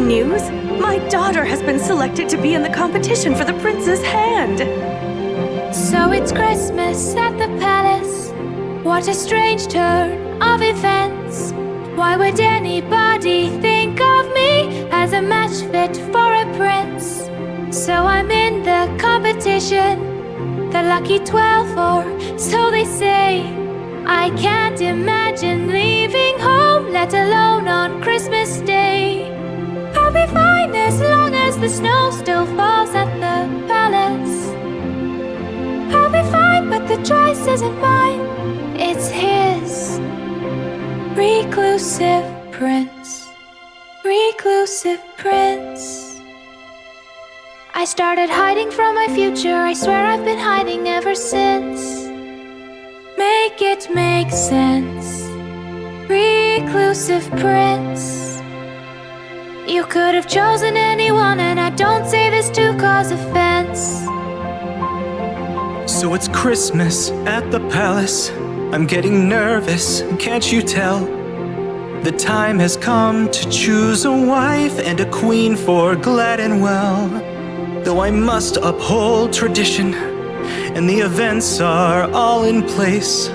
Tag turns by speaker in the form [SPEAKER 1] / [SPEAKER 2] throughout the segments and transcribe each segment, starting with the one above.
[SPEAKER 1] news? My daughter has been selected to be in the competition for the prince's hand.
[SPEAKER 2] So it's Christmas at the palace. What a strange turn of events. Why would anybody think of me as a match fit for a prince? So I'm in the competition, the lucky 12, or so they say. I can't imagine leaving home, let alone on Christmas Day. I'll be fine as long as the snow still falls at the palace. I'll be fine, but the choice isn't mine, it's his. Reclusive prince, reclusive prince. I started hiding from my future, I swear I've been hiding ever since. Make it make sense, reclusive prince. You could have chosen anyone, and I don't say this to cause offense.
[SPEAKER 3] So it's Christmas at the palace. I'm getting nervous, can't you tell? The time has come to choose a wife and a queen for glad and well. Though I must uphold tradition, and the events are all in place,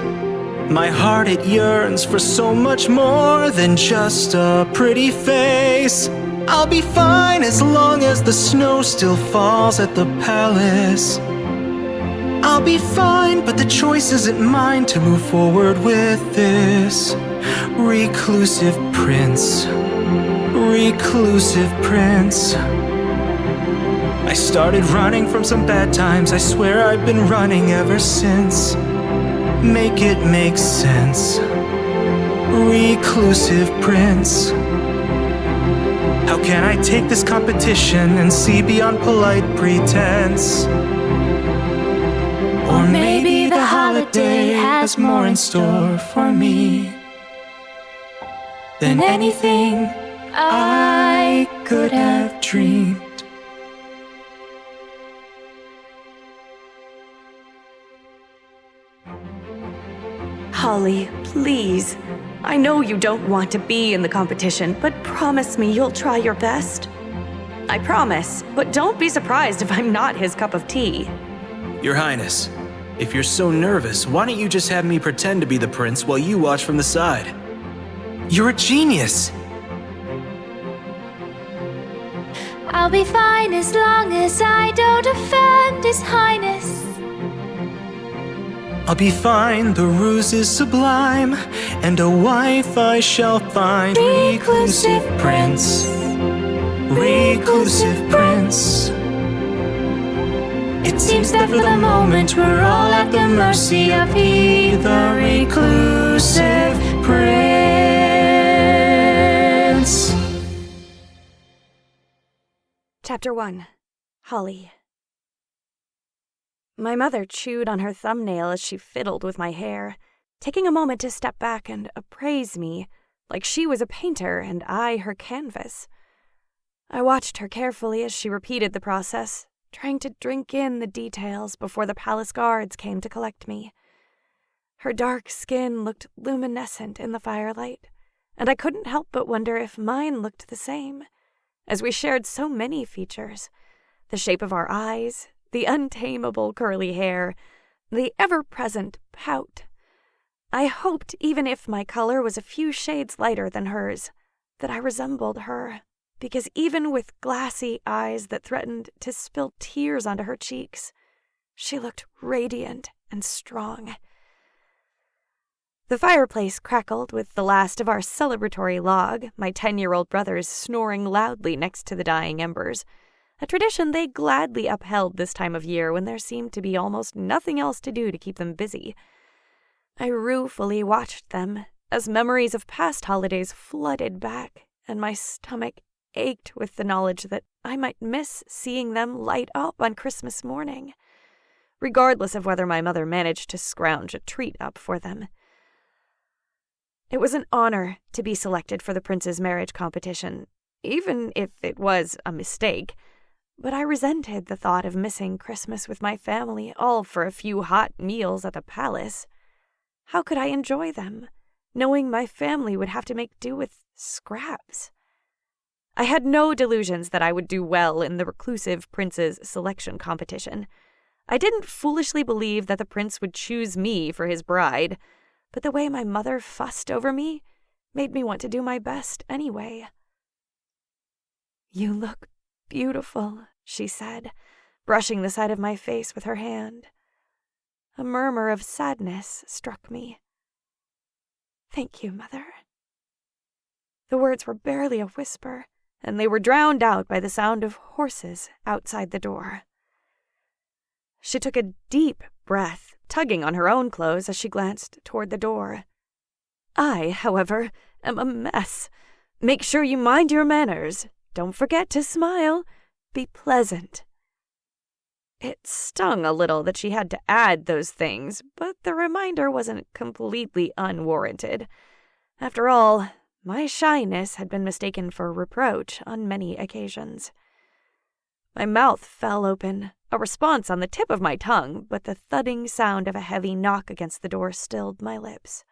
[SPEAKER 3] my heart, it yearns for so much more than just a pretty face. I'll be fine as long as the snow still falls at the palace. I'll be fine, but the choice isn't mine to move forward with this. Reclusive prince, reclusive prince. I started running from some bad times, I swear I've been running ever since. Make it make sense, reclusive prince. How can I take this competition and see beyond polite pretense? Or maybe the holiday has more in store for me than anything I could have dreamed.
[SPEAKER 1] Holly, please. I know you don't want to be in the competition, but promise me you'll try your best. I promise, but don't be surprised if I'm not his cup of tea.
[SPEAKER 3] Your Highness, if you're so nervous, why don't you just have me pretend to be the prince while you watch from the side? You're a genius!
[SPEAKER 2] I'll be fine as long as I don't offend His Highness.
[SPEAKER 3] I'll be fine, the ruse is sublime, and a wife I shall find. Reclusive prince, reclusive prince. It seems that for the moment we're all at the mercy of he, the reclusive prince.
[SPEAKER 1] Chapter 1. Holly. My mother chewed on her thumbnail as she fiddled with my hair, taking a moment to step back and appraise me, like she was a painter and I her canvas. I watched her carefully as she repeated the process, trying to drink in the details before the palace guards came to collect me. Her dark skin looked luminescent in the firelight, and I couldn't help but wonder if mine looked the same, as we shared so many features: the shape of our eyes, the untamable curly hair, the ever-present pout. I hoped, even if my color was a few shades lighter than hers, that I resembled her, because even with glassy eyes that threatened to spill tears onto her cheeks, she looked radiant and strong. The fireplace crackled with the last of our celebratory log, my 10-year-old brothers snoring loudly next to the dying embers, a tradition they gladly upheld this time of year when there seemed to be almost nothing else to do to keep them busy. I ruefully watched them as memories of past holidays flooded back, and my stomach ached with the knowledge that I might miss seeing them light up on Christmas morning, regardless of whether my mother managed to scrounge a treat up for them. It was an honor to be selected for the prince's marriage competition, even if it was a mistake. But I resented the thought of missing Christmas with my family, all for a few hot meals at the palace. How could I enjoy them, knowing my family would have to make do with scraps? I had no delusions that I would do well in the reclusive prince's selection competition. I didn't foolishly believe that the prince would choose me for his bride, but the way my mother fussed over me made me want to do my best anyway. "You look beautiful," she said, brushing the side of my face with her hand. A murmur of sadness struck me. "Thank you, Mother." The words were barely a whisper, and they were drowned out by the sound of horses outside the door. She took a deep breath, tugging on her own clothes as she glanced toward the door. "I, however, am a mess. Make sure you mind your manners. Don't forget to smile. Be pleasant." It stung a little that she had to add those things, but the reminder wasn't completely unwarranted. After all, my shyness had been mistaken for reproach on many occasions. My mouth fell open, a response on the tip of my tongue, but the thudding sound of a heavy knock against the door stilled my lips.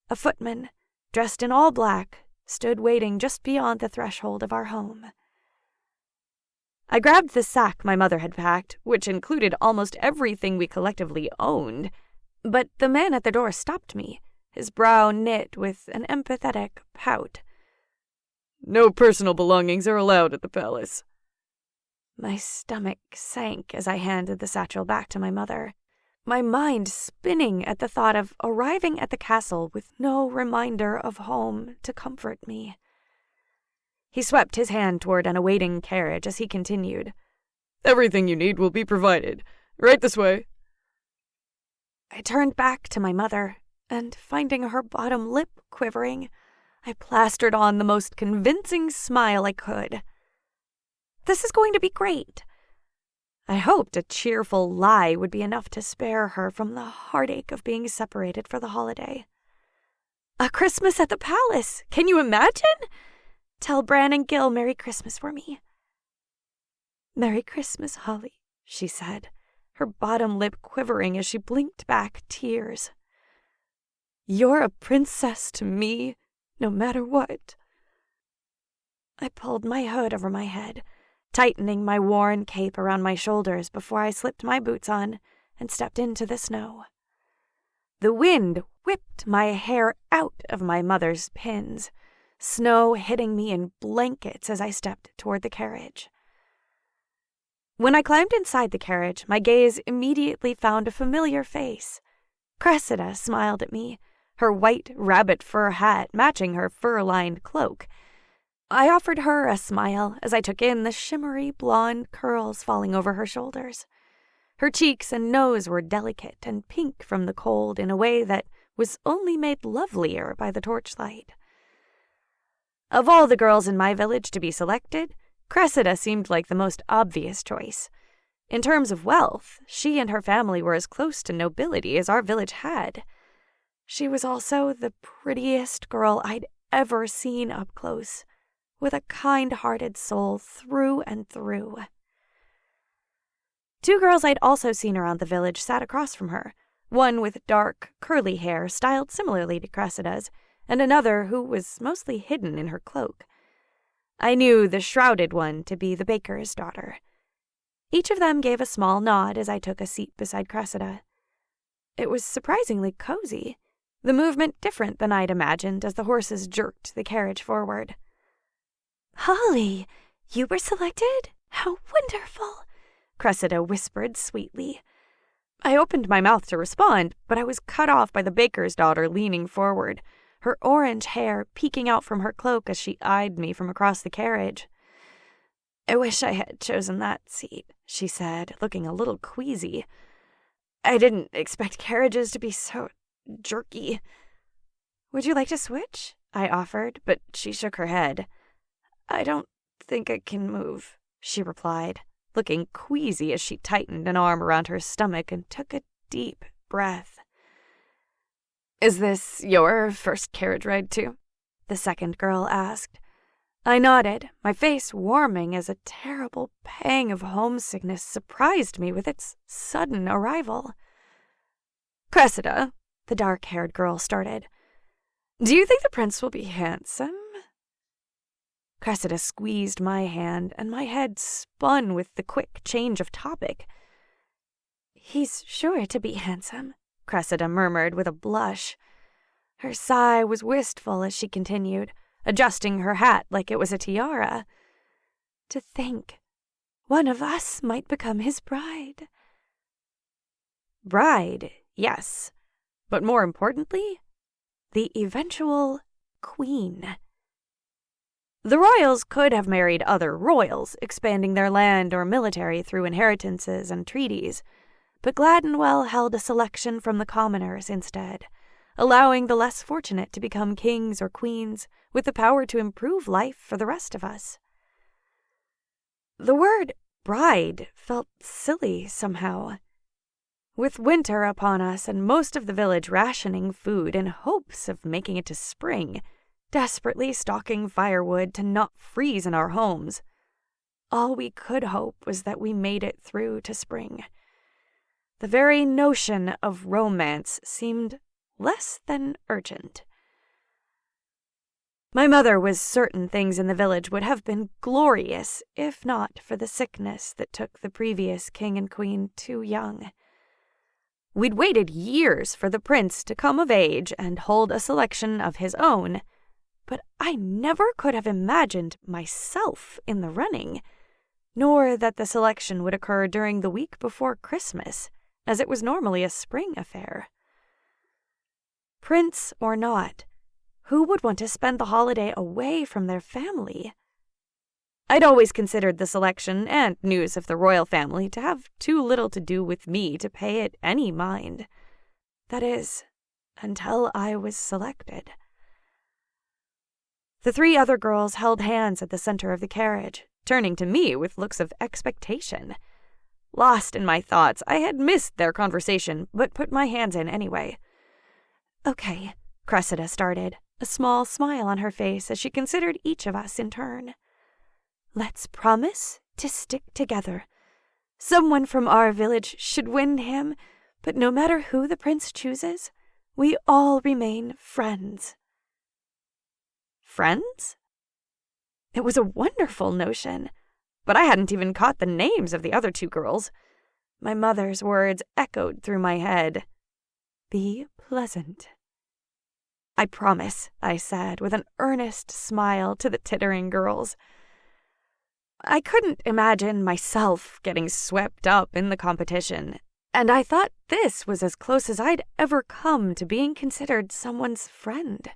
[SPEAKER 1] A footman, dressed in all black, stood waiting just beyond the threshold of our home. I grabbed the sack my mother had packed, which included almost everything we collectively owned, but the man at the door stopped me, his brow knit with an empathetic pout. "No personal belongings are allowed at the palace." My stomach sank as I handed the satchel back to my mother, my mind spinning at the thought of arriving at the castle with no reminder of home to comfort me. He swept his hand toward an awaiting carriage as he continued, "Everything you need will be provided. Right this way." I turned back to my mother, and finding her bottom lip quivering, I plastered on the most convincing smile I could. "This is going to be great." I hoped a cheerful lie would be enough to spare her from the heartache of being separated for the holiday. "A Christmas at the palace! Can you imagine? Tell Bran and Gil Merry Christmas for me." "Merry Christmas, Holly," she said, her bottom lip quivering as she blinked back tears. "You're a princess to me, no matter what." I pulled my hood over my head, tightening my worn cape around my shoulders before I slipped my boots on and stepped into the snow. The wind whipped my hair out of my mother's pins, snow hitting me in blankets as I stepped toward the carriage. When I climbed inside the carriage, my gaze immediately found a familiar face. Cressida smiled at me, her white rabbit fur hat matching her fur-lined cloak. I offered her a smile as I took in the shimmery blonde curls falling over her shoulders. Her cheeks and nose were delicate and pink from the cold in a way that was only made lovelier by the torchlight. Of all the girls in my village to be selected, Cressida seemed like the most obvious choice. In terms of wealth, she and her family were as close to nobility as our village had. She was also the prettiest girl I'd ever seen up close, with a kind-hearted soul through and through. Two girls I'd also seen around the village sat across from her, one with dark, curly hair styled similarly to Cressida's, and another who was mostly hidden in her cloak. I knew the shrouded one to be the baker's daughter. Each of them gave a small nod as I took a seat beside Cressida. It was surprisingly cozy, the movement different than I'd imagined as the horses jerked the carriage forward. "Holly, you were selected? How wonderful!" Cressida whispered sweetly. I opened my mouth to respond, but I was cut off by the baker's daughter leaning forward, her orange hair peeking out from her cloak as she eyed me from across the carriage. "I wish I had chosen that seat," she said, looking a little queasy. "I didn't expect carriages to be so jerky." "Would you like to switch?" I offered, but she shook her head. "I don't think I can move," she replied, looking queasy as she tightened an arm around her stomach and took a deep breath. "Is this your first carriage ride, too?" the second girl asked. I nodded, my face warming as a terrible pang of homesickness surprised me with its sudden arrival. "Cressida," the dark-haired girl started, "do you think the prince will be handsome?" Cressida squeezed my hand, and my head spun with the quick change of topic. "He's sure to be handsome," Cressida murmured with a blush. Her sigh was wistful as she continued, adjusting her hat like it was a tiara. "To think, one of us might become his bride." Bride, yes, but more importantly, the eventual queen. The royals could have married other royals, expanding their land or military through inheritances and treaties, but Gladdenwell held a selection from the commoners instead, allowing the less fortunate to become kings or queens with the power to improve life for the rest of us. The word bride felt silly somehow. With winter upon us and most of the village rationing food in hopes of making it to spring, desperately stocking firewood to not freeze in our homes, all we could hope was that we made it through to spring. The very notion of romance seemed less than urgent. My mother was certain things in the village would have been glorious if not for the sickness that took the previous king and queen too young. We'd waited years for the prince to come of age and hold a selection of his own, but I never could have imagined myself in the running, nor that the selection would occur during the week before Christmas, as it was normally a spring affair. Prince or not, who would want to spend the holiday away from their family? I'd always considered the selection and news of the royal family to have too little to do with me to pay it any mind. That is, until I was selected. The three other girls held hands at the center of the carriage, turning to me with looks of expectation. Lost in my thoughts, I had missed their conversation, but put my hands in anyway. "Okay," Cressida started, a small smile on her face as she considered each of us in turn. "Let's promise to stick together. Someone from our village should win him, but no matter who the prince chooses, we all remain friends." Friends? It was a wonderful notion, but I hadn't even caught the names of the other two girls. My mother's words echoed through my head. "Be pleasant." "I promise," I said with an earnest smile to the tittering girls. I couldn't imagine myself getting swept up in the competition, and I thought this was as close as I'd ever come to being considered someone's friend.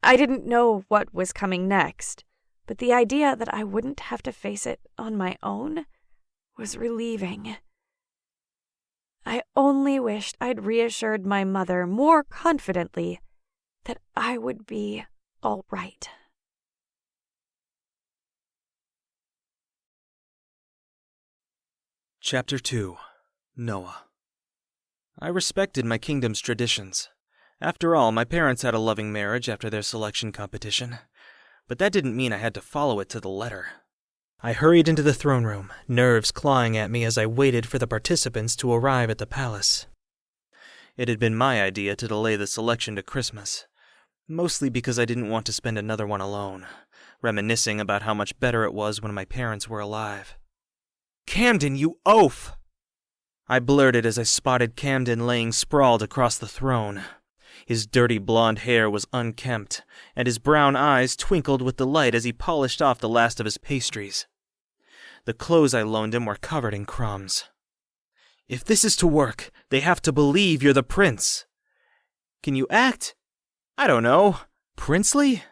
[SPEAKER 1] I didn't know what was coming next, but the idea that I wouldn't have to face it on my own was relieving. I only wished I'd reassured my mother more confidently that I would be all right.
[SPEAKER 3] Chapter 2. Noah. I respected my kingdom's traditions. After all, my parents had a loving marriage after their selection competition, but that didn't mean I had to follow it to the letter. I hurried into the throne room, nerves clawing at me as I waited for the participants to arrive at the palace. It had been my idea to delay the selection to Christmas, mostly because I didn't want to spend another one alone, reminiscing about how much better it was when my parents were alive. "Camden, you oaf!" I blurted as I spotted Camden laying sprawled across the throne. His dirty blonde hair was unkempt, and his brown eyes twinkled with delight as he polished off the last of his pastries. The clothes I loaned him were covered in crumbs. "If this is to work, they have to believe you're the prince. Can you act? I don't know, princely?"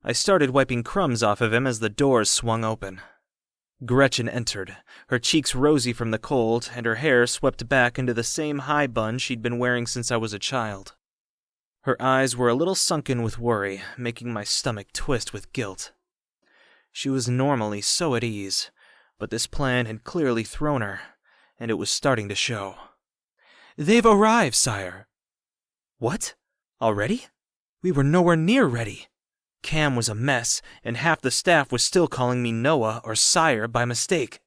[SPEAKER 3] I started wiping crumbs off of him as the doors swung open. Gretchen entered, her cheeks rosy from the cold, and her hair swept back into the same high bun she'd been wearing since I was a child. Her eyes were a little sunken with worry, making my stomach twist with guilt. She was normally so at ease, but this plan had clearly thrown her, and it was starting to show. "They've arrived, sire." "What? Already? We were nowhere near ready." Cam was a mess, and half the staff was still calling me Noah or Sire by mistake.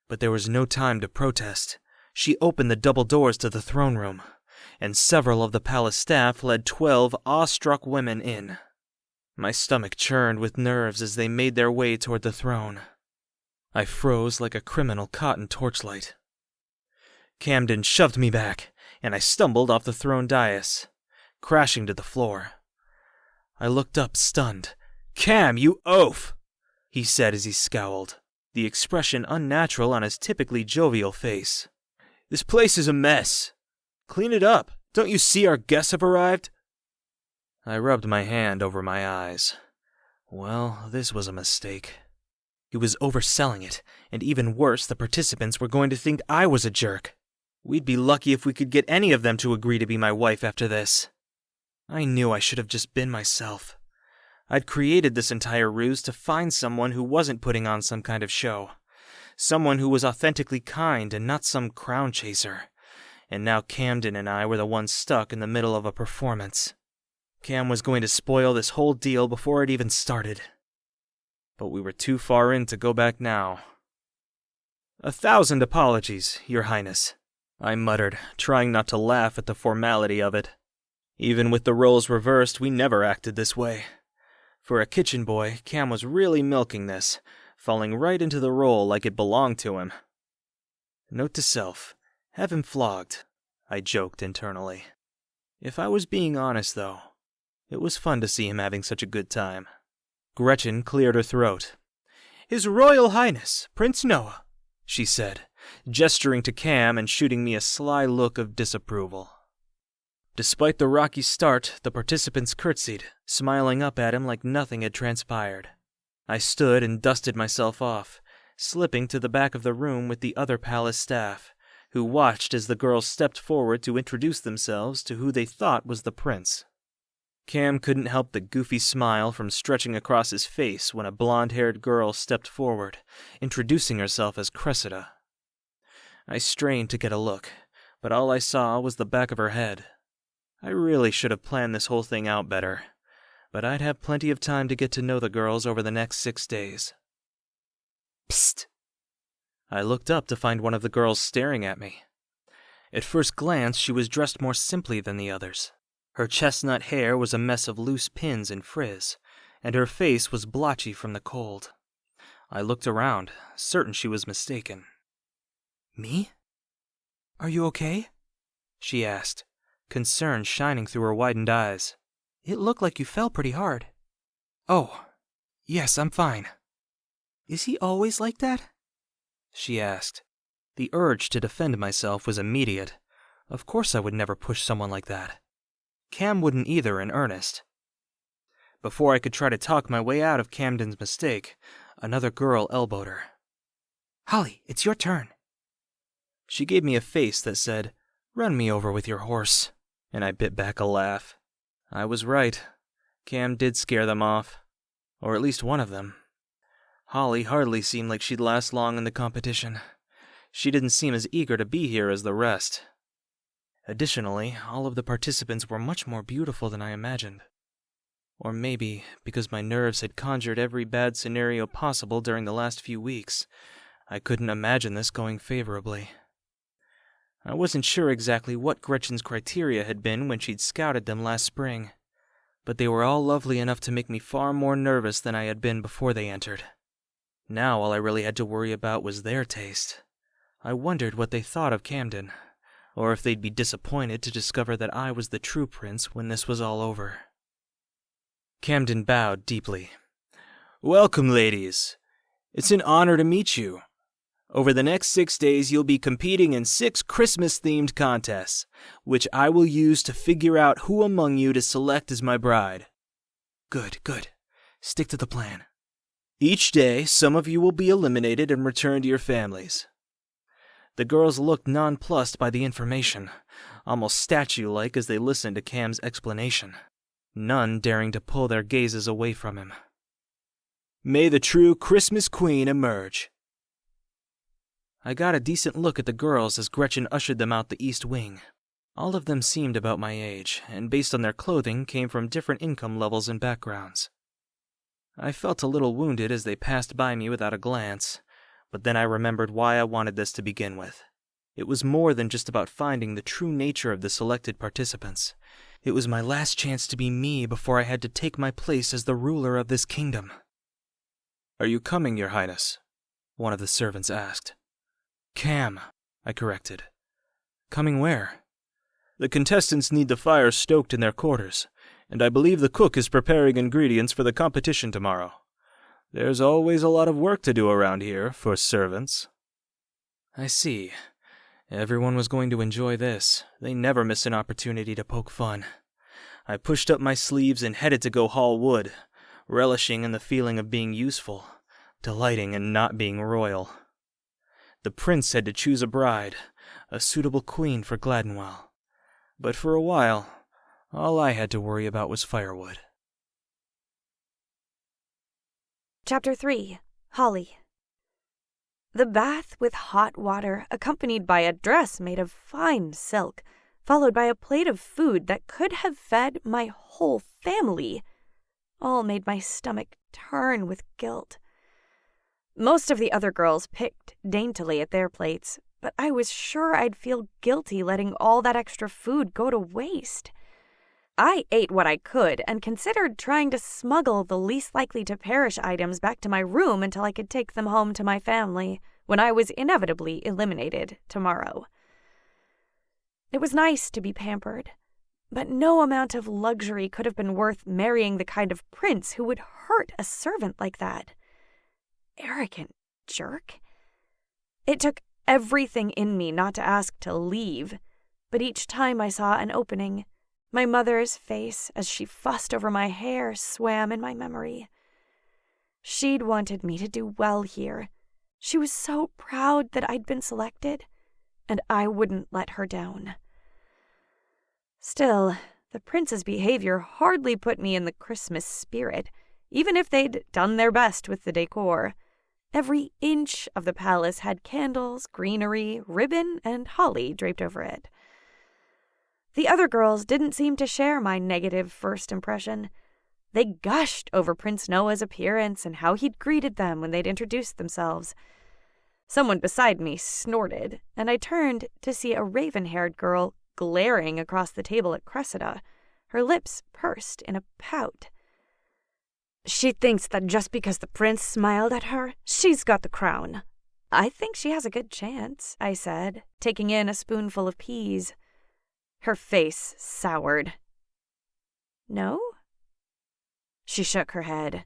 [SPEAKER 3] But there was no time to protest. She opened the double doors to the throne room, and several of the palace staff led 12 awestruck women in. My stomach churned with nerves as they made their way toward the throne. I froze like a criminal caught in torchlight. Camden shoved me back, and I stumbled off the throne dais, crashing to the floor. I looked up, stunned. "Cam, you oaf!" he said as he scowled, the expression unnatural on his typically jovial face. "This place is a mess. Clean it up. Don't you see our guests have arrived?" I rubbed my hand over my eyes. Well, this was a mistake. He was overselling it, and even worse, the participants were going to think I was a jerk. We'd be lucky if we could get any of them to agree to be my wife after this. I knew I should have just been myself. I'd created this entire ruse to find someone who wasn't putting on some kind of show. Someone who was authentically kind and not some crown chaser. And now Camden and I were the ones stuck in the middle of a performance. Cam was going to spoil this whole deal before it even started. But we were too far in to go back now. "1,000 apologies, Your Highness," I muttered, trying not to laugh at the formality of it. Even with the roles reversed, we never acted this way. For a kitchen boy, Cam was really milking this, falling right into the role like it belonged to him. Note to self, have him flogged, I joked internally. If I was being honest, though, it was fun to see him having such a good time. Gretchen cleared her throat. "His Royal Highness, Prince Noah," she said, gesturing to Cam and shooting me a sly look of disapproval. Despite the rocky start, the participants curtsied, smiling up at him like nothing had transpired. I stood and dusted myself off, slipping to the back of the room with the other palace staff, who watched as the girls stepped forward to introduce themselves to who they thought was the prince. Cam couldn't help the goofy smile from stretching across his face when a blonde-haired girl stepped forward, introducing herself as Cressida. I strained to get a look, but all I saw was the back of her head. I really should have planned this whole thing out better, but I'd have plenty of time to get to know the girls over the next 6 days. Psst! I looked up to find one of the girls staring at me. At first glance, she was dressed more simply than the others. Her chestnut hair was a mess of loose pins and frizz, and her face was blotchy from the cold. I looked around, certain she was mistaken. "Me? Are you okay?" she asked, concern shining through her widened eyes. "It looked like you fell pretty hard." "Oh, yes, I'm fine." "Is he always like that?" she asked. The urge to defend myself was immediate. Of course I would never push someone like that. Cam wouldn't either, in earnest. Before I could try to talk my way out of Camden's mistake, another girl elbowed her. "Holly, it's your turn." She gave me a face that said, "Run me over with your horse," and I bit back a laugh. I was right. Cam did scare them off. Or at least one of them. Holly hardly seemed like she'd last long in the competition. She didn't seem as eager to be here as the rest. Additionally, all of the participants were much more beautiful than I imagined. Or maybe, because my nerves had conjured every bad scenario possible during the last few weeks, I couldn't imagine this going favorably. I wasn't sure exactly what Gretchen's criteria had been when she'd scouted them last spring, but they were all lovely enough to make me far more nervous than I had been before they entered. Now all I really had to worry about was their taste. I wondered what they thought of Camden, or if they'd be disappointed to discover that I was the true prince when this was all over. Camden bowed deeply. "Welcome, ladies. It's an honor to meet you. Over the next 6 days, you'll be competing in 6 Christmas-themed contests, which I will use to figure out who among you to select as my bride." Good. Stick to the plan. "Each day, some of you will be eliminated and return to your families." The girls looked nonplussed by the information, almost statue-like as they listened to Cam's explanation, none daring to pull their gazes away from him. "May the true Christmas queen emerge." I got a decent look at the girls as Gretchen ushered them out the east wing. All of them seemed about my age, and based on their clothing, came from different income levels and backgrounds. I felt a little wounded as they passed by me without a glance, but then I remembered why I wanted this to begin with. It was more than just about finding the true nature of the selected participants. It was my last chance to be me before I had to take my place as the ruler of this kingdom. "Are you coming, Your Highness?" one of the servants asked. "Cam," I corrected. "Coming where?" "The contestants need the fire stoked in their quarters, and I believe the cook is preparing ingredients for the competition tomorrow. There's always a lot of work to do around here for servants." I see. Everyone was going to enjoy this. They never miss an opportunity to poke fun. I pushed up my sleeves and headed to go haul wood, relishing in the feeling of being useful, delighting in not being royal. The prince had to choose a bride, a suitable queen for Gladdenwell. But for a while, all I had to worry about was firewood.
[SPEAKER 1] Chapter 3. Holly. The bath with hot water, accompanied by a dress made of fine silk, followed by a plate of food that could have fed my whole family, all made my stomach turn with guilt. Most of the other girls picked daintily at their plates, but I was sure I'd feel guilty letting all that extra food go to waste. I ate what I could and considered trying to smuggle the least likely to perish items back to my room until I could take them home to my family when I was inevitably eliminated tomorrow. It was nice to be pampered, but no amount of luxury could have been worth marrying the kind of prince who would hurt a servant like that. Arrogant jerk. It took everything in me not to ask to leave, but each time I saw an opening, my mother's face as she fussed over my hair swam in my memory. She'd wanted me to do well here. She was so proud that I'd been selected, and I wouldn't let her down. Still, the prince's behavior hardly put me in the Christmas spirit, even if they'd done their best with the decor. Every inch of the palace had candles, greenery, ribbon, and holly draped over it. The other girls didn't seem to share my negative first impression. They gushed over Prince Noah's appearance and how he'd greeted them when they'd introduced themselves. Someone beside me snorted, and I turned to see a raven-haired girl glaring across the table at Cressida, her lips pursed in a pout. "She thinks that just because the prince smiled at her, she's got the crown." "I think she has a good chance," I said, taking in a spoonful of peas. Her face soured. "No?" She shook her head.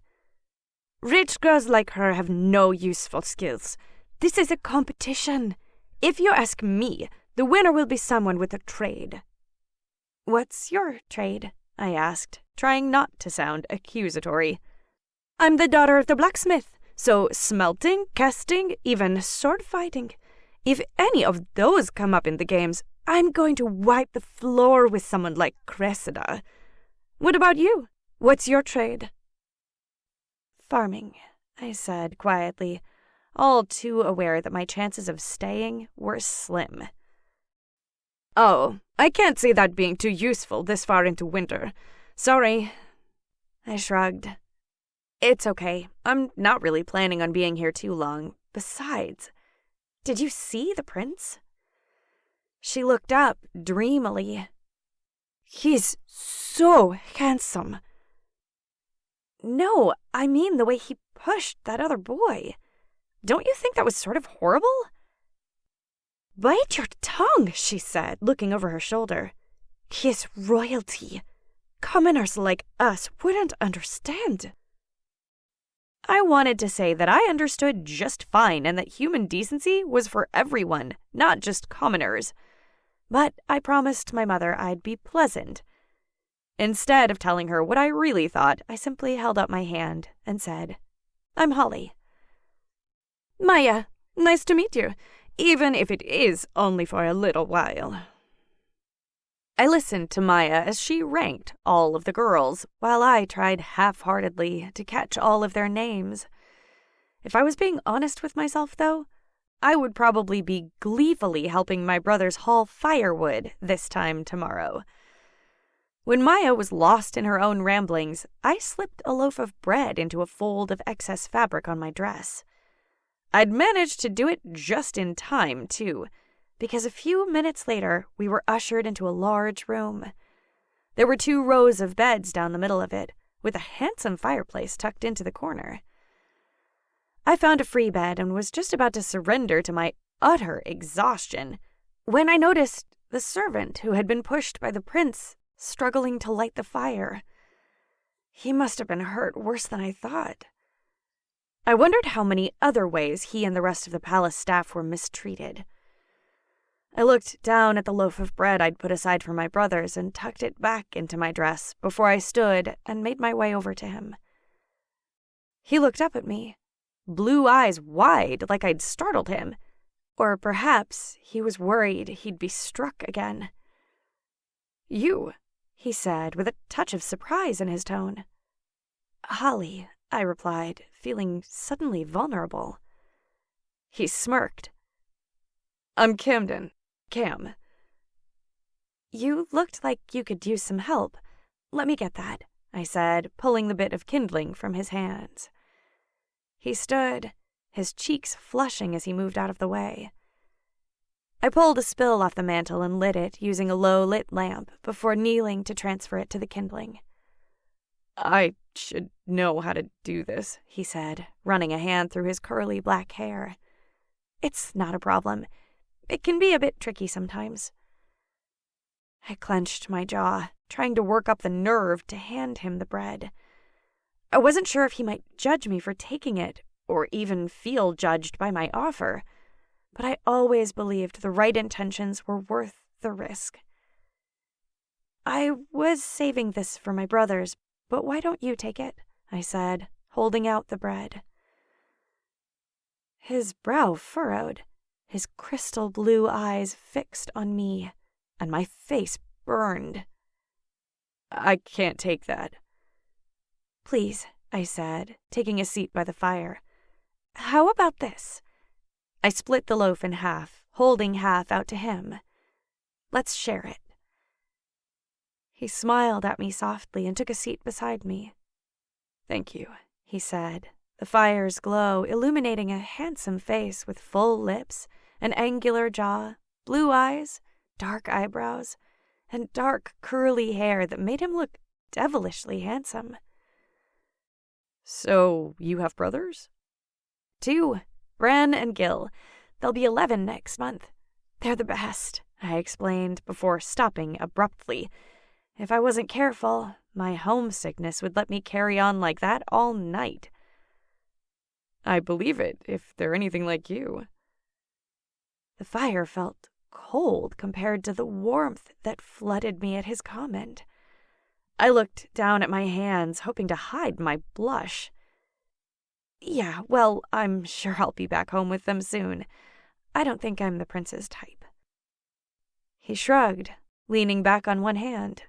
[SPEAKER 1] "Rich girls like her have no useful skills. This is a competition. If you ask me, the winner will be someone with a trade." "What's your trade?" I asked, trying not to sound accusatory. "I'm the daughter of the blacksmith, so smelting, casting, even sword fighting. If any of those come up in the games, I'm going to wipe the floor with someone like Cressida. What about you? What's your trade?" "Farming," I said quietly, all too aware that my chances of staying were slim. "Oh, I can't see that being too useful this far into winter. Sorry." I shrugged. "It's okay. I'm not really planning on being here too long. Besides, did you see the prince?" She looked up dreamily. "He's so handsome." "No, I mean the way he pushed that other boy. Don't you think that was sort of horrible?" "Bite your tongue," she said, looking over her shoulder. "He is royalty. Commoners like us wouldn't understand." I wanted to say that I understood just fine and that human decency was for everyone, not just commoners. But I promised my mother I'd be pleasant. Instead of telling her what I really thought, I simply held up my hand and said, "I'm Holly." "Maya, nice to meet you, even if it is only for a little while." I listened to Maya as she ranked all of the girls, while I tried half-heartedly to catch all of their names. If I was being honest with myself, though, I would probably be gleefully helping my brothers haul firewood this time tomorrow. When Maya was lost in her own ramblings, I slipped a loaf of bread into a fold of excess fabric on my dress. I'd managed to do it just in time, too, because a few minutes later we were ushered into a large room. There were 2 rows of beds down the middle of it, with a handsome fireplace tucked into the corner. I found a free bed and was just about to surrender to my utter exhaustion when I noticed the servant who had been pushed by the prince struggling to light the fire. He must have been hurt worse than I thought. I wondered how many other ways he and the rest of the palace staff were mistreated. I looked down at the loaf of bread I'd put aside for my brothers and tucked it back into my dress before I stood and made my way over to him. He looked up at me, blue eyes wide like I'd startled him, or perhaps he was worried he'd be struck again. "You," he said with a touch of surprise in his tone. "Holly," I replied, feeling suddenly vulnerable. He smirked. "I'm Cam. "You looked like you could use some help. Let me get that," I said, pulling the bit of kindling from his hands. He stood, his cheeks flushing as he moved out of the way. I pulled a spill off the mantel and lit it using a low-lit lamp before kneeling to transfer it to the kindling. "I should know how to do this," he said, running a hand through his curly black hair. "It's not a problem. It can be a bit tricky sometimes." I clenched my jaw, trying to work up the nerve to hand him the bread. I wasn't sure if he might judge me for taking it, or even feel judged by my offer, but I always believed the right intentions were worth the risk. "I was saving this for my brothers, but why don't you take it?" I said, holding out the bread. His brow furrowed, his crystal blue eyes fixed on me, and my face burned. "I can't take that." "Please," I said, taking a seat by the fire. "How about this?" I split the loaf in half, holding half out to him. "Let's share it." He smiled at me softly and took a seat beside me. "Thank you," he said, the fire's glow illuminating a handsome face with full lips, an angular jaw, blue eyes, dark eyebrows, and dark curly hair that made him look devilishly handsome. "So, you have brothers?" "2, Bran and Gil. They'll be 11 next month. They're the best," I explained before stopping abruptly. If I wasn't careful, my homesickness would let me carry on like that all night. "I believe it, if they're anything like you." The fire felt cold compared to the warmth that flooded me at his comment. I looked down at my hands, hoping to hide my blush. "Yeah, well, I'm sure I'll be back home with them soon. I don't think I'm the prince's type." He shrugged, leaning back on one hand.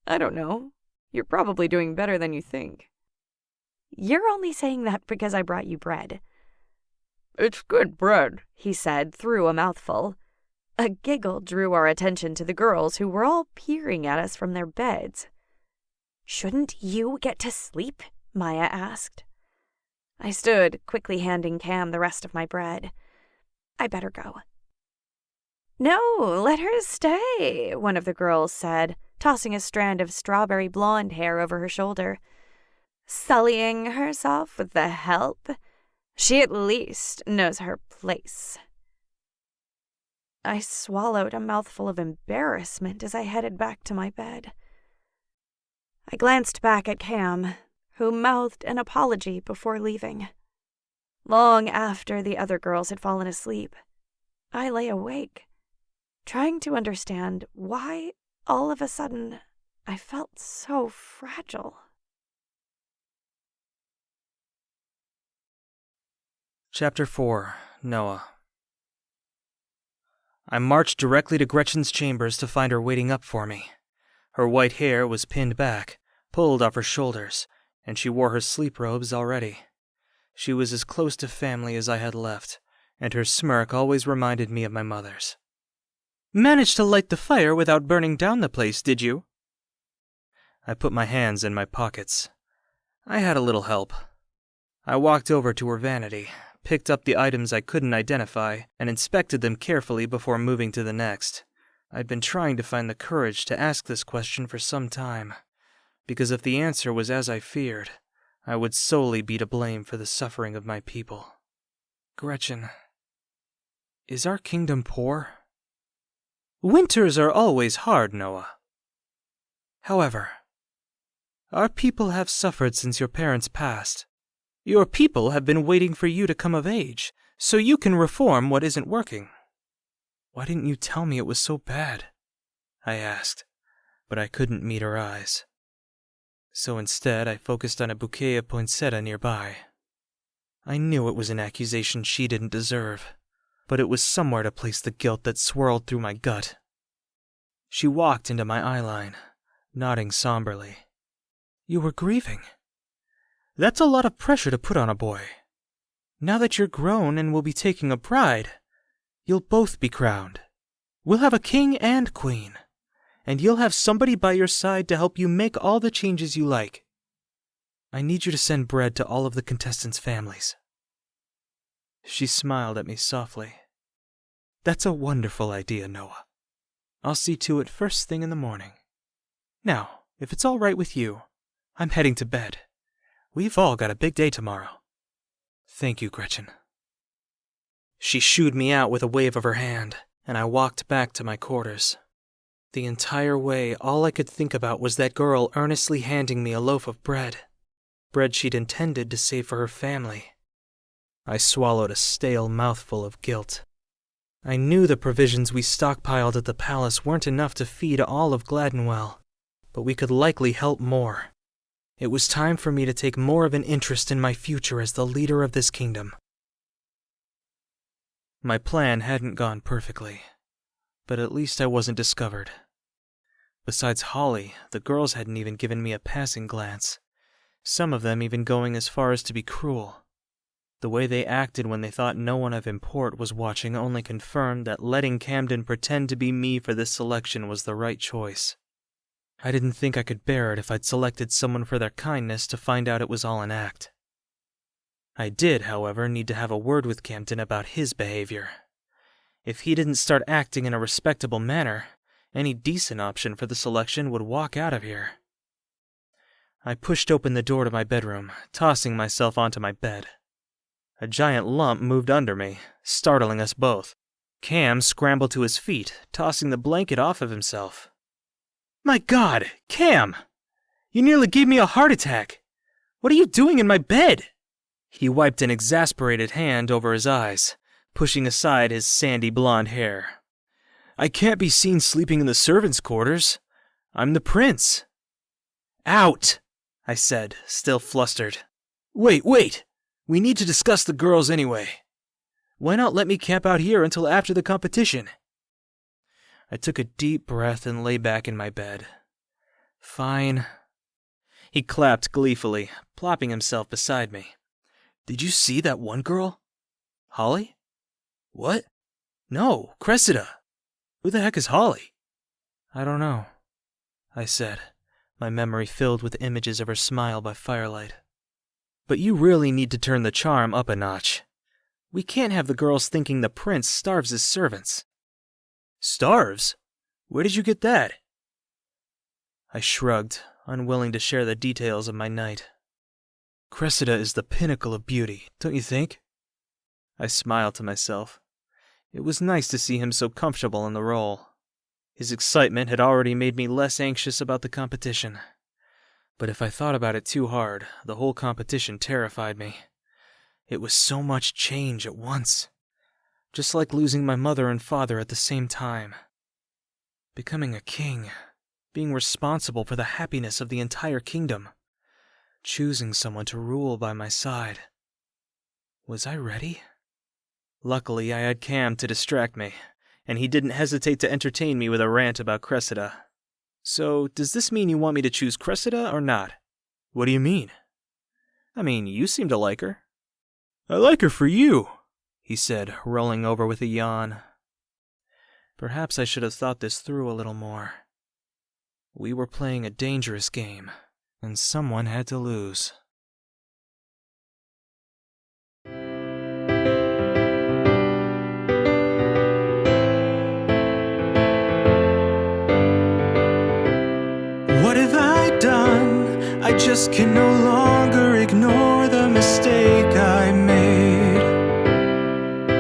[SPEAKER 1] "I don't know. You're probably doing better than you think." "You're only saying that because I brought you bread." "It's good bread," he said through a mouthful. A giggle drew our attention to the girls who were all peering at us from their beds. "Shouldn't you get to sleep?" Maya asked. I stood, quickly handing Cam the rest of my bread. "I better go." "No, let her stay," one of the girls said, tossing a strand of strawberry blonde hair over her shoulder. "Sullying herself with the help? She at least knows her place." I swallowed a mouthful of embarrassment as I headed back to my bed. I glanced back at Cam, who mouthed an apology before leaving. Long after the other girls had fallen asleep, I lay awake, trying to understand why, all of a sudden, I felt so fragile.
[SPEAKER 3] Chapter 4. Noah. I marched directly to Gretchen's chambers to find her waiting up for me. Her white hair was pinned back, pulled off her shoulders, and she wore her sleep robes already. She was as close to family as I had left, and her smirk always reminded me of my mother's. "Managed to light the fire without burning down the place, did you?" I put my hands in my pockets. I had a little help. I walked over to her vanity, picked up the items I couldn't identify, and inspected them carefully before moving to the next. I'd been trying to find the courage to ask this question for some time, because if the answer was as I feared, I would solely be to blame for the suffering of my people. Gretchen, is our kingdom poor? Winters are always hard, Noah. However, our people have suffered since your parents passed. Your people have been waiting for you to come of age, so you can reform what isn't working. Why didn't you tell me it was so bad? I asked, but I couldn't meet her eyes. So instead, I focused on a bouquet of poinsettia nearby. I knew it was an accusation she didn't deserve, but it was somewhere to place the guilt that swirled through my gut. She walked into my eyeline, nodding somberly. You were grieving. That's a lot of pressure to put on a boy. Now that you're grown and will be taking a bride, you'll both be crowned. We'll have a king and queen, and you'll have somebody by your side to help you make all the changes you like. I need you to send bread to all of the contestants' families. She smiled at me softly. That's a wonderful idea, Noah. I'll see to it first thing in the morning. Now, if it's all right with you, I'm heading to bed. We've all got a big day tomorrow. Thank you, Gretchen. She shooed me out with a wave of her hand, and I walked back to my quarters. The entire way, all I could think about was that girl earnestly handing me a loaf of bread. Bread she'd intended to save for her family. I swallowed a stale mouthful of guilt. I knew the provisions we stockpiled at the palace weren't enough to feed all of Gladdenwell, but we could likely help more. It was time for me to take more of an interest in my future as the leader of this kingdom. My plan hadn't gone perfectly, but at least I wasn't discovered. Besides Holly, the girls hadn't even given me a passing glance, some of them even going as far as to be cruel. The way they acted when they thought no one of import was watching only confirmed that letting Camden pretend to be me for this selection was the right choice. I didn't think I could bear it if I'd selected someone for their kindness to find out it was all an act. I did, however, need to have a word with Camden about his behavior. If he didn't start acting in a respectable manner, any decent option for the selection would walk out of here. I pushed open the door to my bedroom, tossing myself onto my bed. A giant lump moved under me, startling us both. Cam scrambled to his feet, tossing the blanket off of himself. My God, Cam! You nearly gave me a heart attack! What are you doing in my bed? He wiped an exasperated hand over his eyes, pushing aside his sandy blonde hair. I can't be seen sleeping in the servants' quarters. I'm the prince. Out! I said, still flustered. Wait! We need to discuss the girls anyway. Why not let me camp out here until after the competition? I took a deep breath and lay back in my bed. Fine. He clapped gleefully, plopping himself beside me. Did you see that one girl? Holly? What? No, Cressida. Who the heck is Holly? I don't know, I said, my memory filled with images of her smile by firelight. But you really need to turn the charm up a notch. We can't have the girls thinking the prince starves his servants. Starves? Where did you get that? I shrugged, unwilling to share the details of my night. Cressida is the pinnacle of beauty, don't you think? I smiled to myself. It was nice to see him so comfortable in the role. His excitement had already made me less anxious about the competition. But if I thought about it too hard, the whole competition terrified me. It was so much change at once. Just like losing my mother and father at the same time. Becoming a king. Being responsible for the happiness of the entire kingdom. Choosing someone to rule by my side. Was I ready? Luckily, I had Cam to distract me, and he didn't hesitate to entertain me with a rant about Cressida. So, does this mean you want me to choose Cressida or not? What do you mean? I mean, you seem to like her. I like her for you, he said, rolling over with a yawn. Perhaps I should have thought this through a little more. We were playing a dangerous game, and someone had to lose. just can no longer ignore the mistake I made.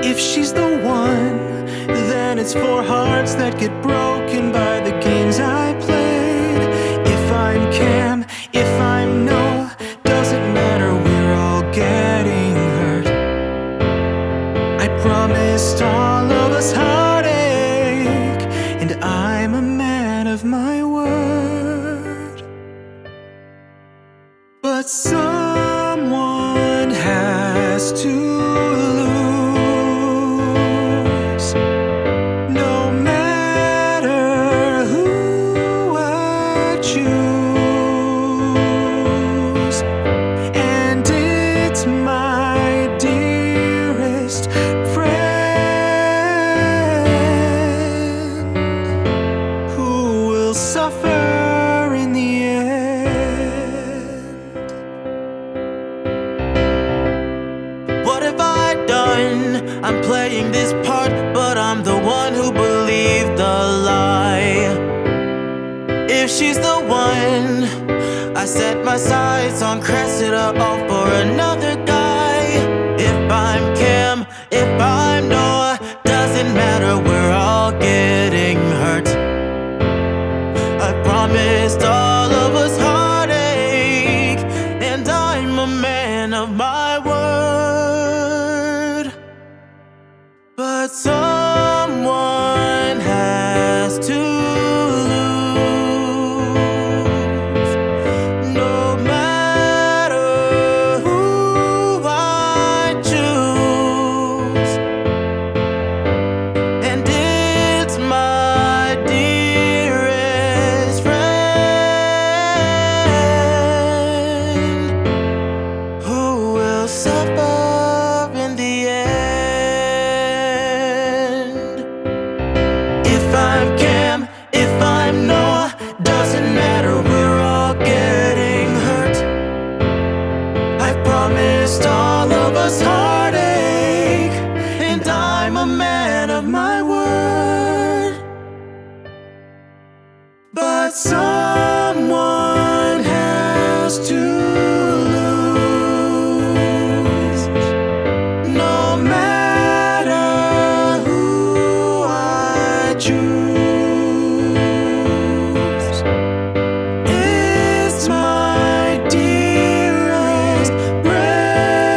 [SPEAKER 3] If she's the one, then it's 4 hearts that get broken by the games I played. If I'm Cam, if I'm Noah, doesn't matter, we're all getting hurt. I promised all of us heartache, and I'm a man of my word. But someone has to lose, no matter who I choose. And it's my dearest friend who will suffer in the end. What have I done? I'm playing this part, but I'm the one who believed the lie. If she's the one, I set my sights on Cressida, all for another guy. If I'm Cam, if I'm Noah, doesn't matter, we're all getting hurt. I promised all of us heartache, and I'm a man of my word. But someone has to lose, no matter who I choose. And it's my dearest friend who will suffer in the end. If I'm Cam, if I'm Noah, doesn't matter, we're all getting hurt. I promised all of us heartache, and I'm a man of my word. But someone has to lose, no matter who I choose. It's my dearest friend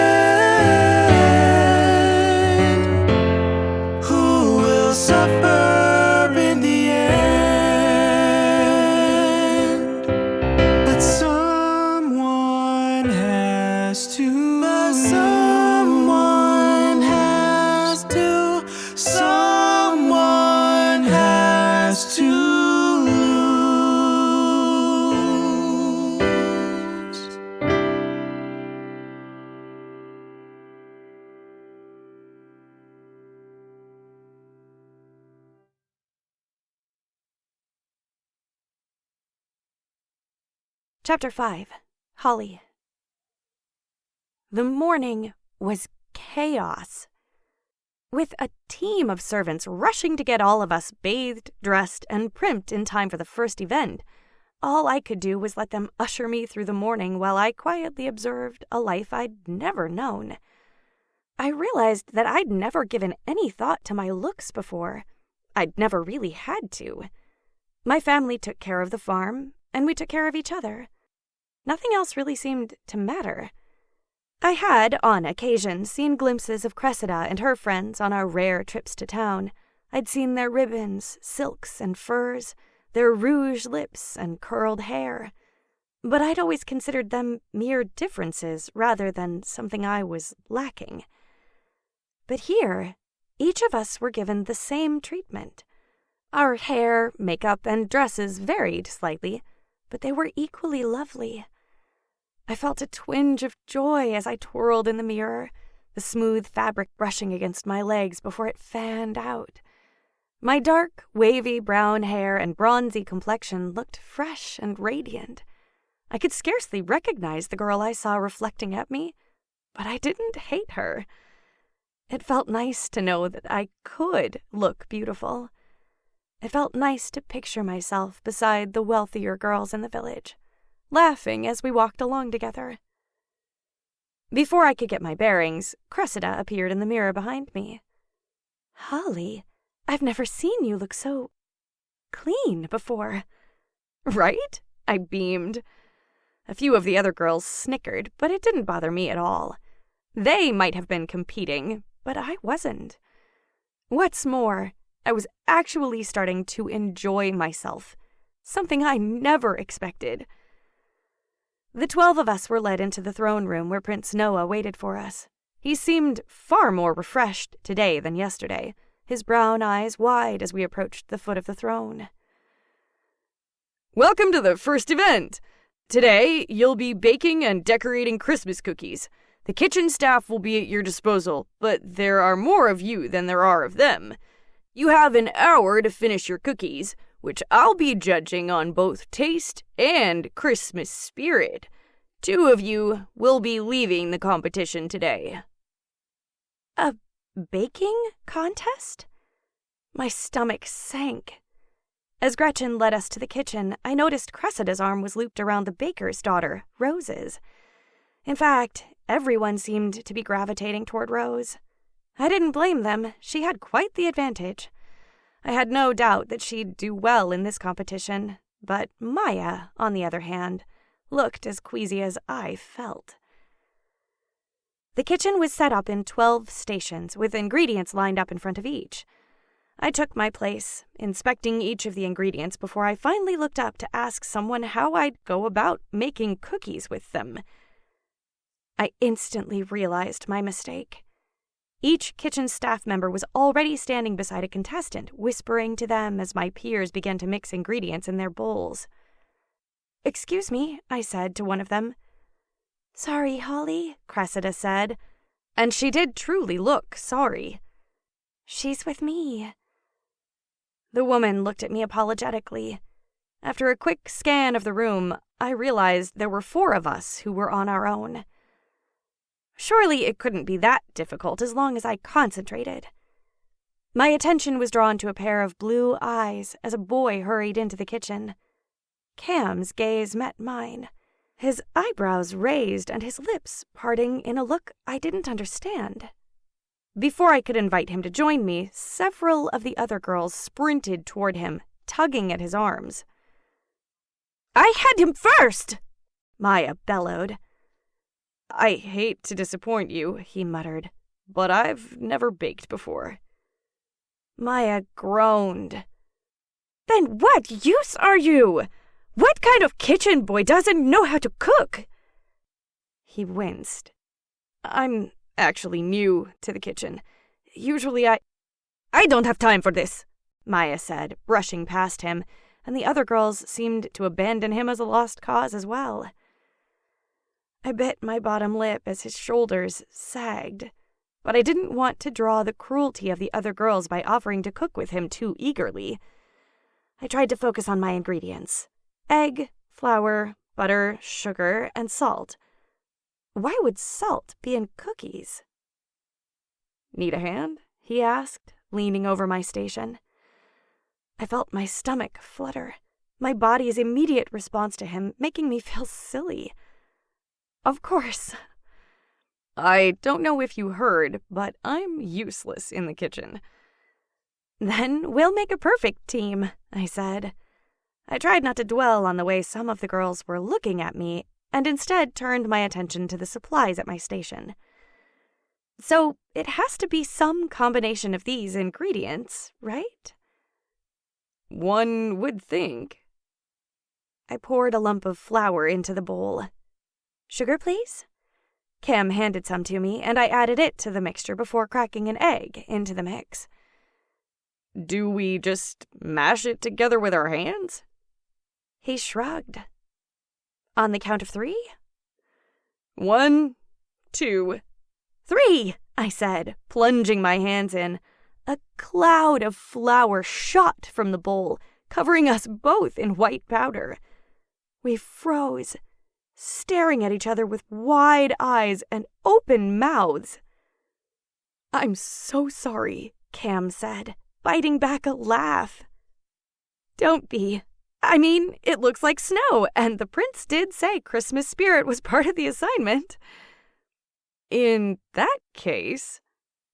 [SPEAKER 3] who will suffer in the end. But someone has to. But someone has to. Someone has to lose.
[SPEAKER 1] Chapter 5. Holly. The morning was chaos. With a team of servants rushing to get all of us bathed, dressed, and primped in time for the first event, all I could do was let them usher me through the morning while I quietly observed a life I'd never known. I realized that I'd never given any thought to my looks before. I'd never really had to. My family took care of the farm, and we took care of each other. Nothing else really seemed to matter. I had, on occasion, seen glimpses of Cressida and her friends on our rare trips to town. I'd seen their ribbons, silks, and furs, their rouge lips and curled hair. But I'd always considered them mere differences rather than something I was lacking. But here, each of us were given the same treatment. Our hair, makeup, and dresses varied slightly, but they were equally lovely. I felt a twinge of joy as I twirled in the mirror, the smooth fabric brushing against my legs before it fanned out. My dark, wavy brown hair and bronzy complexion looked fresh and radiant. I could scarcely recognize the girl I saw reflecting at me, but I didn't hate her. It felt nice to know that I could look beautiful. It felt nice to picture myself beside the wealthier girls in the village, laughing as we walked along together. Before I could get my bearings, Cressida appeared in the mirror behind me. "Holly, I've never seen you look so clean before." "Right?" I beamed. A few of the other girls snickered, but it didn't bother me at all. They might have been competing, but I wasn't. What's more, I was actually starting to enjoy myself, something I never expected. The 12 of us were led into the throne room where Prince Noah waited for us. He seemed far more refreshed today than yesterday, his brown eyes wide as we approached the foot of the throne. "Welcome to the first event. Today, you'll be baking and decorating Christmas cookies. The kitchen staff will be at your disposal, but there are more of you than there are of them. You have an hour to finish your cookies, which I'll be judging on both taste and Christmas spirit. 2 of you will be leaving the competition today." "A baking contest?" My stomach sank. As Gretchen led us to the kitchen, I noticed Cressida's arm was looped around the baker's daughter, Rose's. In fact, everyone seemed to be gravitating toward Rose. I didn't blame them. She had quite the advantage. I had no doubt that she'd do well in this competition, but Maya, on the other hand, looked as queasy as I felt. The kitchen was set up in 12 stations, with ingredients lined up in front of each. I took my place, inspecting each of the ingredients before I finally looked up to ask someone how I'd go about making cookies with them. I instantly realized my mistake. Each kitchen staff member was already standing beside a contestant, whispering to them as my peers began to mix ingredients in their bowls. "Excuse me," I said to one of them. "Sorry, Holly," Cressida said, and she did truly look sorry. "She's with me." The woman looked at me apologetically. After a quick scan of the room, I realized there were 4 of us who were on our own. Surely it couldn't be that difficult as long as I concentrated. My attention was drawn to a pair of blue eyes as a boy hurried into the kitchen. Cam's gaze met mine, his eyebrows raised and his lips parting in a look I didn't understand. Before I could invite him to join me, several of the other girls sprinted toward him, tugging at his arms. "I had him first!" Maya bellowed. "I hate to disappoint you," he muttered, "but I've never baked before." Maya groaned. "Then what use are you? What kind of kitchen boy doesn't know how to cook?" He winced. "I'm actually new to the kitchen. Usually I don't have time for this," Maya said, brushing past him, and the other girls seemed to abandon him as a lost cause as well. I bit my bottom lip as his shoulders sagged, but I didn't want to draw the cruelty of the other girls by offering to cook with him too eagerly. I tried to focus on my ingredients: egg, flour, butter, sugar, and salt. Why would salt be in cookies? "Need a hand?" he asked, leaning over my station. I felt my stomach flutter, my body's immediate response to him making me feel silly. "Of course." "I don't know if you heard, but I'm useless in the kitchen." "Then we'll make a perfect team," I said. I tried not to dwell on the way some of the girls were looking at me, and instead turned my attention to the supplies at my station. "So it has to be some combination of these ingredients, right?" "One would think." I poured a lump of flour into the bowl. "Sugar, please?" Cam handed some to me, and I added it to the mixture before cracking an egg into the mix. "Do we just mash it together with our hands?" He shrugged. "On the count of 3? 1, 2, 3, I said, plunging my hands in. A cloud of flour shot from the bowl, covering us both in white powder. We froze, staring at each other with wide eyes and open mouths. "I'm so sorry," Cam said, biting back a laugh. "Don't be," I mean, it looks like snow, and the prince did say Christmas spirit was part of the assignment. In that case,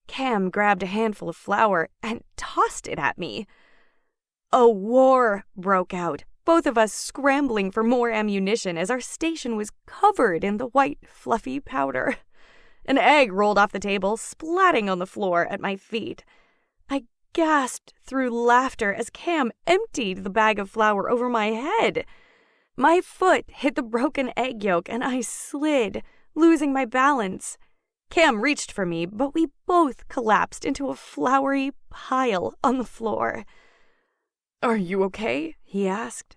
[SPEAKER 1] Cam grabbed a handful of flour and tossed it at me. A war broke out, both of us scrambling for more ammunition as our station was covered in the white, fluffy powder. An egg rolled off the table, splatting on the floor at my feet. I gasped through laughter as Cam emptied the bag of flour over my head. My foot hit the broken egg yolk and I slid, losing my balance. Cam reached for me, but we both collapsed into a floury pile on the floor. "Are you okay?" he asked.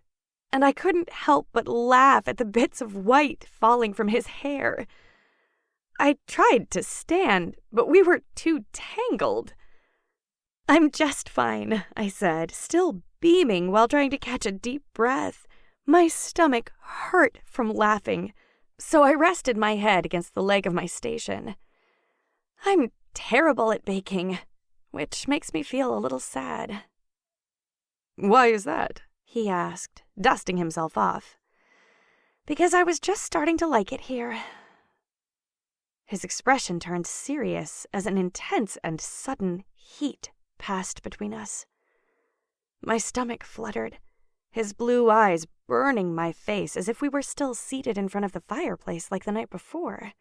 [SPEAKER 1] And I couldn't help but laugh at the bits of white falling from his hair. I tried to stand, but we were too tangled. "I'm just fine," I said, still beaming while trying to catch a deep breath. My stomach hurt from laughing, so I rested my head against the leg of my station. I'm terrible at baking, which makes me feel a little sad. "Why is that?" he asked, dusting himself off. "Because I was just starting to like it here." His expression turned serious as an intense and sudden heat passed between us. My stomach fluttered, his blue eyes burning my face as if we were still seated in front of the fireplace like the night before.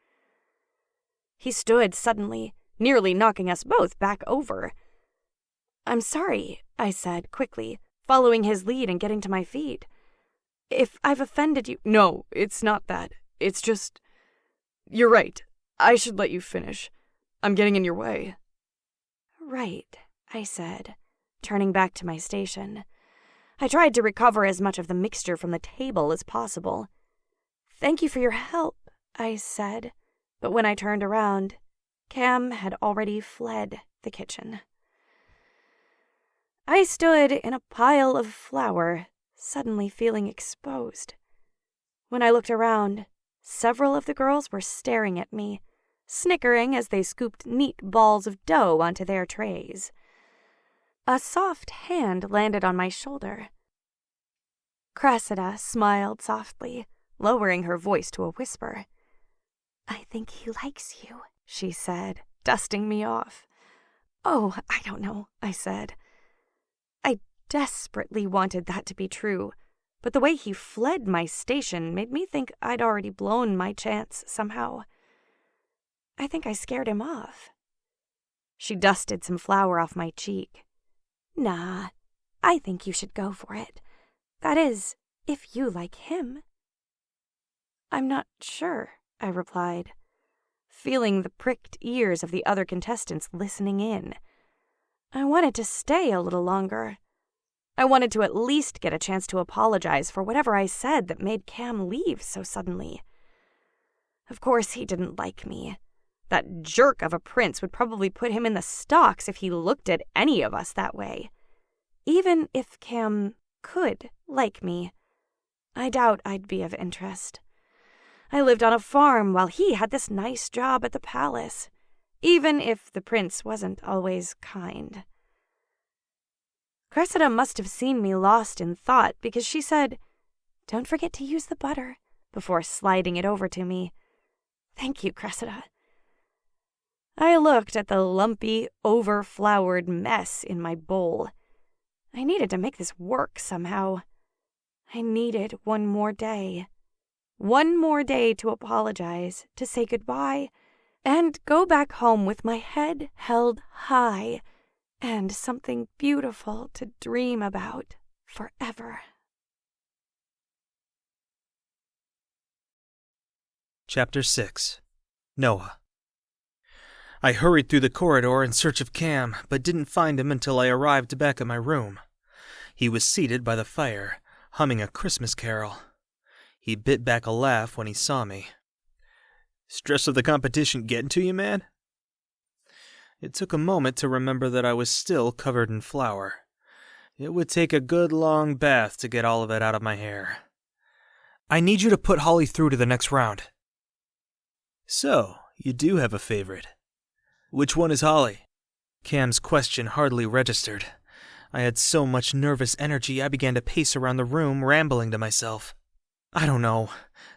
[SPEAKER 1] He stood suddenly, nearly knocking us both back over. "I'm sorry," I said quickly, following his lead and getting to my feet. "If I've offended you—" "No, it's not that. It's just... You're right. I should let you finish. I'm getting in your way." "Right," I said, turning back to my station. I tried to recover as much of the mixture from the table as possible. "Thank you for your help," I said, but when I turned around, Cam had already fled the kitchen. I stood in a pile of flour, suddenly feeling exposed. When I looked around, several of the girls were staring at me, snickering as they scooped neat balls of dough onto their trays. A soft hand landed on my shoulder. Cressida smiled softly, lowering her voice to a whisper. "I think he likes you," she said, dusting me off. "Oh, I don't know," I said. I desperately wanted that to be true, but the way he fled my station made me think I'd already blown my chance somehow. I think I scared him off. She dusted some flour off my cheek. "Nah, I think you should go for it. That is, if you like him." "I'm not sure," I replied, feeling the pricked ears of the other contestants listening in. I wanted to stay a little longer. I wanted to at least get a chance to apologize for whatever I said that made Cam leave so suddenly. Of course he didn't like me. That jerk of a prince would probably put him in the stocks if he looked at any of us that way. Even if Cam could like me, I doubt I'd be of interest. I lived on a farm while he had this nice job at the palace, even if the prince wasn't always kind. Cressida must have seen me lost in thought because she said, "Don't forget to use the butter," before sliding it over to me. "Thank you, Cressida." I looked at the lumpy, over-floured mess in my bowl. I needed to make this work somehow. I needed one more day. One more day to apologize, to say goodbye, and go back home with my head held high and something beautiful to dream about forever.
[SPEAKER 3] Chapter 6. Noah. I hurried through the corridor in search of Cam, but didn't find him until I arrived back at my room. He was seated by the fire, humming a Christmas carol. He bit back a laugh when he saw me. "Stress of the competition getting to you, man?" It took a moment to remember that I was still covered in flour. It would take a good long bath to get all of it out of my hair. "I need you to put Holly through to the next round." "So, you do have a favorite. Which one is Holly?" Cam's question hardly registered. I had so much nervous energy I began to pace around the room, rambling to myself. I don't know.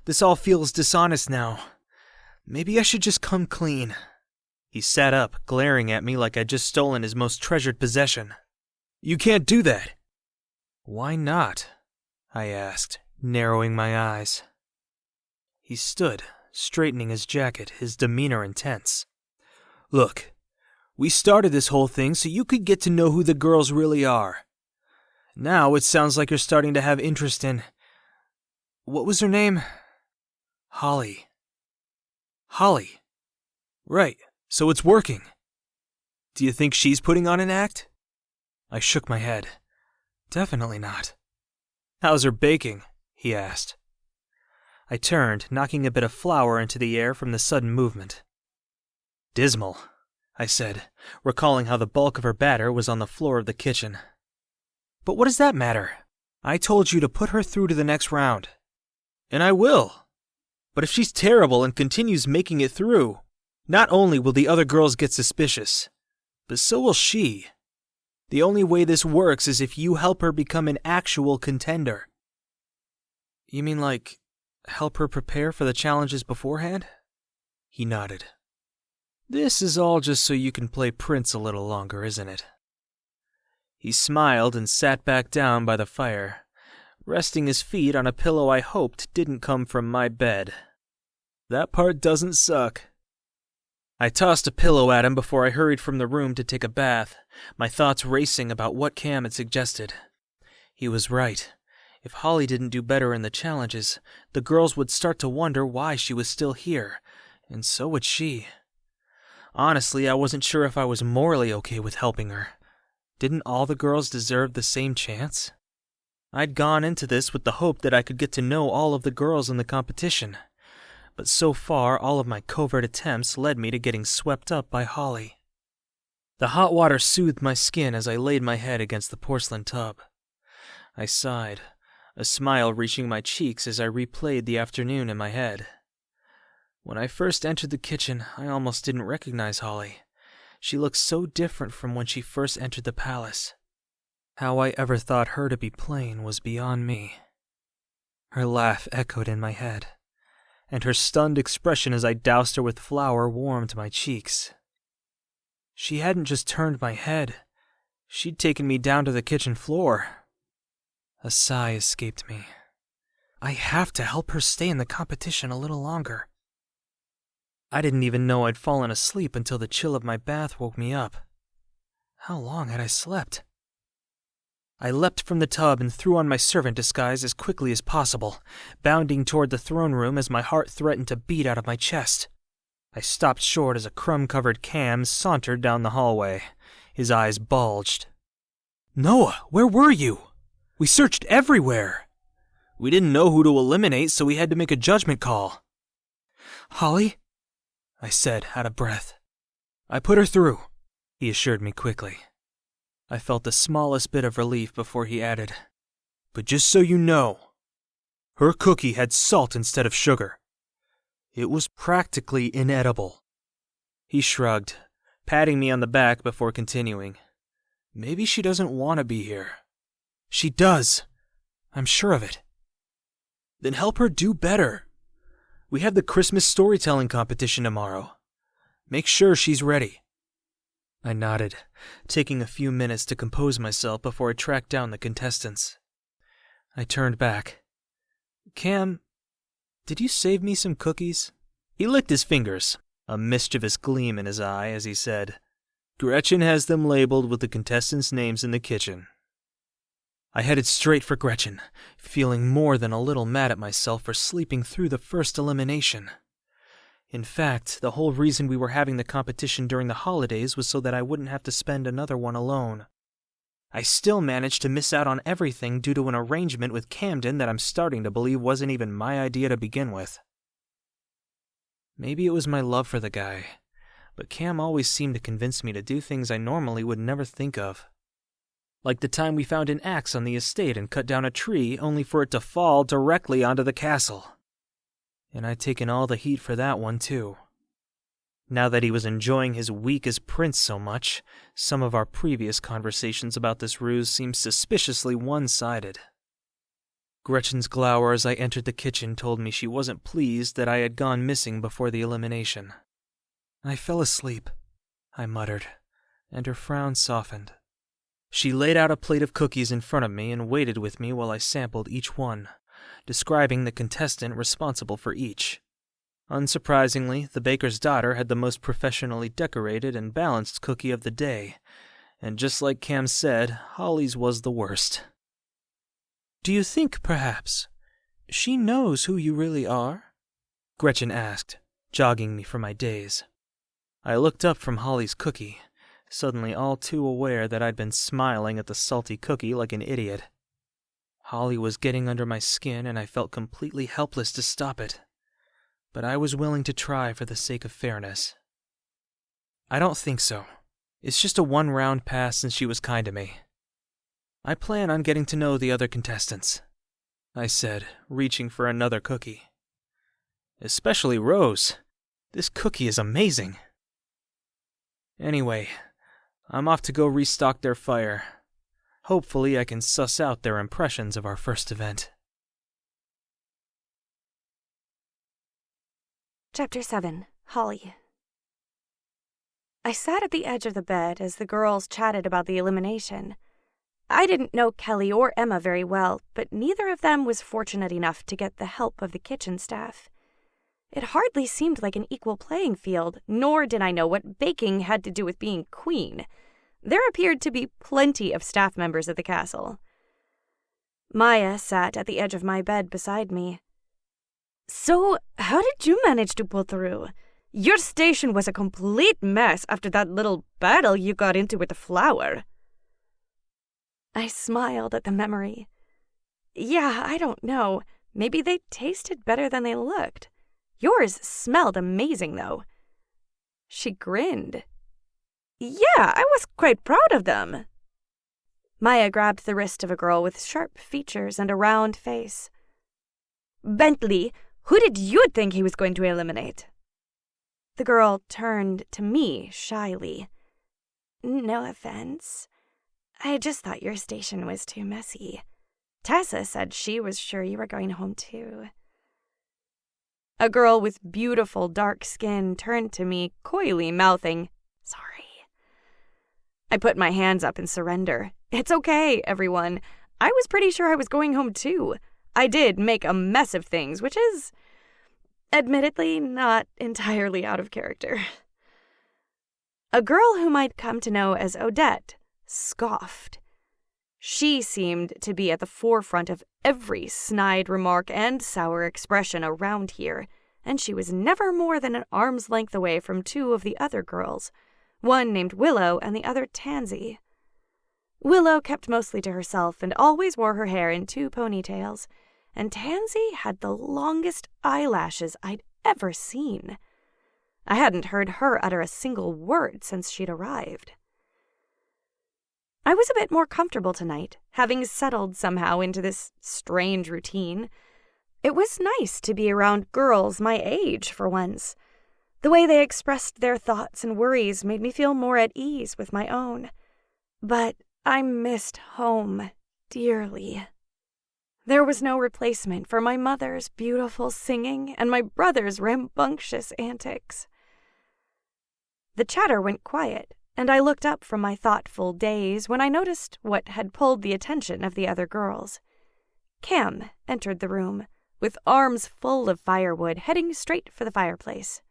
[SPEAKER 3] This all feels dishonest now. Maybe I should just come clean. He sat up, glaring at me like I'd just stolen his most treasured possession. You can't do that. Why not? I asked, narrowing my eyes. He stood, straightening his jacket, his demeanor intense. Look, we started this whole thing so you could get to know who the girls really are. Now it sounds like you're starting to have interest in... What was her name? Holly. Holly. Right, so it's working. Do you think she's putting on an act? I shook my head. Definitely not. How's her baking? He asked. I turned, knocking a bit of flour into the air from the sudden movement. Dismal, I said, recalling how the bulk of her batter was on the floor of the kitchen. But what does that matter? I told you to put her through to the next round. And I will. But if she's terrible and continues making it through, not only will the other girls get suspicious, but so will she. The only way this works is if you help her become an actual contender. You mean like, help her prepare for the challenges beforehand? He nodded. This is all just so you can play Prince a little longer, isn't it? He smiled and sat back down by the fire, resting his feet on a pillow I hoped didn't come from my bed. That part doesn't suck. I tossed a pillow at him before I hurried from the room to take a bath, my thoughts racing about what Cam had suggested. He was right. If Holly didn't do better in the challenges, the girls would start to wonder why she was still here, and so would she. Honestly, I wasn't sure if I was morally okay with helping her. Didn't all the girls deserve the same chance? I'd gone into this with the hope that I could get to know all of the girls in the competition, but so far all of my covert attempts led me to getting swept up by Holly. The hot water soothed my skin as I laid my head against the porcelain tub. I sighed, a smile reaching my cheeks as I replayed the afternoon in my head. When I first entered the kitchen, I almost didn't recognize Holly. She looked so different from when she first entered the palace. How I ever thought her to be plain was beyond me. Her laugh echoed in my head, and her stunned expression as I doused her with flour warmed my cheeks. She hadn't just turned my head, she'd taken me down to the kitchen floor. A sigh escaped me. I have to help her stay in the competition a little longer. I didn't even know I'd fallen asleep until the chill of my bath woke me up. How long had I slept? I leapt from the tub and threw on my servant disguise as quickly as possible, bounding toward the throne room as my heart threatened to beat out of my chest. I stopped short as a crumb-covered Cam sauntered down the hallway. His eyes bulged. Noah, where were you? We searched everywhere. We didn't know who to eliminate, so we had to make a judgment call. Holly? I said, out of breath. I put her through, he assured me quickly. I felt the smallest bit of relief before he added, but just so you know, her cookie had salt instead of sugar. It was practically inedible. He shrugged, patting me on the back before continuing. Maybe she doesn't want to be here. She does. I'm sure of it. Then help her do better. We have the Christmas storytelling competition tomorrow. Make sure she's ready. I nodded, taking a few minutes to compose myself before I tracked down the contestants. I turned back. Cam, did you save me some cookies? He licked his fingers, a mischievous gleam in his eye as he said, Gretchen has them labeled with the contestants' names in the kitchen. I headed straight for Gretchen, feeling more than a little mad at myself for sleeping through the first elimination. In fact, the whole reason we were having the competition during the holidays was so that I wouldn't have to spend another one alone. I still managed to miss out on everything due to an arrangement with Camden that I'm starting to believe wasn't even my idea to begin with. Maybe it was my love for the guy, but Cam always seemed to convince me to do things I normally would never think of. Like the time we found an axe on the estate and cut down a tree only for it to fall directly onto the castle. And I'd taken all the heat for that one, too. Now that he was enjoying his week as prince so much, some of our previous conversations about this ruse seemed suspiciously one-sided. Gretchen's glower as I entered the kitchen told me she wasn't pleased that I had gone missing before the elimination. "I fell asleep," I muttered, and her frown softened. She laid out a plate of cookies in front of me and waited with me while I sampled each one, describing the contestant responsible for each. Unsurprisingly, the baker's daughter had the most professionally decorated and balanced cookie of the day, and just like Cam said, Holly's was the worst. "Do you think, perhaps, she knows who you really are?" Gretchen asked, jogging me from my daze. I looked up from Holly's cookie, suddenly all too aware that I'd been smiling at the salty cookie like an idiot. Holly was getting under my skin, and I felt completely helpless to stop it. But I was willing to try for the sake of fairness. "I don't think so. It's just a one-round pass since she was kind to me. I plan on getting to know the other contestants," I said, reaching for another cookie. "Especially Rose. This cookie is amazing. Anyway, I'm off to go restock their fire. Hopefully I can suss out their impressions of our first event."
[SPEAKER 1] Chapter 7. Holly. I sat at the edge of the bed as the girls chatted about the elimination. I didn't know Kelly or Emma very well, but neither of them was fortunate enough to get the help of the kitchen staff. It hardly seemed like an equal playing field, nor did I know what baking had to do with being queen. There appeared to be plenty of staff members at the castle. Maya sat at the edge of my bed beside me. "So, how did you manage to pull through? Your station was a complete mess after that little battle you got into with the flour." I smiled at the memory. "Yeah, I don't know. Maybe they tasted better than they looked. Yours smelled amazing, though." She grinned. "Yeah, I was quite proud of them." Maya grabbed the wrist of a girl with sharp features and a round face. "Bentley, who did you think he was going to eliminate?" The girl turned to me shyly. "No offense. I just thought your station was too messy. Tessa said she was sure you were going home too." A girl with beautiful dark skin turned to me, coyly mouthing, "Sorry." I put my hands up in surrender. "It's okay, everyone. I was pretty sure I was going home too. I did make a mess of things, which is, admittedly, not entirely out of character." A girl whom I'd come to know as Odette scoffed. She seemed to be at the forefront of every snide remark and sour expression around here, and she was never more than an arm's length away from two of the other girls, one named Willow and the other Tansy. Willow kept mostly to herself and always wore her hair in 2 ponytails, and Tansy had the longest eyelashes I'd ever seen. I hadn't heard her utter a single word since she'd arrived. I was a bit more comfortable tonight, having settled somehow into this strange routine. It was nice to be around girls my age for once. The way they expressed their thoughts and worries made me feel more at ease with my own. But I missed home dearly. There was no replacement for my mother's beautiful singing and my brother's rambunctious antics. The chatter went quiet, and I looked up from my thoughtful daze when I noticed what had pulled the attention of the other girls. Cam entered the room, with arms full of firewood, heading straight for the fireplace.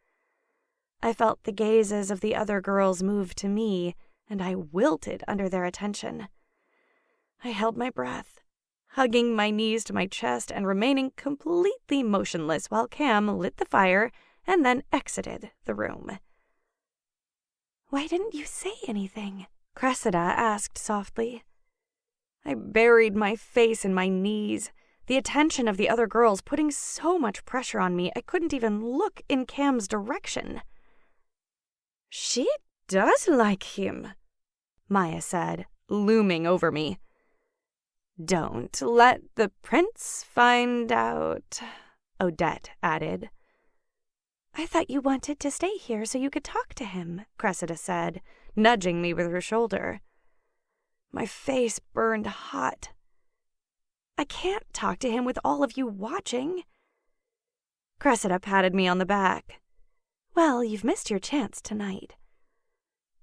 [SPEAKER 1] I felt the gazes of the other girls move to me, and I wilted under their attention. I held my breath, hugging my knees to my chest and remaining completely motionless while Cam lit the fire and then exited the room. "Why didn't you say anything?" Cressida asked softly. I buried my face in my knees, the attention of the other girls putting so much pressure on me I couldn't even look in Cam's direction. "She does like him," Maya said, looming over me. "Don't let the prince find out," Odette added. I thought you wanted to stay here so you could talk to him, Cressida said, nudging me with her shoulder. My face burned hot. I can't talk to him with all of you watching. Cressida patted me on the back. Well, you've missed your chance tonight.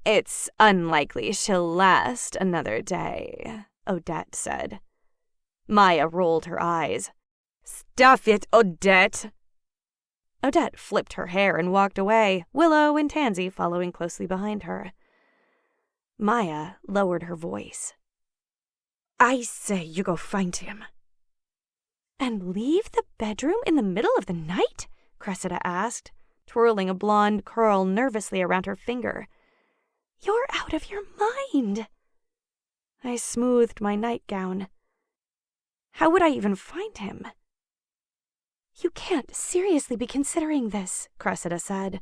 [SPEAKER 1] It's unlikely she'll last another day, Odette said. Maya rolled her eyes. Stuff it, Odette! Odette flipped her hair and walked away, Willow and Tansy following closely behind her. Maya lowered her voice. I say you go find him. And leave the bedroom in the middle of the night? Cressida asked, twirling a blonde curl nervously around her finger. You're out of your mind. I smoothed my nightgown. How would I even find him? You can't seriously be considering this, Cressida said.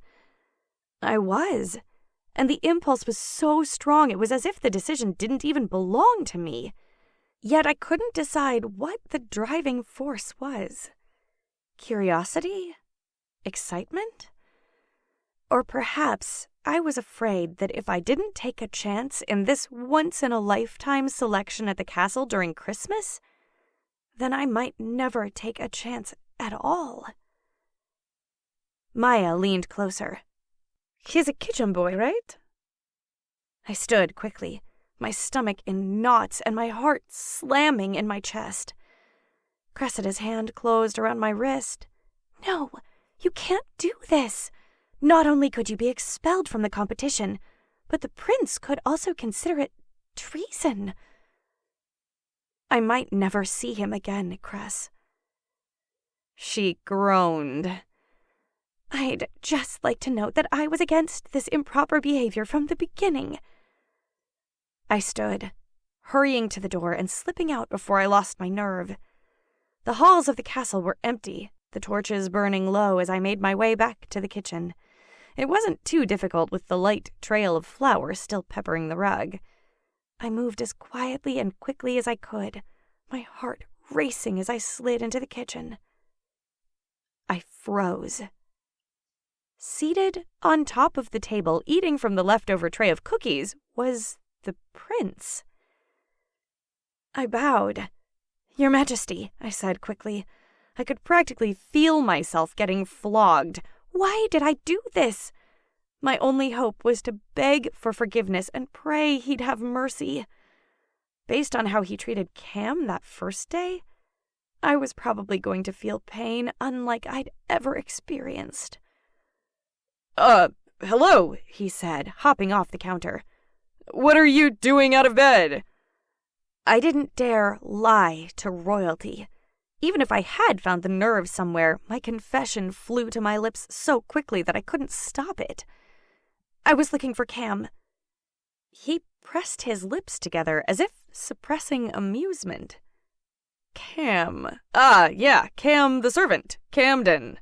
[SPEAKER 1] I was, and the impulse was so strong it was as if the decision didn't even belong to me. Yet I couldn't decide what the driving force was. Curiosity? Excitement? Or perhaps I was afraid that if I didn't take a chance in this once-in-a-lifetime selection at the castle during Christmas, then I might never take a chance at all. Maya leaned closer. He's a kitchen boy, right? I stood quickly, my stomach in knots and my heart slamming in my chest. Cressida's hand closed around my wrist. No, you can't do this. Not only could you be expelled from the competition, but the prince could also consider it treason. I might never see him again, Cress. She groaned. I'd just like to note that I was against this improper behavior from the beginning. I stood, hurrying to the door and slipping out before I lost my nerve. The halls of the castle were empty, the torches burning low as I made my way back to the kitchen. It wasn't too difficult with the light trail of flowers still peppering the rug. I moved as quietly and quickly as I could, my heart racing as I slid into the kitchen. I froze. Seated on top of the table, eating from the leftover tray of cookies, was the prince. I bowed. Your Majesty, I said quickly. I could practically feel myself getting flogged. Why did I do this? My only hope was to beg for forgiveness and pray he'd have mercy. Based on how he treated Cam that first day, I was probably going to feel pain unlike I'd ever experienced. Hello, he said, hopping off the counter. What are you doing out of bed? I didn't dare lie to royalty. Even if I had found the nerve somewhere, my confession flew to my lips so quickly that I couldn't stop it. I was looking for Cam. He pressed his lips together as if suppressing amusement. Cam. Yeah, Cam the servant. Camden.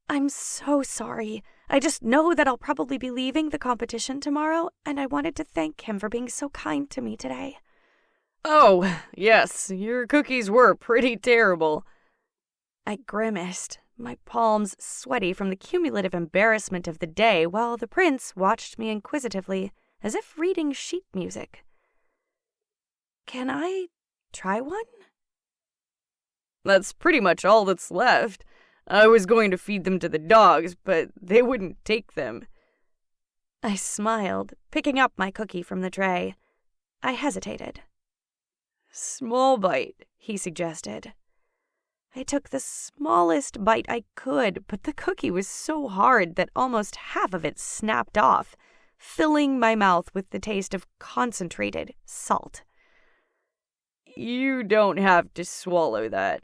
[SPEAKER 1] I'm so sorry. I just know that I'll probably be leaving the competition tomorrow, and I wanted to thank him for being so kind to me today. Oh, yes, your cookies were pretty terrible. I grimaced, my palms sweaty from the cumulative embarrassment of the day, while the prince watched me inquisitively, as if reading sheet music. Can I try one? That's pretty much all that's left. I was going to feed them to the dogs, but they wouldn't take them. I smiled, picking up my cookie from the tray. I hesitated. Small bite, he suggested. I took the smallest bite I could, but the cookie was so hard that almost half of it snapped off, filling my mouth with the taste of concentrated salt. You don't have to swallow that.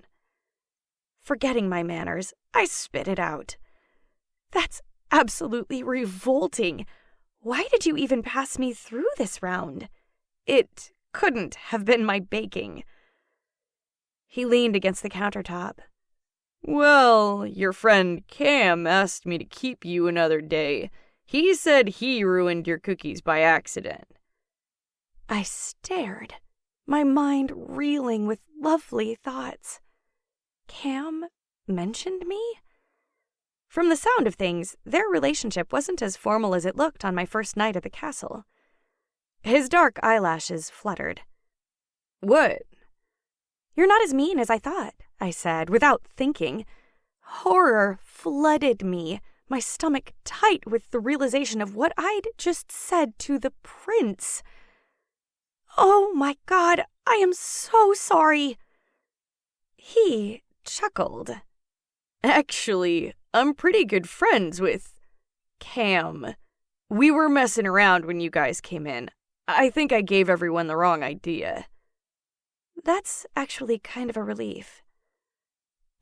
[SPEAKER 1] Forgetting my manners, I spit it out. That's absolutely revolting. Why did you even pass me through this round? It couldn't have been my baking. He leaned against the countertop. Well, your friend Cam asked me to keep you another day. He said he ruined your cookies by accident. I stared, my mind reeling with lovely thoughts. Cam mentioned me? From the sound of things, their relationship wasn't as formal as it looked on my first night at the castle. His dark eyelashes fluttered. "What?" "You're not as mean as I thought," I said, without thinking. Horror flooded me, my stomach tight with the realization of what I'd just said to the prince. "Oh my God, I am so sorry." He chuckled. "Actually, I'm pretty good friends with Cam. We were messing around when you guys came in. I think I gave everyone the wrong idea." "That's actually kind of a relief."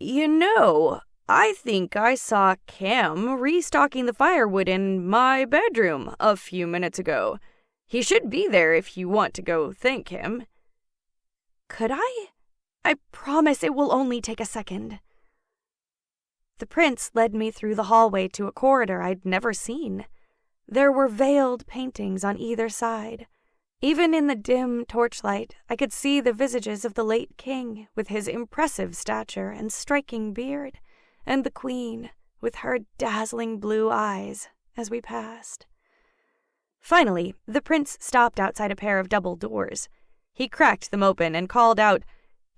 [SPEAKER 1] "You know, I think I saw Cam restocking the firewood in my bedroom a few minutes ago. He should be there if you want to go thank him." "Could I? I promise it will only take a second." The prince led me through the hallway to a corridor I'd never seen. There were veiled paintings on either side. Even in the dim torchlight, I could see the visages of the late king with his impressive stature and striking beard, and the queen with her dazzling blue eyes as we passed. Finally, the prince stopped outside a pair of double doors. He cracked them open and called out,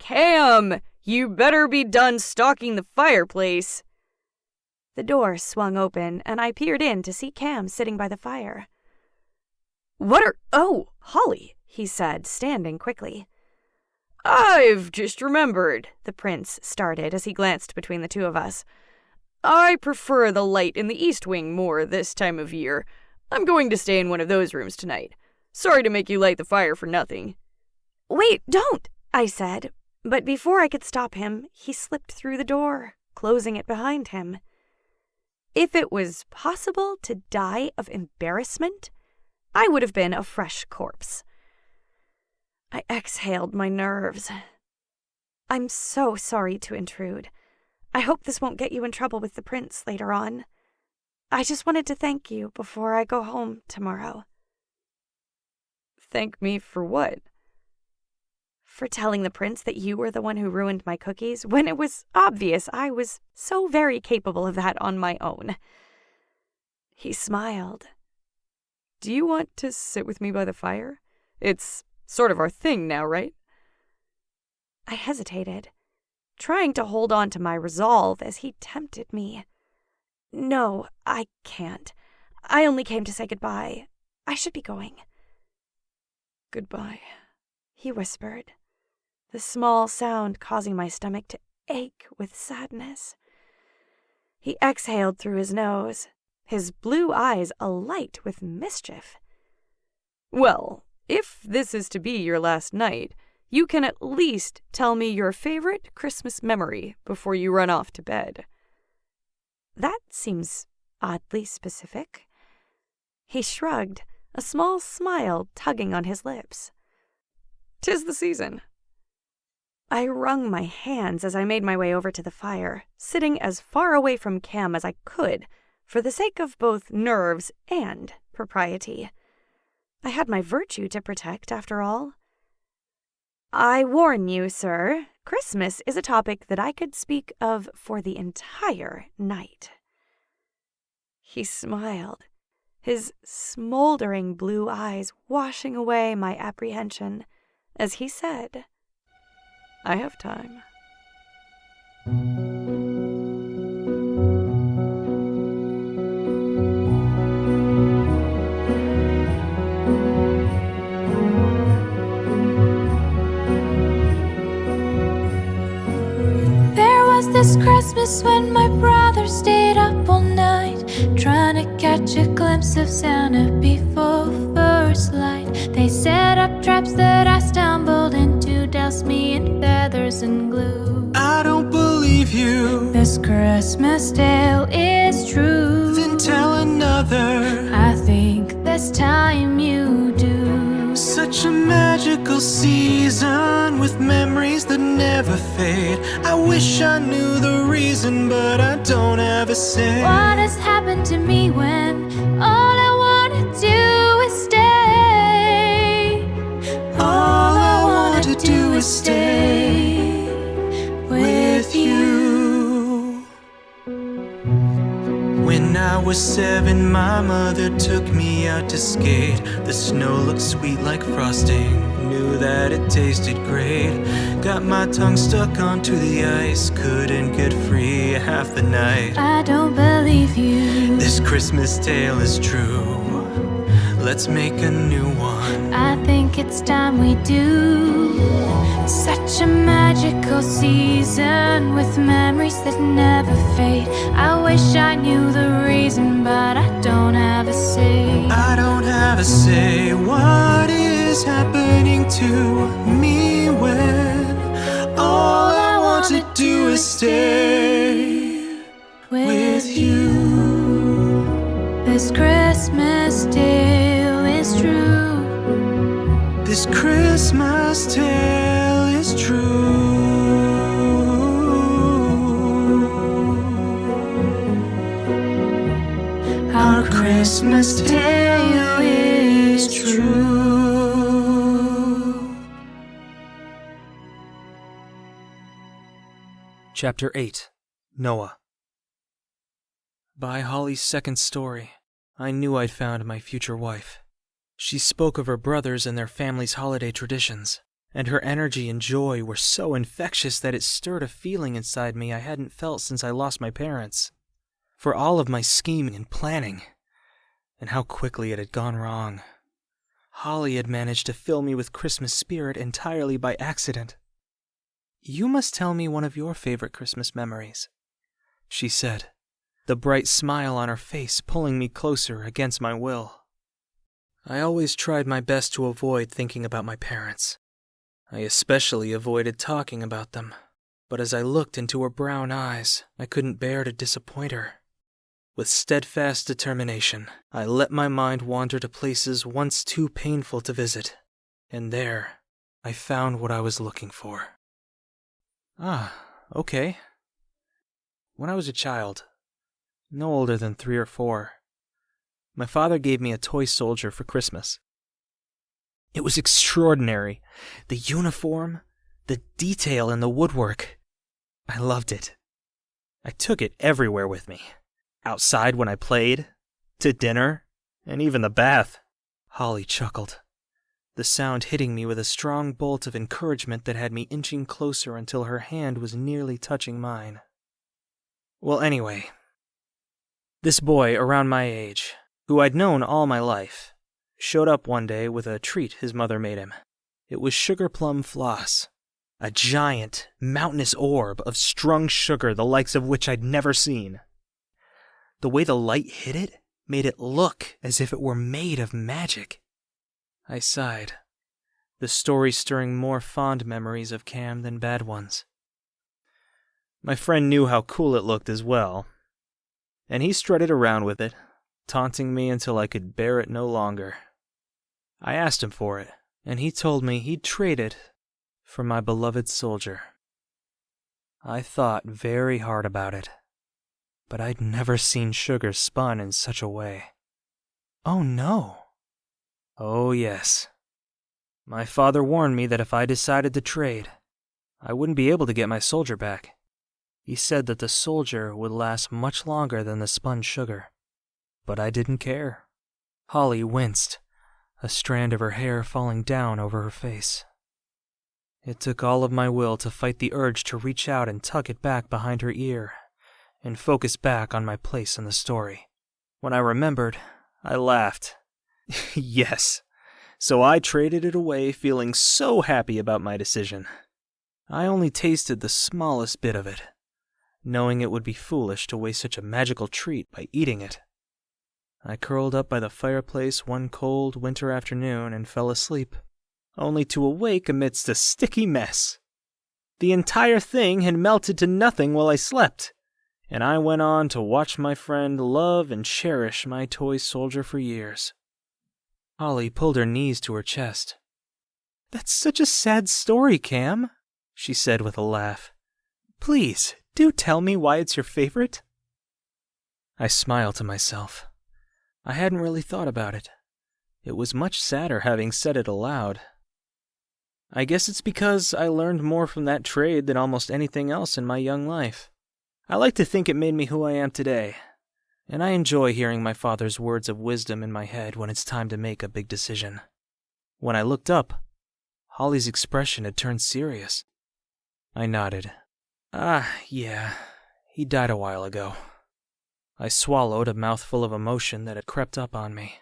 [SPEAKER 1] "Cam, you better be done stocking the fireplace." The door swung open, and I peered in to see Cam sitting by the fire. "Oh, Holly," he said, standing quickly. "I've just remembered," the prince started as he glanced between the two of us. "I prefer the light in the east wing more this time of year. I'm going to stay in one of those rooms tonight. Sorry to make you light the fire for nothing." "Wait, don't," I said, but before I could stop him, he slipped through the door, closing it behind him. If it was possible to die of embarrassment, I would have been a fresh corpse. I exhaled my nerves. "I'm so sorry to intrude. I hope this won't get you in trouble with the prince later on. I just wanted to thank you before I go home tomorrow." "Thank me for what?" "For telling the prince that you were the one who ruined my cookies when it was obvious I was so very capable of that on my own." He smiled. "Do you want to sit with me by the fire? It's sort of our thing now, right?" I hesitated, trying to hold on to my resolve as he tempted me. "No, I can't. I only came to say goodbye. I should be going." "Goodbye," he whispered, the small sound causing my stomach to ache with sadness. He exhaled through his nose, his blue eyes alight with mischief. "Well, if this is to be your last night, you can at least tell me your favorite Christmas memory before you run off to bed." That seems oddly specific. He shrugged, a small smile tugging on his lips. "'Tis the season." I wrung my hands as I made my way over to the fire, sitting as far away from Cam as I could, for the sake of both nerves and propriety. I had my virtue to protect, after all. "I warn you, sir, Christmas is a topic that I could speak of for the entire night." He smiled, his smoldering blue eyes washing away my apprehension, as he said, "I have time."
[SPEAKER 2] This Christmas when my brother stayed up all night, trying to catch a glimpse of Santa before first light. They set up traps that I stumbled into, doused me in feathers and glue.
[SPEAKER 3] I don't believe you.
[SPEAKER 2] This Christmas tale is true.
[SPEAKER 3] Then tell another.
[SPEAKER 2] I think this time you do.
[SPEAKER 3] Such a magical season with memories that never fade. I wish I knew the reason, but I don't have a say.
[SPEAKER 2] What has happened to me when all I want to do is stay? All I want to do is stay with you.
[SPEAKER 3] When I was 7, my mother took me out to skate. The snow looked sweet like frosting, knew that it tasted great. Got my tongue stuck onto the ice, couldn't get free half the night.
[SPEAKER 2] I don't believe you.
[SPEAKER 3] This Christmas tale is true, let's make a new one.
[SPEAKER 2] I think it's time we do. Such a magical season with memories that never fade. I wish I knew the reason, but I don't have a say.
[SPEAKER 3] I don't have a say. What is happening to me when all I want to do is stay with you?
[SPEAKER 2] This Christmas tale is true.
[SPEAKER 3] This Christmas tale is true. Our Christmas tale is true. Chapter 8. Noah. By Holly's second story, I knew I'd found my future wife. She spoke of her brothers and their family's holiday traditions, and her energy and joy were so infectious that it stirred a feeling inside me I hadn't felt since I lost my parents. For all of my scheming and planning, and how quickly it had gone wrong, Holly had managed to fill me with Christmas spirit entirely by accident. "You must tell me one of your favorite Christmas memories," she said, the bright smile on her face pulling me closer against my will. I always tried my best to avoid thinking about my parents. I especially avoided talking about them, but as I looked into her brown eyes, I couldn't bear to disappoint her. With steadfast determination, I let my mind wander to places once too painful to visit, and there, I found what I was looking for. Okay. When I was a child, no older than 3 or 4, my father gave me a toy soldier for Christmas. It was extraordinary. The uniform, the detail in the woodwork. I loved it. I took it everywhere with me. Outside when I played, to dinner, and even the bath. Holly chuckled, the sound hitting me with a strong bolt of encouragement that had me inching closer until her hand was nearly touching mine. Well, anyway, this boy around my age, who I'd known all my life, showed up one day with a treat his mother made him. It was sugar plum floss, a giant, mountainous orb of strung sugar the likes of which I'd never seen. The way the light hit it made it look as if it were made of magic. I sighed, the story stirring more fond memories of Cam than bad ones. My friend knew how cool it looked as well, and he strutted around with it, taunting me until I could bear it no longer. I asked him for it, and he told me he'd trade it for my beloved soldier. I thought very hard about it, but I'd never seen sugar spun in such a way. Oh no. Oh yes. My father warned me that if I decided to trade, I wouldn't be able to get my soldier back. He said that the soldier would last much longer than the spun sugar. But I didn't care. Holly winced, a strand of her hair falling down over her face. It took all of my will to fight the urge to reach out and tuck it back behind her ear, and focus back on my place in the story. When I remembered, I laughed. Yes, so I traded it away feeling so happy about my decision. I only tasted the smallest bit of it, knowing it would be foolish to waste such a magical treat by eating it. I curled up by the fireplace one cold winter afternoon and fell asleep, only to awake amidst a sticky mess. The entire thing had melted to nothing while I slept, and I went on to watch my friend love and cherish my toy soldier for years. Holly pulled her knees to her chest. "That's such a sad story, Cam," she said with a laugh. "Please, do tell me why it's your favorite." I smiled to myself. I hadn't really thought about it. It was much sadder having said it aloud. I guess it's because I learned more from that trade than almost anything else in my young life. I like to think it made me who I am today, and I enjoy hearing my father's words of wisdom in my head when it's time to make a big decision. When I looked up, Holly's expression had turned serious. I nodded. Yeah, he died a while ago. I swallowed a mouthful of emotion that had crept up on me.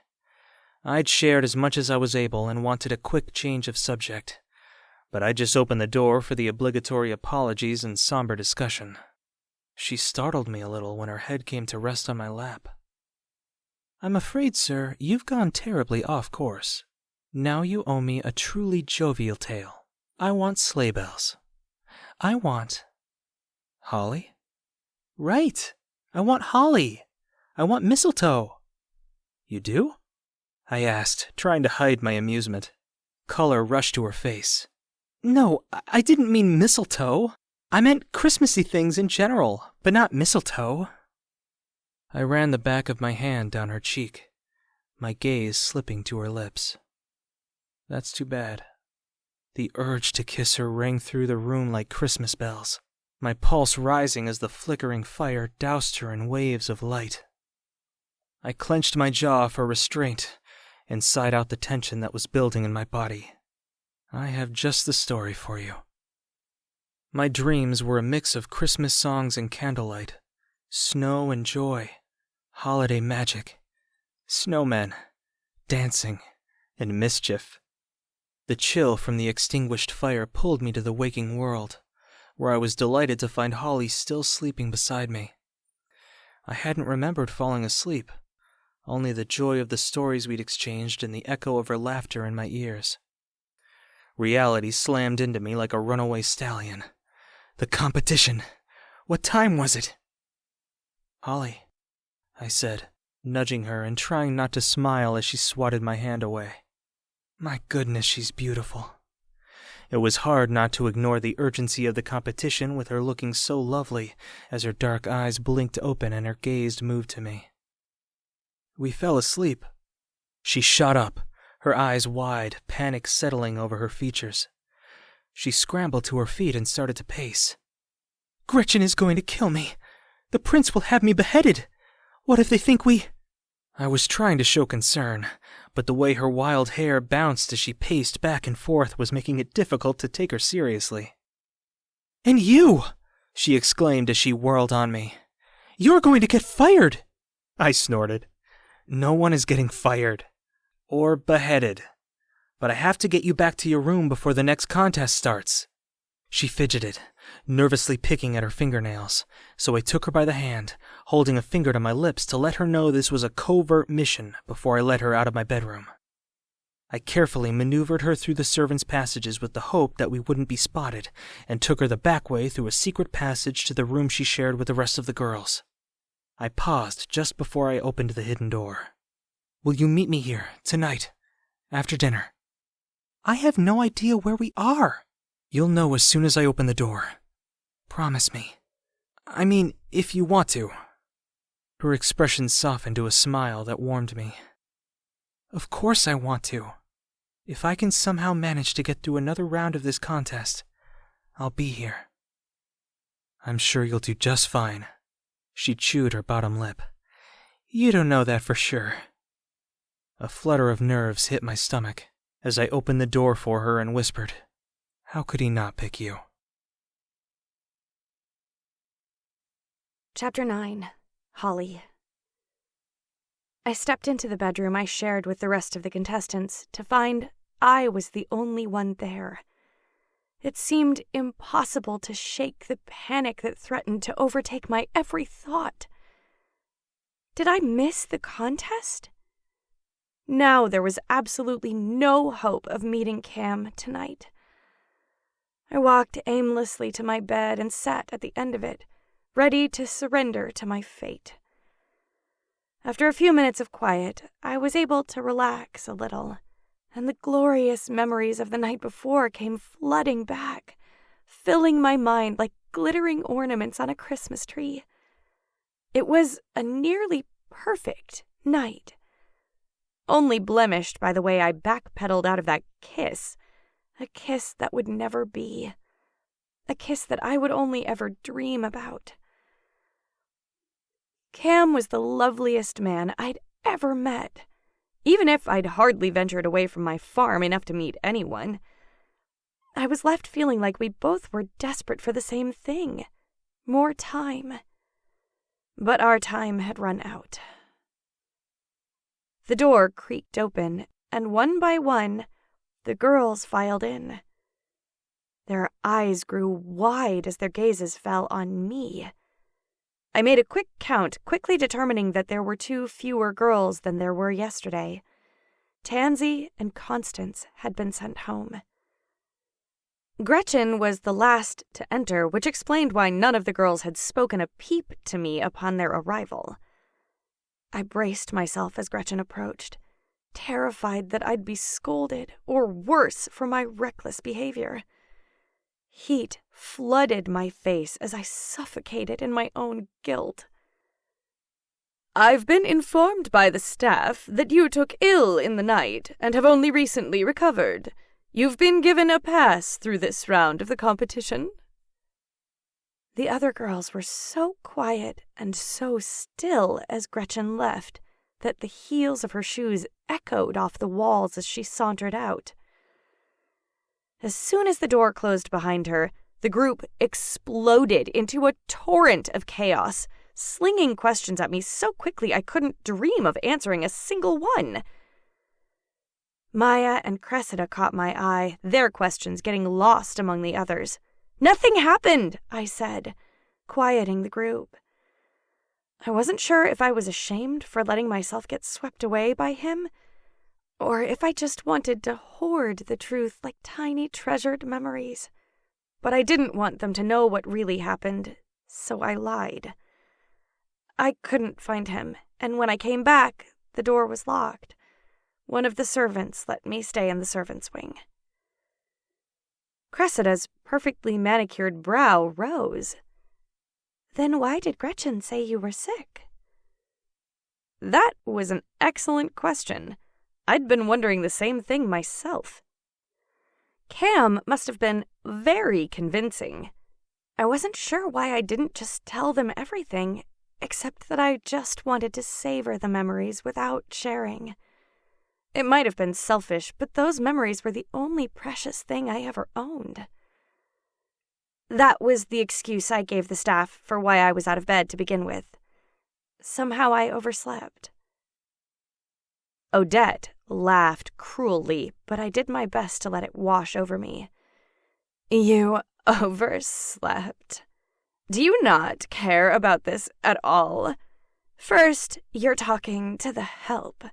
[SPEAKER 3] I'd shared as much as I was able and wanted a quick change of subject, but I just opened the door for the obligatory apologies and somber discussion. She startled me a little when her head came to rest on my lap. "I'm afraid, sir, you've gone terribly off course. Now you owe me a truly jovial tale. I want sleigh bells. I want..." "Holly?" "Right! I want holly. I want mistletoe." "You do?" I asked, trying to hide my amusement. Color rushed to her face. "No, I didn't mean mistletoe. I meant Christmassy things in general, but not mistletoe." I ran the back of my hand down her cheek, my gaze slipping to her lips. That's too bad. The urge to kiss her rang through the room like Christmas bells, my pulse rising as the flickering fire doused her in waves of light. I clenched my jaw for restraint and sighed out the tension that was building in my body. I have just the story for you. My dreams were a mix of Christmas songs and candlelight, snow and joy, holiday magic, snowmen, dancing, and mischief. The chill from the extinguished fire pulled me to the waking world, where I was delighted to find Holly still sleeping beside me. I hadn't remembered falling asleep, only the joy of the stories we'd exchanged and the echo of her laughter in my ears. Reality slammed into me like a runaway stallion. The competition! What time was it? "Holly," I said, nudging her and trying not to smile as she swatted my hand away. My goodness, she's beautiful. It was hard not to ignore the urgency of the competition with her looking so lovely as her dark eyes blinked open and her gaze moved to me. "We fell asleep." She shot up, her eyes wide, panic settling over her features. She scrambled to her feet and started to pace. "Gretchen is going to kill me. The prince will have me beheaded. What if they think we..." I was trying to show concern, but the way her wild hair bounced as she paced back and forth was making it difficult to take her seriously. "And you!" she exclaimed as she whirled on me. "You're going to get fired!" I snorted. "No one is getting fired. Or beheaded. But I have to get you back to your room before the next contest starts." She fidgeted, nervously picking at her fingernails, so I took her by the hand, holding a finger to my lips to let her know this was a covert mission before I led her out of my bedroom. I carefully maneuvered her through the servants' passages with the hope that we wouldn't be spotted, and took her the back way through a secret passage to the room she shared with the rest of the girls. I paused just before I opened the hidden door. "Will you meet me here, tonight, after dinner?" "I have no idea where we are." "You'll know as soon as I open the door. Promise me. I mean, if you want to." Her expression softened to a smile that warmed me. "Of course I want to. If I can somehow manage to get through another round of this contest, I'll be here." "I'm sure you'll do just fine." She chewed her bottom lip. "You don't know that for sure." A flutter of nerves hit my stomach as I opened the door for her and whispered, "How could he not pick you?"
[SPEAKER 1] Chapter 9. Holly. I stepped into the bedroom I shared with the rest of the contestants to find I was the only one there. It seemed impossible to shake the panic that threatened to overtake my every thought. Did I miss the contest? Now there was absolutely no hope of meeting Cam tonight. I walked aimlessly to my bed and sat at the end of it, ready to surrender to my fate. After a few minutes of quiet, I was able to relax a little, and the glorious memories of the night before came flooding back, filling my mind like glittering ornaments on a Christmas tree. It was a nearly perfect night, only blemished by the way I backpedaled out of that kiss, a kiss that would never be, a kiss that I would only ever dream about. Cam was the loveliest man I'd ever met, even if I'd hardly ventured away from my farm enough to meet anyone. I was left feeling like we both were desperate for the same thing, more time. But our time had run out. The door creaked open, and one by one, the girls filed in. Their eyes grew wide as their gazes fell on me. I made a quick count, quickly determining that there were 2 fewer girls than there were yesterday. Tansy and Constance had been sent home. Gretchen was the last to enter, which explained why none of the girls had spoken a peep to me upon their arrival. I braced myself as Gretchen approached, terrified that I'd be scolded, or worse, for my reckless behavior. Heat flooded my face as I suffocated in my own guilt. "I've been informed by the staff that you took ill in the night and have only recently recovered. You've been given a pass through this round of the competition." The other girls were so quiet and so still as Gretchen left that the heels of her shoes echoed off the walls as she sauntered out. As soon as the door closed behind her, the group exploded into a torrent of chaos, slinging questions at me so quickly I couldn't dream of answering a single one. Maya and Cressida caught my eye, their questions getting lost among the others. "Nothing happened," I said, quieting the group. I wasn't sure if I was ashamed for letting myself get swept away by him, or if I just wanted to hoard the truth like tiny treasured memories. But I didn't want them to know what really happened, so I lied. I couldn't find him, and when I came back, the door was locked. One of the servants let me stay in the servants' wing. Cressida's perfectly manicured brow rose. "Then why did Gretchen say you were sick?" That was an excellent question. I'd been wondering the same thing myself. Cam must have been very convincing. I wasn't sure why I didn't just tell them everything, except that I just wanted to savor the memories without sharing. It might have been selfish, but those memories were the only precious thing I ever owned. That was the excuse I gave the staff for why I was out of bed to begin with. Somehow I overslept. Odette laughed cruelly, but I did my best to let it wash over me. "You overslept? Do you not care about this at all? First, you're talking to the help.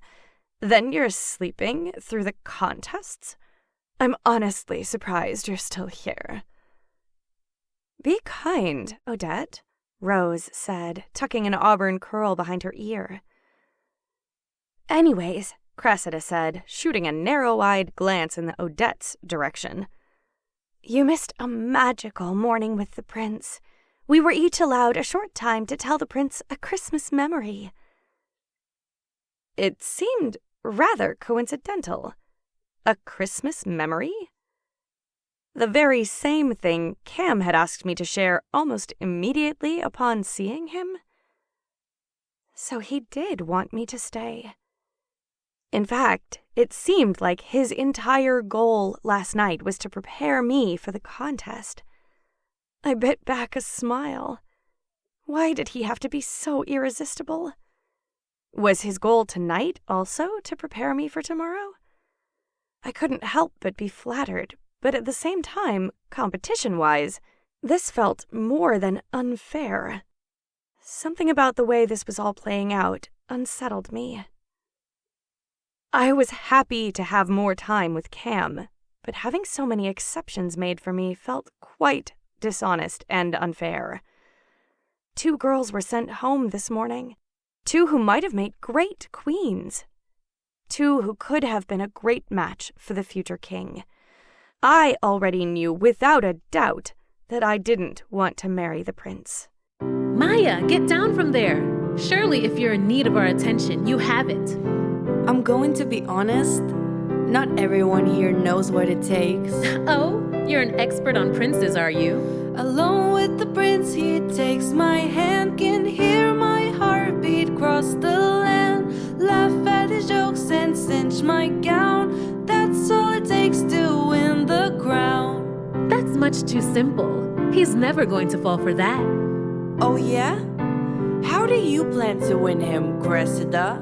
[SPEAKER 1] Then you're sleeping through the contests? I'm honestly surprised you're still here." "Be kind, Odette," Rose said, tucking an auburn curl behind her ear. "Anyways," Cressida said, shooting a narrow-eyed glance in the Odette's direction, "you missed a magical morning with the prince. We were each allowed a short time to tell the prince a Christmas memory." It seemed rather coincidental. A Christmas memory? The very same thing Cam had asked me to share almost immediately upon seeing him. So he did want me to stay. In fact, it seemed like his entire goal last night was to prepare me for the contest. I bit back a smile. Why did he have to be so irresistible? Was his goal tonight also to prepare me for tomorrow? I couldn't help but be flattered, but at the same time, competition-wise, this felt more than unfair. Something about the way this was all playing out unsettled me. I was happy to have more time with Cam, but having so many exceptions made for me felt quite dishonest and unfair. 2 girls were sent home this morning. 2 who might have made great queens. 2 who could have been a great match for the future king. I already knew without a doubt that I didn't want to marry the prince.
[SPEAKER 4] "Maya, get down from there. Surely if you're in need of our attention, you have it."
[SPEAKER 5] I'm going to be honest. Not everyone here knows what it takes.
[SPEAKER 4] Oh, you're an expert on princes, are you?
[SPEAKER 5] Alone with the prince, he takes my hand, can hear my heartbeat cross the land. Laugh at his jokes and cinch my gown. That's all it takes to win the crown.
[SPEAKER 4] That's much too simple. He's never going to fall for that.
[SPEAKER 5] Oh yeah? How do you plan to win him, Cressida?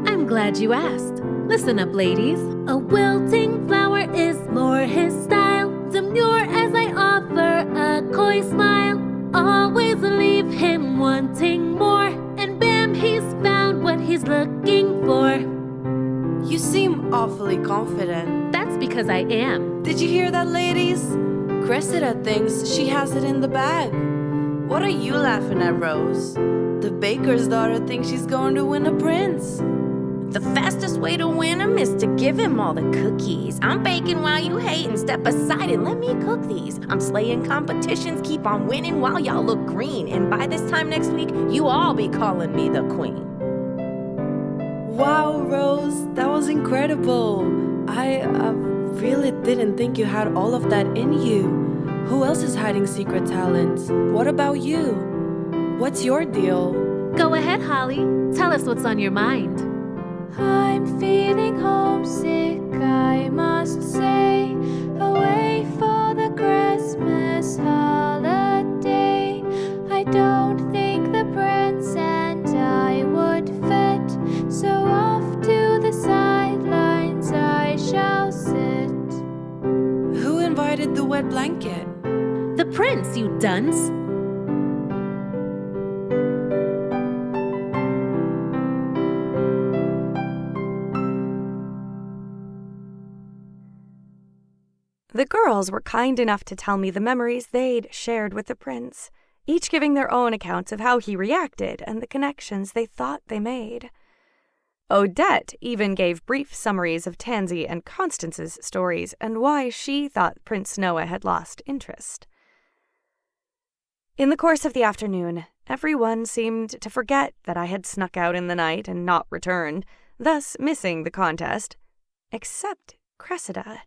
[SPEAKER 4] I'm glad you asked. Listen up, ladies. A wilting flower is more his style. Demure as I offer a coy smile. Always leave him wanting more. And bam, he's found what he's looking for.
[SPEAKER 5] You seem awfully confident.
[SPEAKER 4] That's because I am.
[SPEAKER 5] Did you hear that, ladies? Cressida thinks she has it in the bag. What are you laughing at, Rose? The baker's daughter thinks she's going to win a prince.
[SPEAKER 6] The fastest way to win him is to give him all the cookies. I'm baking while you hate and step aside and let me cook these. I'm slaying competitions, keep on winning while y'all look green. And by this time next week, you all be calling me the queen.
[SPEAKER 5] Wow, Rose, that was incredible. I really didn't think you had all of that in you. Who else is hiding secret talents? What about you? What's your deal?
[SPEAKER 4] Go ahead, Holly. Tell us what's on your mind.
[SPEAKER 2] I'm feeling homesick, I must say. Away for the Christmas holiday. I don't think the prince and I would fit. So off to the sidelines I shall sit.
[SPEAKER 5] Who invited the wet blanket?
[SPEAKER 4] The prince, you dunce.
[SPEAKER 1] The girls were kind enough to tell me the memories they'd shared with the prince, each giving their own accounts of how he reacted and the connections they thought they made. Odette even gave brief summaries of Tansy and Constance's stories and why she thought Prince Noah had lost interest. In the course of the afternoon, everyone seemed to forget that I had snuck out in the night and not returned, thus missing the contest, except Cressida.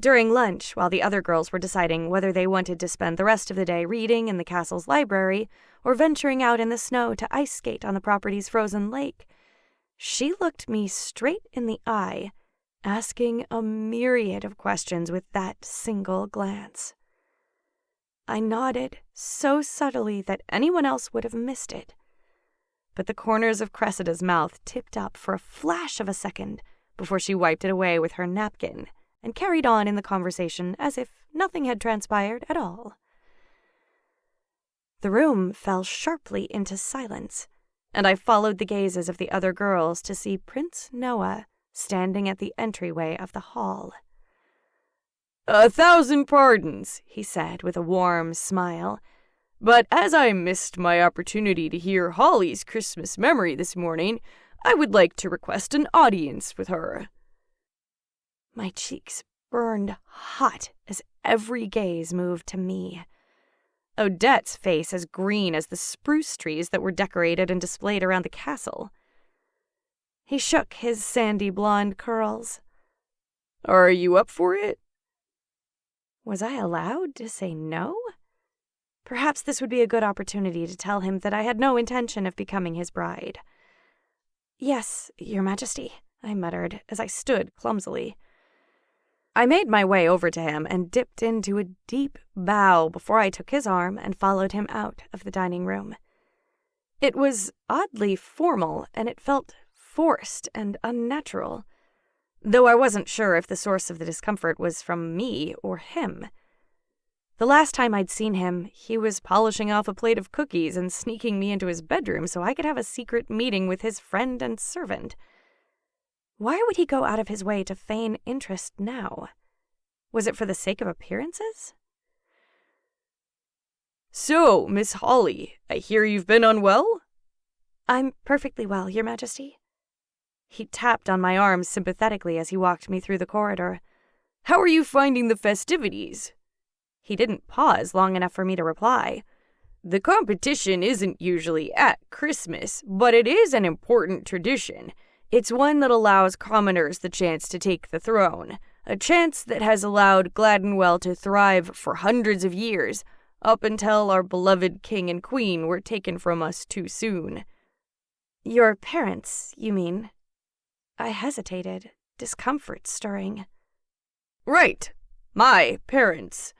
[SPEAKER 1] During lunch, while the other girls were deciding whether they wanted to spend the rest of the day reading in the castle's library or venturing out in the snow to ice skate on the property's frozen lake, she looked me straight in the eye, asking a myriad of questions with that single glance. I nodded so subtly that anyone else would have missed it, but the corners of Cressida's mouth tipped up for a flash of a second before she wiped it away with her napkin and carried on in the conversation as if nothing had transpired at all. The room fell sharply into silence, and I followed the gazes of the other girls to see Prince Noah standing at the entryway of the hall.
[SPEAKER 7] "1,000 pardons," he said with a warm smile, "but as I missed my opportunity to hear Holly's Christmas memory this morning, I would like to request an audience with her."
[SPEAKER 1] My cheeks burned hot as every gaze moved to me. Odette's face as green as the spruce trees that were decorated and displayed around the castle. He shook his sandy blonde curls.
[SPEAKER 7] "Are you up for it?"
[SPEAKER 1] Was I allowed to say no? Perhaps this would be a good opportunity to tell him that I had no intention of becoming his bride. "Yes, Your Majesty," I muttered as I stood clumsily. I made my way over to him and dipped into a deep bow before I took his arm and followed him out of the dining room. It was oddly formal, and it felt forced and unnatural, though I wasn't sure if the source of the discomfort was from me or him. The last time I'd seen him, he was polishing off a plate of cookies and sneaking me into his bedroom so I could have a secret meeting with his friend and servant. Why would he go out of his way to feign interest now? Was it for the sake of appearances?
[SPEAKER 7] "So, Miss Holly, I hear you've been unwell?"
[SPEAKER 1] "I'm perfectly well, Your Majesty." He tapped on my arm sympathetically as he walked me through the corridor.
[SPEAKER 7] "How are you finding the festivities?"
[SPEAKER 1] He didn't pause long enough for me to reply.
[SPEAKER 7] "The competition isn't usually at Christmas, but it is an important tradition. It's one that allows commoners the chance to take the throne, a chance that has allowed Gladdenwell to thrive for hundreds of years, up until our beloved king and queen were taken from us too soon.
[SPEAKER 1] Your parents, you mean? I hesitated, discomfort stirring.
[SPEAKER 7] Right, my parents.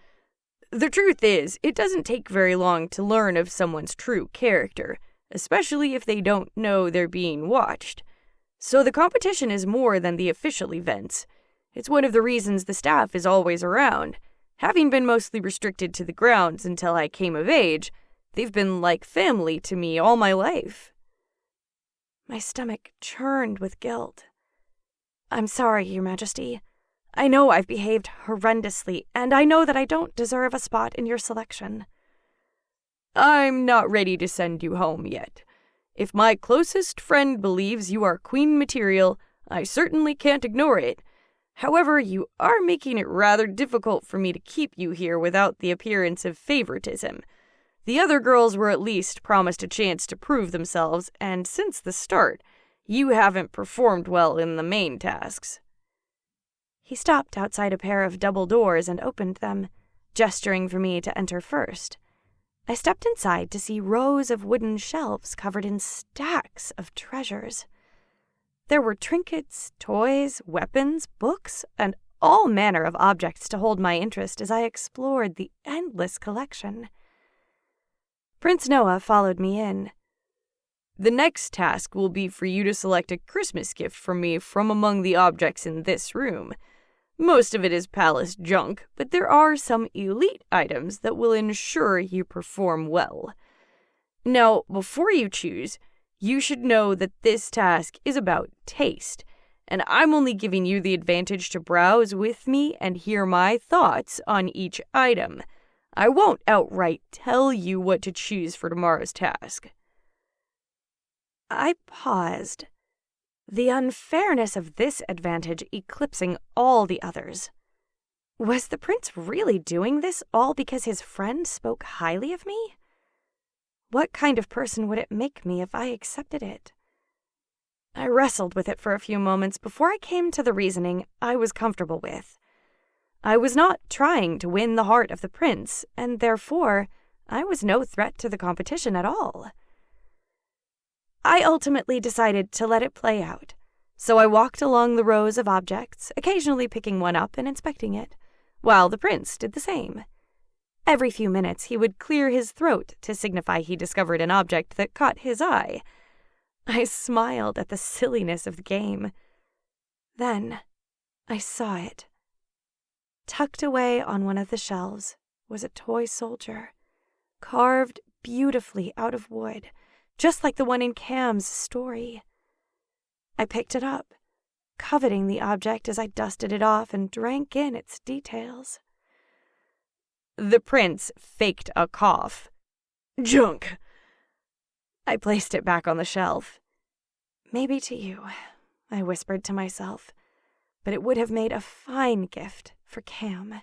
[SPEAKER 7] The truth is, it doesn't take very long to learn of someone's true character, especially if they don't know they're being watched. So the competition is more than the official events. It's one of the reasons the staff is always around. Having been mostly restricted to the grounds until I came of age, they've been like family to me all my life.
[SPEAKER 1] My stomach churned with guilt. I'm sorry, Your Majesty. I know I've behaved horrendously, and I know that I don't deserve a spot in your selection.
[SPEAKER 7] I'm not ready to send you home yet. If my closest friend believes you are queen material, I certainly can't ignore it. However, you are making it rather difficult for me to keep you here without the appearance of favoritism. The other girls were at least promised a chance to prove themselves, and since the start, you haven't performed well in the main tasks.
[SPEAKER 1] He stopped outside a pair of double doors and opened them, gesturing for me to enter first. I stepped inside to see rows of wooden shelves covered in stacks of treasures. There were trinkets, toys, weapons, books, and all manner of objects to hold my interest as I explored the endless collection. Prince Noah followed me in.
[SPEAKER 7] The next task will be for you to select a Christmas gift for me from among the objects in this room. Most of it is palace junk, but there are some elite items that will ensure you perform well. Now, before you choose, you should know that this task is about taste, and I'm only giving you the advantage to browse with me and hear my thoughts on each item. I won't outright tell you what to choose for tomorrow's task.
[SPEAKER 1] I paused, the unfairness of this advantage eclipsing all the others. Was the prince really doing this all because his friend spoke highly of me? What kind of person would it make me if I accepted it? I wrestled with it for a few moments before I came to the reasoning I was comfortable with. I was not trying to win the heart of the prince, and therefore I was no threat to the competition at all. I ultimately decided to let it play out, so I walked along the rows of objects, occasionally picking one up and inspecting it, while the prince did the same. Every few minutes he would clear his throat to signify he discovered an object that caught his eye. I smiled at the silliness of the game. Then I saw it. Tucked away on one of the shelves was a toy soldier, carved beautifully out of wood, just like the one in Cam's story. I picked it up, coveting the object as I dusted it off and drank in its details.
[SPEAKER 7] The prince faked a cough. Junk!
[SPEAKER 1] I placed it back on the shelf. Maybe to you, I whispered to myself, but it would have made a fine gift for Cam.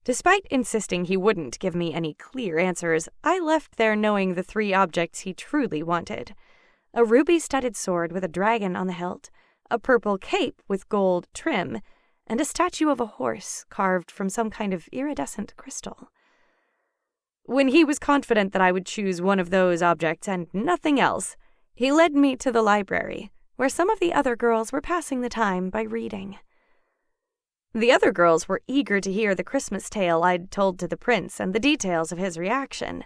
[SPEAKER 1] Despite insisting he wouldn't give me any clear answers, I left there knowing the three objects he truly wanted. A ruby-studded sword with a dragon on the hilt, a purple cape with gold trim, and a statue of a horse carved from some kind of iridescent crystal. When he was confident that I would choose one of those objects and nothing else, he led me to the library, where some of the other girls were passing the time by reading. The other girls were eager to hear the Christmas tale I'd told to the prince and the details of his reaction.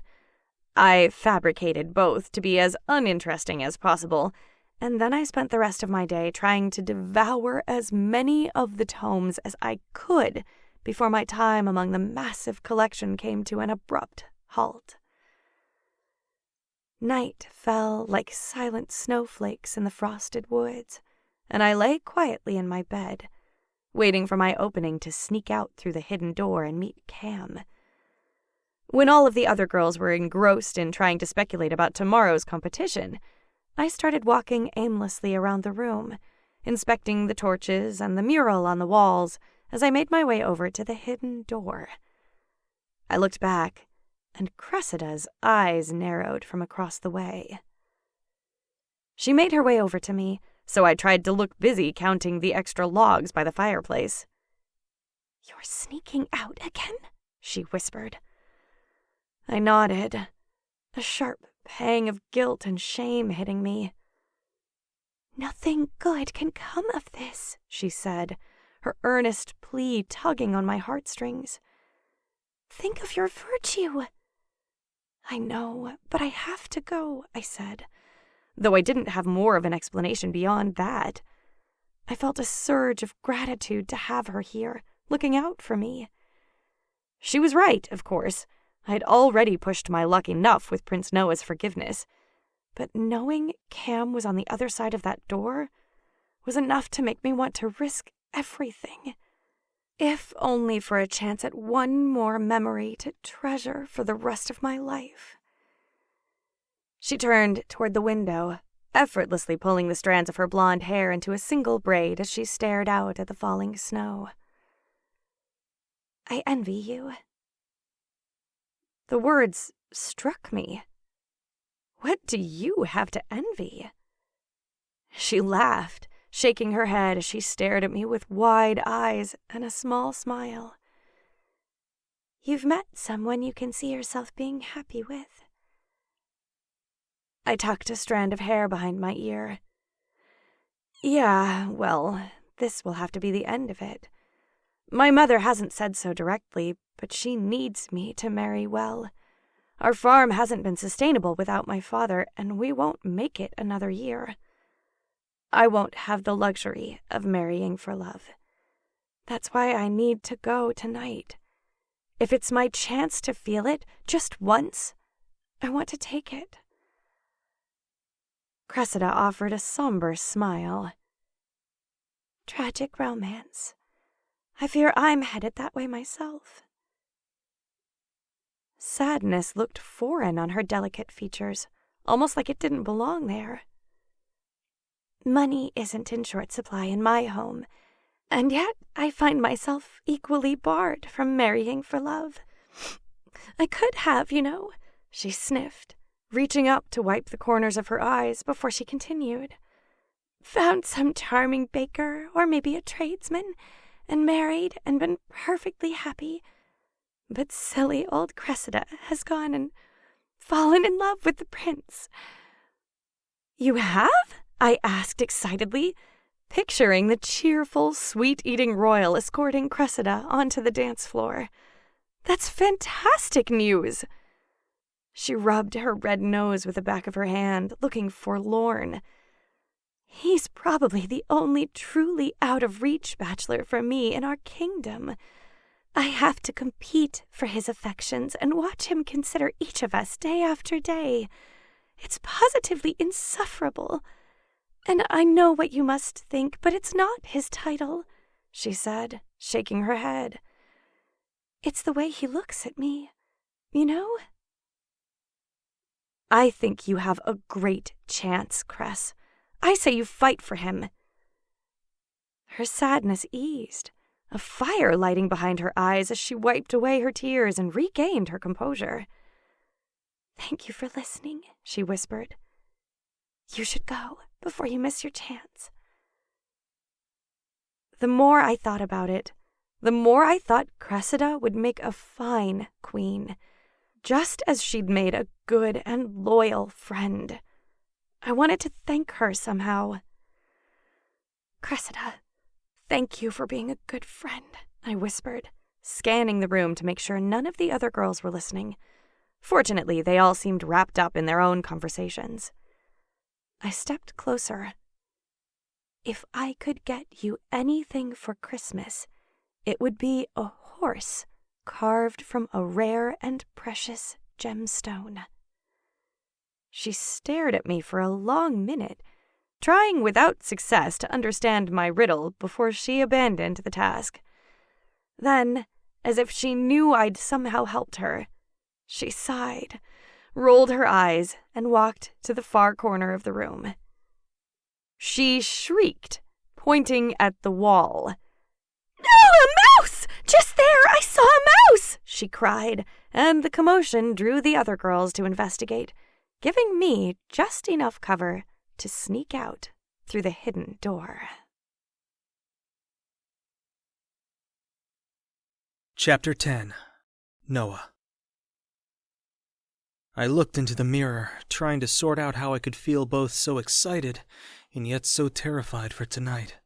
[SPEAKER 1] I fabricated both to be as uninteresting as possible, and then I spent the rest of my day trying to devour as many of the tomes as I could before my time among the massive collection came to an abrupt halt. Night fell like silent snowflakes in the frosted woods, and I lay quietly in my bed, waiting for my opening to sneak out through the hidden door and meet Cam. When all of the other girls were engrossed in trying to speculate about tomorrow's competition, I started walking aimlessly around the room, inspecting the torches and the mural on the walls as I made my way over to the hidden door. I looked back, and Cressida's eyes narrowed from across the way. She made her way over to me, so I tried to look busy counting the extra logs by the fireplace. "You're sneaking out again?" she whispered. I nodded, a sharp pang of guilt and shame hitting me. Nothing good can come of this, she said, her earnest plea tugging on my heartstrings. Think of your virtue. I know, but I have to go, I said, though I didn't have more of an explanation beyond that. I felt a surge of gratitude to have her here, looking out for me. She was right, of course. I had already pushed my luck enough with Prince Noah's forgiveness, but knowing Cam was on the other side of that door was enough to make me want to risk everything, if only for a chance at one more memory to treasure for the rest of my life. She turned toward the window, effortlessly pulling the strands of her blonde hair into a single braid as she stared out at the falling snow. I envy you. The words struck me. What do you have to envy? She laughed, shaking her head as she stared at me with wide eyes and a small smile. You've met someone you can see yourself being happy with. I tucked a strand of hair behind my ear. Yeah, well, this will have to be the end of it. My mother hasn't said so directly, but she needs me to marry well. Our farm hasn't been sustainable without my father, and we won't make it another year. I won't have the luxury of marrying for love. That's why I need to go tonight. If it's my chance to feel it just once, I want to take it. Cressida offered a somber smile. Tragic romance. I fear I'm headed that way myself. Sadness looked foreign on her delicate features, almost like it didn't belong there. Money isn't in short supply in my home, and yet I find myself equally barred from marrying for love. I could have, she sniffed, reaching up to wipe the corners of her eyes before she continued. Found some charming baker or maybe a tradesman, and married and been perfectly happy. But silly old Cressida has gone and fallen in love with the prince. You have? I asked excitedly, picturing the cheerful, sweet-eating royal escorting Cressida onto the dance floor. That's fantastic news! She rubbed her red nose with the back of her hand, looking forlorn. He's probably the only truly out-of-reach bachelor for me in our kingdom. I have to compete for his affections and watch him consider each of us day after day. It's positively insufferable. And I know what you must think, but it's not his title, she said, shaking her head. It's the way he looks at me, I think you have a great chance, Cress. I say you fight for him. Her sadness eased, a fire lighting behind her eyes as she wiped away her tears and regained her composure. Thank you for listening, she whispered. You should go before you miss your chance. The more I thought about it, the more I thought Cressida would make a fine queen, just as she'd made a good and loyal friend. I wanted to thank her somehow. Cressida, thank you for being a good friend, I whispered, scanning the room to make sure none of the other girls were listening. Fortunately, they all seemed wrapped up in their own conversations. I stepped closer. If I could get you anything for Christmas, it would be a horse carved from a rare and precious gemstone. She stared at me for a long minute, trying without success to understand my riddle before she abandoned the task. Then, as if she knew I'd somehow helped her, she sighed, rolled her eyes, and walked to the far corner of the room. She shrieked, pointing at the wall. No, a mouse! Just there, I saw a mouse! She cried, and the commotion drew the other girls to investigate, giving me just enough cover to sneak out through the hidden door.
[SPEAKER 3] Chapter 10. Noah. I looked into the mirror, trying to sort out how I could feel both so excited and yet so terrified for tonight.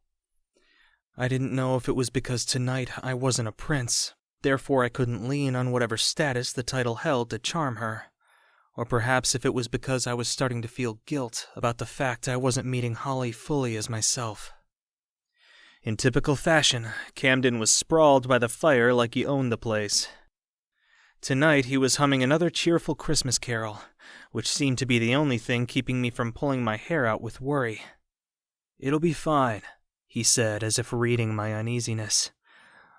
[SPEAKER 3] I didn't know if it was because tonight I wasn't a prince, therefore I couldn't lean on whatever status the title held to charm her, or perhaps if it was because I was starting to feel guilt about the fact I wasn't meeting Holly fully as myself. In typical fashion, Camden was sprawled by the fire like he owned the place. Tonight he was humming another cheerful Christmas carol, which seemed to be the only thing keeping me from pulling my hair out with worry. "It'll be fine," he said, as if reading my uneasiness.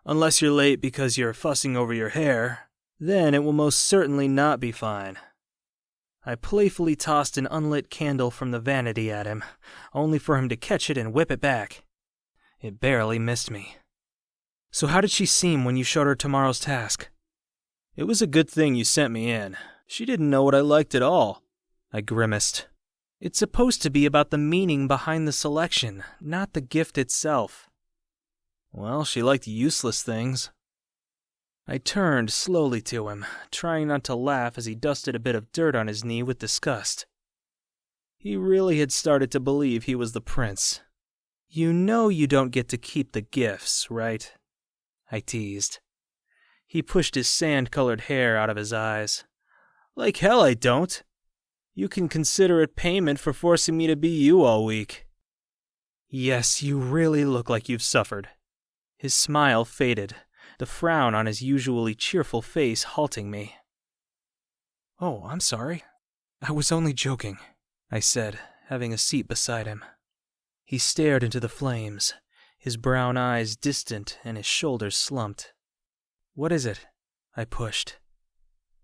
[SPEAKER 3] "Unless you're late because you're fussing over your hair, then it will most certainly not be fine." I playfully tossed an unlit candle from the vanity at him, only for him to catch it and whip it back. It barely missed me. "So how did she seem when you showed her tomorrow's task?" "It was a good thing you sent me in. She didn't know what I liked at all." I grimaced. "It's supposed to be about the meaning behind the selection, not the gift itself." "Well, she liked useless things." I turned slowly to him, trying not to laugh as he dusted a bit of dirt on his knee with disgust. He really had started to believe he was the prince. "You know you don't get to keep the gifts, right?" I teased. He pushed his sand-colored hair out of his eyes. "Like hell I don't. You can consider it payment for forcing me to be you all week." "Yes, you really look like you've suffered." His smile faded, the frown on his usually cheerful face halting me. "Oh, I'm sorry. I was only joking," I said, having a seat beside him. He stared into the flames, his brown eyes distant and his shoulders slumped. "What is it?" I pushed.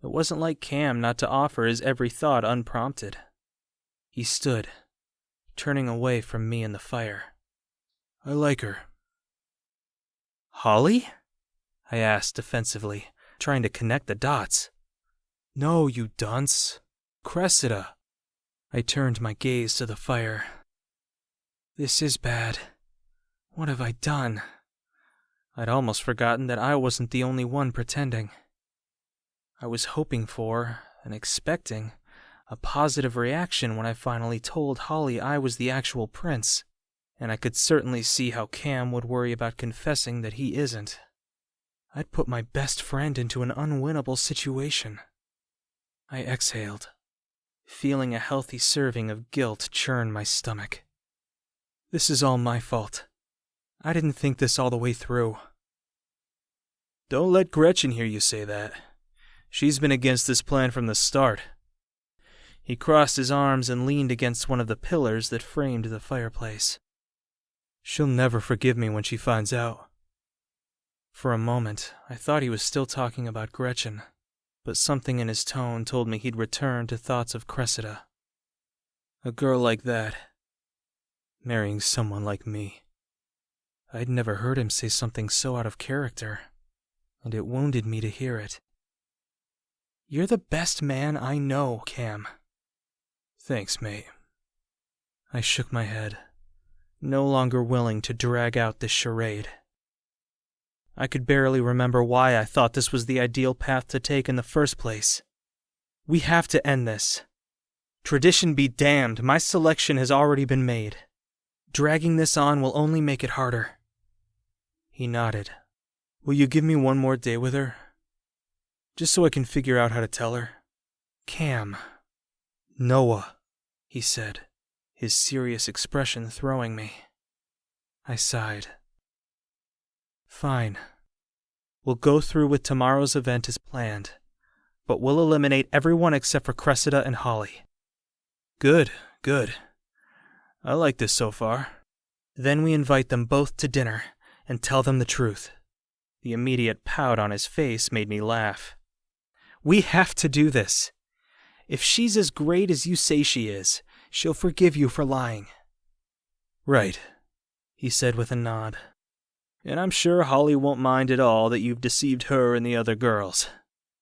[SPEAKER 3] It wasn't like Cam not to offer his every thought unprompted. He stood, turning away from me and the fire. "I like her." "Holly?" I asked defensively, trying to connect the dots. "No, you dunce. Cressida." I turned my gaze to the fire. "This is bad. What have I done?" I'd almost forgotten that I wasn't the only one pretending. I was hoping for, and expecting, a positive reaction when I finally told Holly I was the actual prince, and I could certainly see how Cam would worry about confessing that he isn't. I'd put my best friend into an unwinnable situation. I exhaled, feeling a healthy serving of guilt churn my stomach. This is all my fault. I didn't think this all the way through. "Don't let Gretchen hear you say that. She's been against this plan from the start." He crossed his arms and leaned against one of the pillars that framed the fireplace. "She'll never forgive me when she finds out." For a moment, I thought he was still talking about Gretchen, but something in his tone told me he'd returned to thoughts of Cressida. A girl like that, marrying someone like me. I'd never heard him say something so out of character, and it wounded me to hear it. "You're the best man I know, Cam." "Thanks, mate." I shook my head, no longer willing to drag out this charade. I could barely remember why I thought this was the ideal path to take in the first place. "We have to end this. Tradition be damned, my selection has already been made. Dragging this on will only make it harder." He nodded. "Will you give me one more day with her? Just so I can figure out how to tell her?" "Cam." "Noah," he said, his serious expression throwing me. I sighed. "Fine. We'll go through with tomorrow's event as planned, but we'll eliminate everyone except for Cressida and Holly." Good. I like this so far." Then we invite them both to dinner and tell them the truth. The immediate pout on his face made me laugh. "We have to do this. If she's as great as you say she is, she'll forgive you for lying." "Right," he said with a nod. "And I'm sure Holly won't mind at all that you've deceived her and the other girls.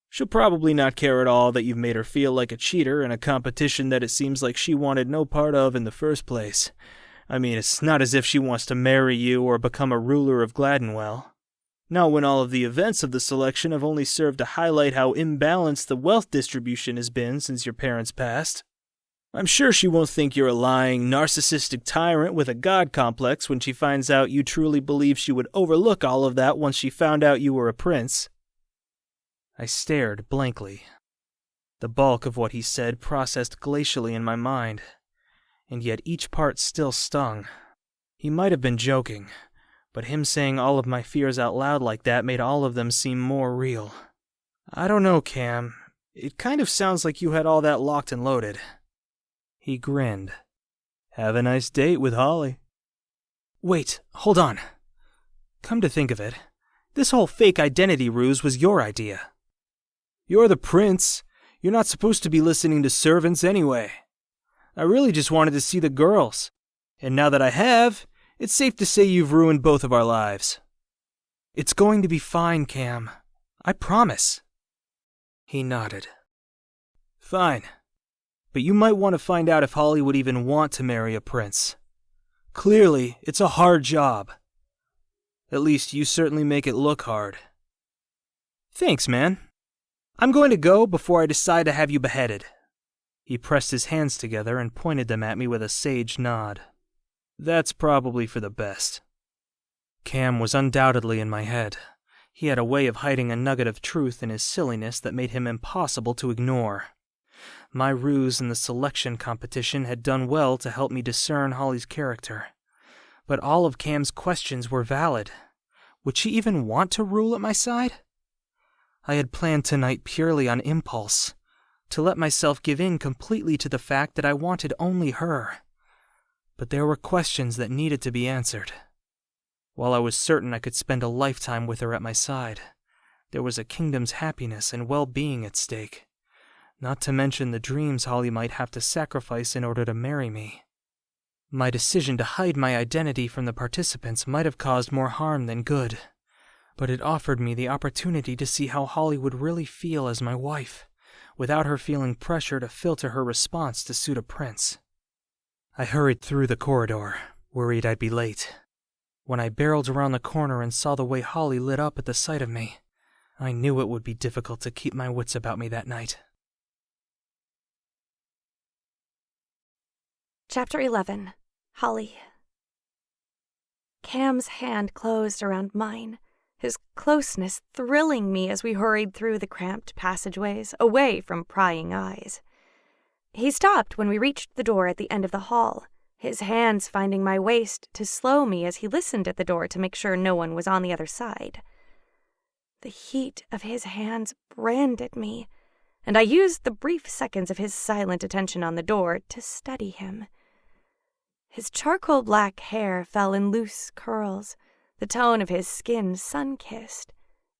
[SPEAKER 3] She'll probably not care at all that you've made her feel like a cheater in a competition that it seems like she wanted no part of in the first place. I mean, it's not as if she wants to marry you or become a ruler of Gladdenwell." Not when all of the events of the selection have only served to highlight how imbalanced the wealth distribution has been since your parents passed. I'm sure she won't think you're a lying, narcissistic tyrant with a god complex when she finds out you truly believe she would overlook all of that once she found out you were a prince. I stared blankly. The bulk of what he said processed glacially in my mind, and yet each part still stung. He might have been joking, but him saying all of my fears out loud like that made all of them seem more real. I don't know, Cam. It kind of sounds like you had all that locked and loaded. He grinned. Have a nice date with Holly. Wait, hold on. Come to think of it, this whole fake identity ruse was your idea. You're the prince. You're not supposed to be listening to servants anyway. I really just wanted to see the girls. And now that I have, it's safe to say you've ruined both of our lives. It's going to be fine, Cam. I promise. He nodded. Fine. But you might want to find out if Holly would even want to marry a prince. Clearly, it's a hard job. At least you certainly make it look hard. Thanks, man. I'm going to go before I decide to have you beheaded. He pressed his hands together and pointed them at me with a sage nod. That's probably for the best. Cam was undoubtedly in my head. He had a way of hiding a nugget of truth in his silliness that made him impossible to ignore. My ruse in the selection competition had done well to help me discern Holly's character. But all of Cam's questions were valid. Would she even want to rule at my side? I had planned tonight purely on impulse, to let myself give in completely to the fact that I wanted only her. But there were questions that needed to be answered. While I was certain I could spend a lifetime with her at my side, there was a kingdom's happiness and well-being at stake, not to mention the dreams Holly might have to sacrifice in order to marry me. My decision to hide my identity from the participants might have caused more harm than good, but it offered me the opportunity to see how Holly would really feel as my wife, without her feeling pressure to filter her response to suit a prince. I hurried through the corridor, worried I'd be late. When I barreled around the corner and saw the way Holly lit up at the sight of me, I knew it would be difficult to keep my wits about me that night.
[SPEAKER 1] Chapter 11. Holly. Cam's hand closed around mine, his closeness thrilling me as we hurried through the cramped passageways, away from prying eyes. He stopped when we reached the door at the end of the hall, his hands finding my waist to slow me as he listened at the door to make sure no one was on the other side. The heat of his hands branded me, and I used the brief seconds of his silent attention on the door to study him. His charcoal black hair fell in loose curls, the tone of his skin sun-kissed,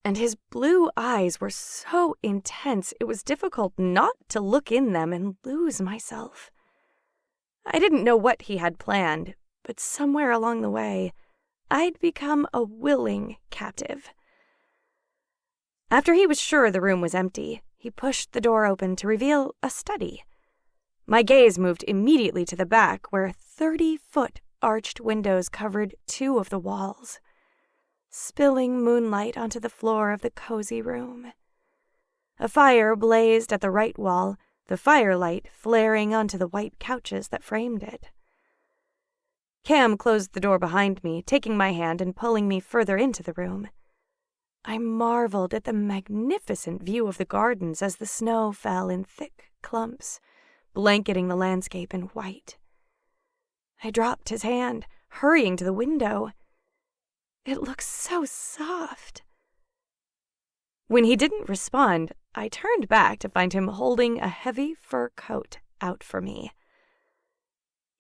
[SPEAKER 1] and his blue eyes were so intense it was difficult not to look in them and lose myself. I didn't know what he had planned, but somewhere along the way, I'd become a willing captive. After he was sure the room was empty, he pushed the door open to reveal a study. My gaze moved immediately to the back, where 30-foot arched windows covered 2 of the walls, spilling moonlight onto the floor of the cozy room. A fire blazed at the right wall, the firelight flaring onto the white couches that framed it. Cam closed the door behind me, taking my hand and pulling me further into the room. I marveled at the magnificent view of the gardens as the snow fell in thick clumps, blanketing the landscape in white. I dropped his hand, hurrying to the window. It looked so soft. When he didn't respond, I turned back to find him holding a heavy fur coat out for me.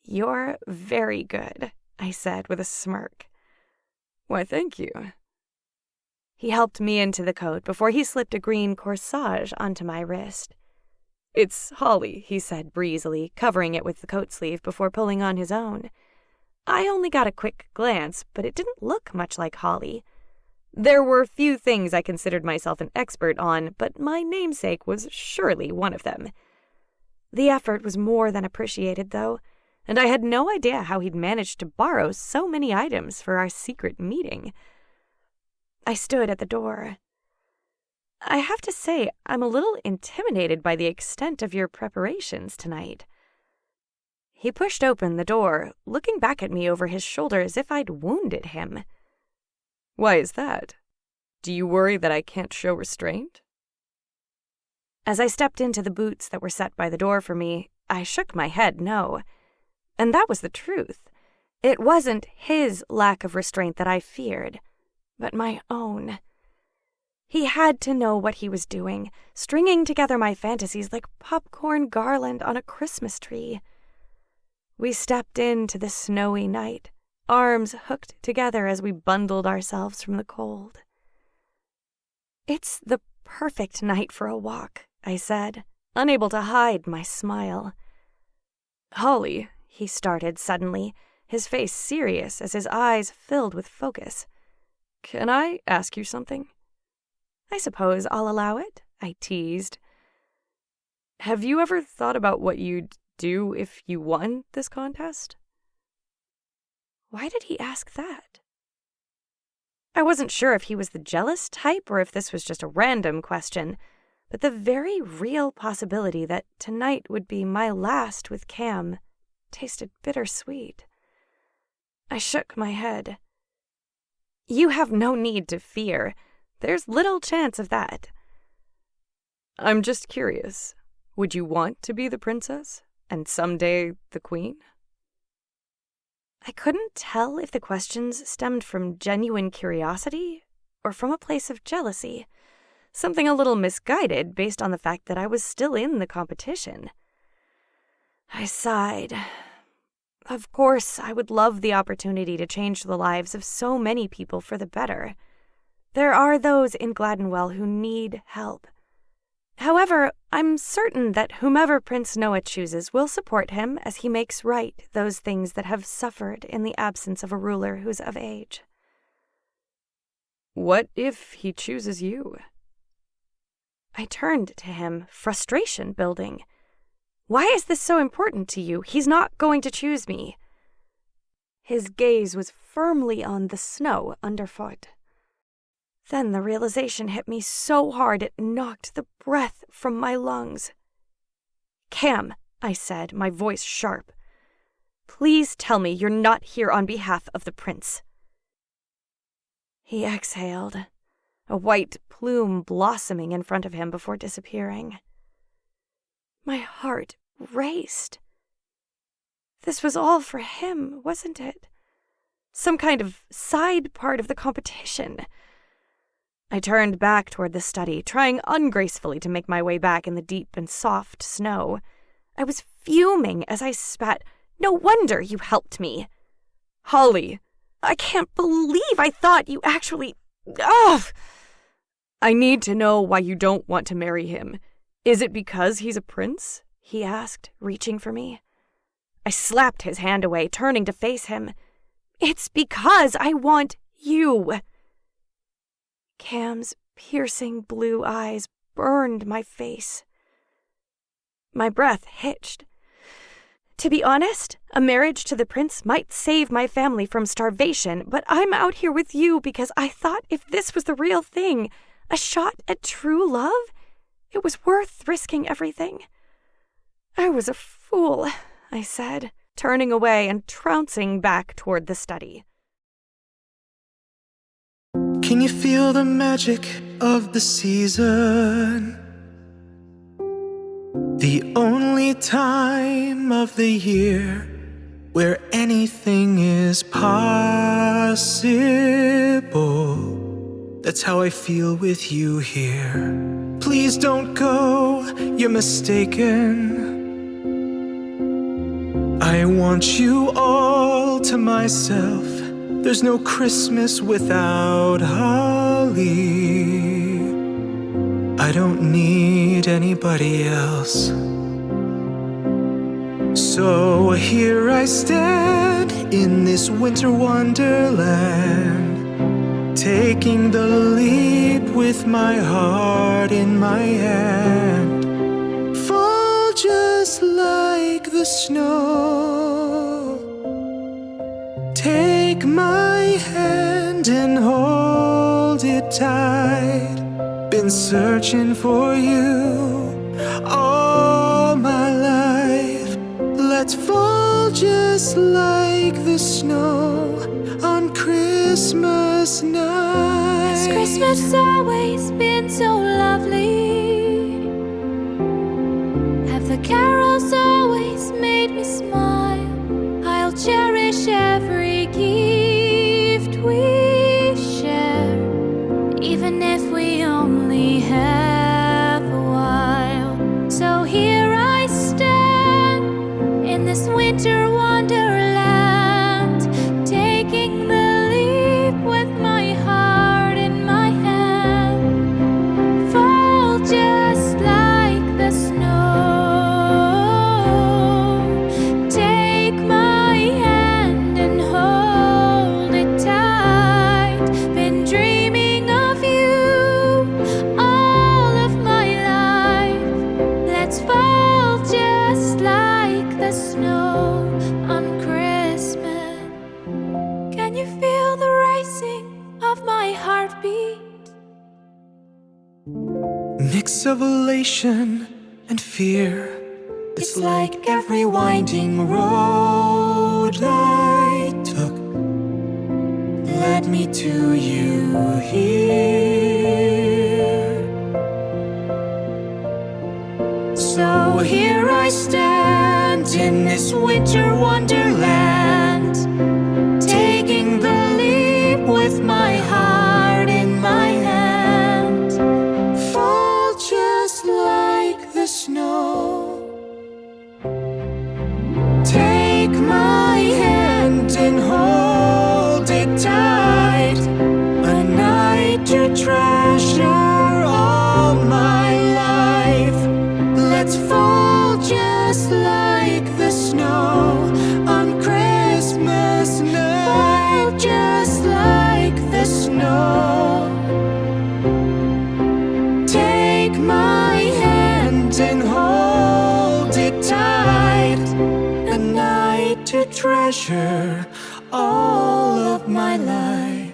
[SPEAKER 1] "You're very good," I said with a smirk. "Why, thank you." He helped me into the coat before he slipped a green corsage onto my wrist. "It's Holly," he said breezily, covering it with the coat sleeve before pulling on his own. I only got a quick glance, but it didn't look much like Holly. There were few things I considered myself an expert on, but my namesake was surely one of them. The effort was more than appreciated, though, and I had no idea how he'd managed to borrow so many items for our secret meeting. I stood at the door. I have to say, I'm a little intimidated by the extent of your preparations tonight. He pushed open the door, looking back at me over his shoulder as if I'd wounded him.
[SPEAKER 7] Why is that? Do you worry that I can't show restraint?
[SPEAKER 1] As I stepped into the boots that were set by the door for me, I shook my head no. And that was the truth. It wasn't his lack of restraint that I feared, but my own. He had to know what he was doing, stringing together my fantasies like popcorn garland on a Christmas tree. We stepped into the snowy night, arms hooked together as we bundled ourselves from the cold. It's the perfect night for a walk, I said, unable to hide my smile.
[SPEAKER 7] Holly,
[SPEAKER 1] he started suddenly, his face serious as his eyes filled with focus.
[SPEAKER 7] Can I ask you something?
[SPEAKER 1] I suppose I'll allow it, I teased.
[SPEAKER 7] Have you ever thought about what you'd do if you won this contest?
[SPEAKER 1] Why did he ask that? I wasn't sure if he was the jealous type or if this was just a random question, but the very real possibility that tonight would be my last with Cam tasted bittersweet. I shook my head. You have no need to fear. There's little chance of that.
[SPEAKER 7] I'm just curious. Would you want to be the princess and someday the queen?
[SPEAKER 1] I couldn't tell if the questions stemmed from genuine curiosity or from a place of jealousy, something a little misguided based on the fact that I was still in the competition. I sighed. Of course, I would love the opportunity to change the lives of so many people for the better. There are those in Gladdenwell who need help. However, I'm certain that whomever Prince Noah chooses will support him as he makes right those things that have suffered in the absence of a ruler who's of age.
[SPEAKER 7] What if he chooses you?
[SPEAKER 1] I turned to him, frustration building. Why is this so important to you? He's not going to choose me. His gaze was firmly on the snow underfoot. Then the realization hit me so hard it knocked the breath from my lungs. Cam, I said, my voice sharp. Please tell me you're not here on behalf of the prince. He exhaled, a white plume blossoming in front of him before disappearing. My heart raced. This was all for him, wasn't it? Some kind of side part of the competition. I turned back toward the study, trying ungracefully to make my way back in the deep and soft snow. I was fuming as I spat. No wonder you helped me.
[SPEAKER 7] Holly,
[SPEAKER 1] I can't believe I thought you actually... Ugh!
[SPEAKER 7] I need to know why you don't want to marry him. Is it because he's a prince?
[SPEAKER 1] He asked, reaching for me. I slapped his hand away, turning to face him. It's because I want you. Cam's piercing blue eyes burned my face. My breath hitched. To be honest, a marriage to the prince might save my family from starvation, but I'm out here with you because I thought if this was the real thing, a shot at true love, it was worth risking everything. I was a fool, I said, turning away and trouncing back toward the study.
[SPEAKER 3] Can you feel the magic of the season? The only time of the year where anything is possible. That's how I feel with you here. Please don't go, you're mistaken. I want you all to myself. There's no Christmas without holly. I don't need anybody else. So here I stand in this winter wonderland, taking the leap with my heart in my hand. Fall just like the snow. Take my hand and hold it it tight. Been searching for you all my life. Let's fall just like the snow on Christmas night.
[SPEAKER 2] Has Christmas always been so lovely? Have the carols always made me smile? I'll cherish every gift we share, even if we only have a while. So here I stand in this winter wonderland, taking the leap with my heart in my hand. Fall just like the snow. Take my hand and hold it tight. Been dreaming of you all of my life. Let's fall just like the snow on Christmas. Can you feel the rising of my heartbeat?
[SPEAKER 3] Mix of elation and fear. It's like every winding road I took led me to you here. So here I stand in this winter wonderland, taking the leap with my heart in my hand. Fall just like the snow. Take my hand and hold it tight. A night to treasure all my life. Let's fall just like the snow on Christmas night. Fall just like the snow. Take my hand and hold it tight. A night to treasure all of my life.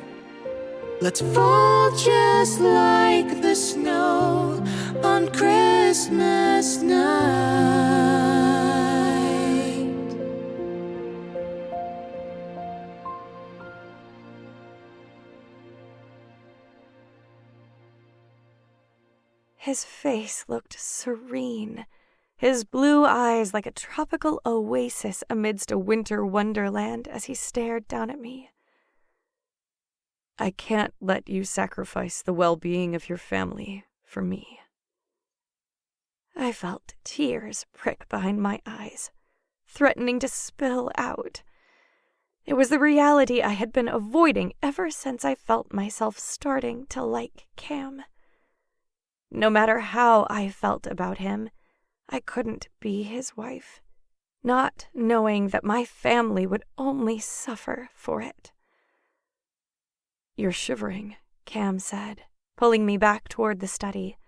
[SPEAKER 3] Let's fall just like the snow on Christmas night.
[SPEAKER 1] His face looked serene, his blue eyes like a tropical oasis amidst a winter wonderland as he stared down at me.
[SPEAKER 7] I can't let you sacrifice the well-being of your family for me.
[SPEAKER 1] I felt tears prick behind my eyes, threatening to spill out. It was the reality I had been avoiding ever since I felt myself starting to like Cam. No matter how I felt about him, I couldn't be his wife, not knowing that my family would only suffer for it.
[SPEAKER 7] You're shivering,
[SPEAKER 1] Cam said, pulling me back toward the study.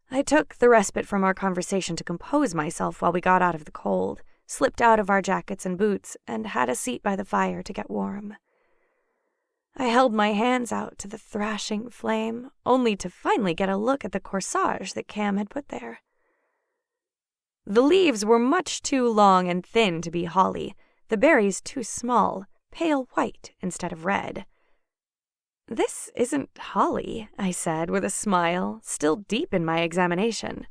[SPEAKER 1] I took the respite from our conversation to compose myself while we got out of the cold, slipped out of our jackets and boots, and had a seat by the fire to get warm. I held my hands out to the thrashing flame, only to finally get a look at the corsage that Cam had put there. The leaves were much too long and thin to be holly, the berries too small, pale white instead of red. "This isn't holly," I said with a smile, still deep in my examination.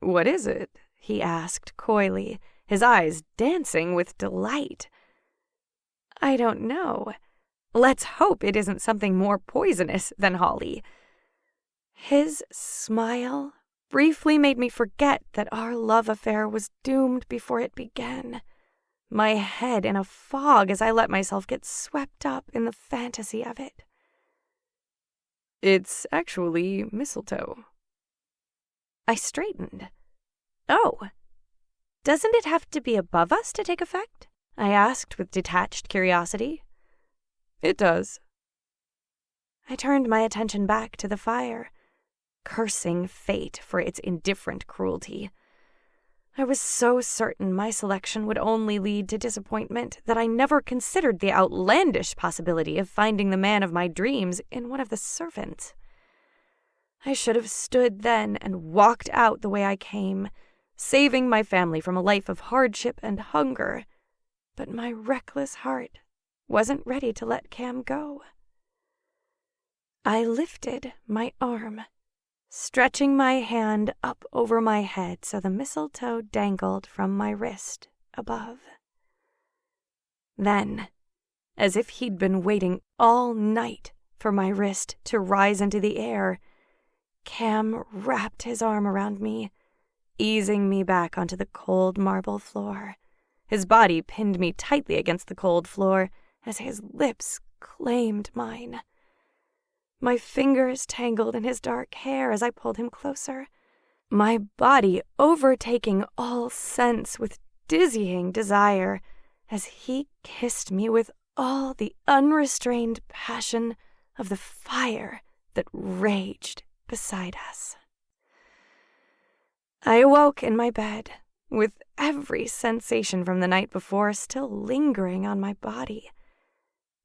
[SPEAKER 7] "What is it?"
[SPEAKER 1] he asked coyly, his eyes dancing with delight. "I don't know. Let's hope it isn't something more poisonous than holly." His smile briefly made me forget that our love affair was doomed before it began, my head in a fog as I let myself get swept up in the fantasy of it.
[SPEAKER 7] "It's actually mistletoe."
[SPEAKER 1] I straightened. "Oh, doesn't it have to be above us to take effect?" I asked with detached curiosity.
[SPEAKER 7] "It does."
[SPEAKER 1] I turned my attention back to the fire, cursing fate for its indifferent cruelty. I was so certain my selection would only lead to disappointment that I never considered the outlandish possibility of finding the man of my dreams in one of the servants. I should have stood then and walked out the way I came, saving my family from a life of hardship and hunger, but my reckless heart wasn't ready to let Cam go. I lifted my arm, stretching my hand up over my head so the mistletoe dangled from my wrist above. Then, as if he'd been waiting all night for my wrist to rise into the air, Cam wrapped his arm around me, easing me back onto the cold marble floor. His body pinned me tightly against the cold floor as his lips claimed mine. My fingers tangled in his dark hair as I pulled him closer, my body overtaking all sense with dizzying desire as he kissed me with all the unrestrained passion of the fire that raged beside us. I awoke in my bed, with every sensation from the night before still lingering on my body.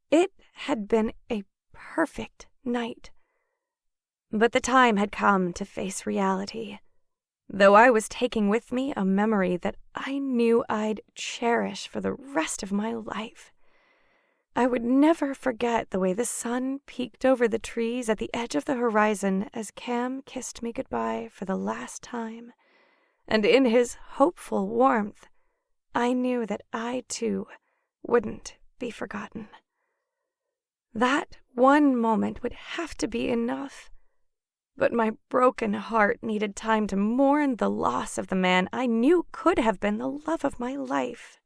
[SPEAKER 1] It had been a perfect night, but the time had come to face reality, though I was taking with me a memory that I knew I'd cherish for the rest of my life. I would never forget the way the sun peeked over the trees at the edge of the horizon as Cam kissed me goodbye for the last time, and in his hopeful warmth, I knew that I, too, wouldn't be forgotten. That one moment would have to be enough, but my broken heart needed time to mourn the loss of the man I knew could have been the love of my life.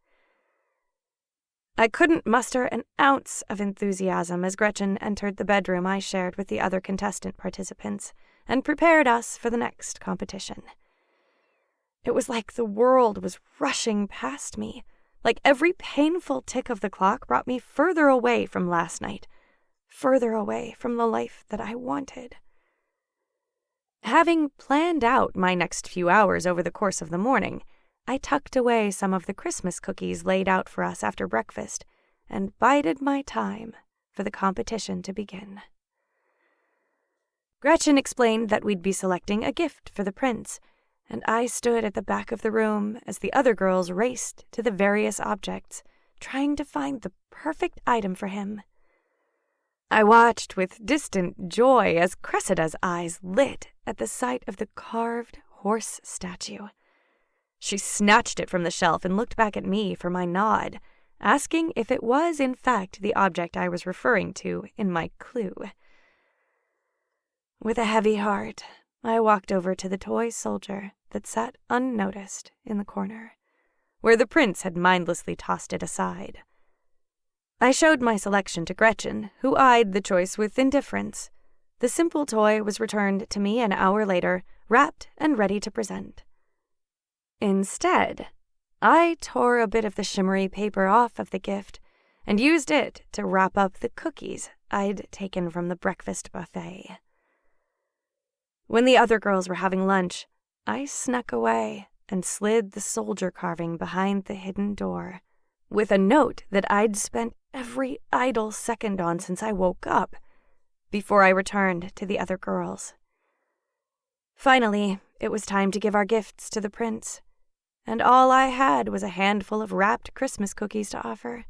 [SPEAKER 1] I couldn't muster an ounce of enthusiasm as Gretchen entered the bedroom I shared with the other contestant participants and prepared us for the next competition. It was like the world was rushing past me, like every painful tick of the clock brought me further away from last night, further away from the life that I wanted. Having planned out my next few hours over the course of the morning, I tucked away some of the Christmas cookies laid out for us after breakfast and bided my time for the competition to begin. Gretchen explained that we'd be selecting a gift for the prince, and I stood at the back of the room as the other girls raced to the various objects, trying to find the perfect item for him. I watched with distant joy as Cressida's eyes lit at the sight of the carved horse statue. She snatched it from the shelf and looked back at me for my nod, asking if it was in fact the object I was referring to in my clue. With a heavy heart, I walked over to the toy soldier that sat unnoticed in the corner, where the prince had mindlessly tossed it aside. I showed my selection to Gretchen, who eyed the choice with indifference. The simple toy was returned to me an hour later, wrapped and ready to present. Instead, I tore a bit of the shimmery paper off of the gift and used it to wrap up the cookies I'd taken from the breakfast buffet. When the other girls were having lunch, I snuck away and slid the soldier carving behind the hidden door, with a note that I'd spent every idle second on since I woke up, before I returned to the other girls. Finally, it was time to give our gifts to the prince, and all I had was a handful of wrapped Christmas cookies to offer.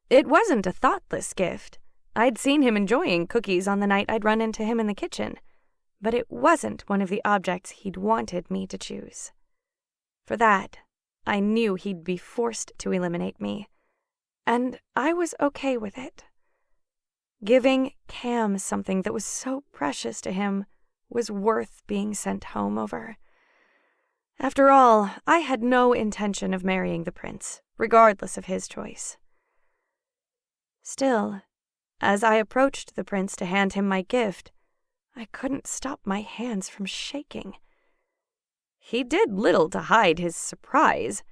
[SPEAKER 1] It wasn't a thoughtless gift. I'd seen him enjoying cookies on the night I'd run into him in the kitchen, but it wasn't one of the objects he'd wanted me to choose. For that, I knew he'd be forced to eliminate me, and I was okay with it. Giving Cam something that was so precious to him was worth being sent home over. After all, I had no intention of marrying the prince, regardless of his choice. Still, as I approached the prince to hand him my gift, I couldn't stop my hands from shaking. He did little to hide his surprise.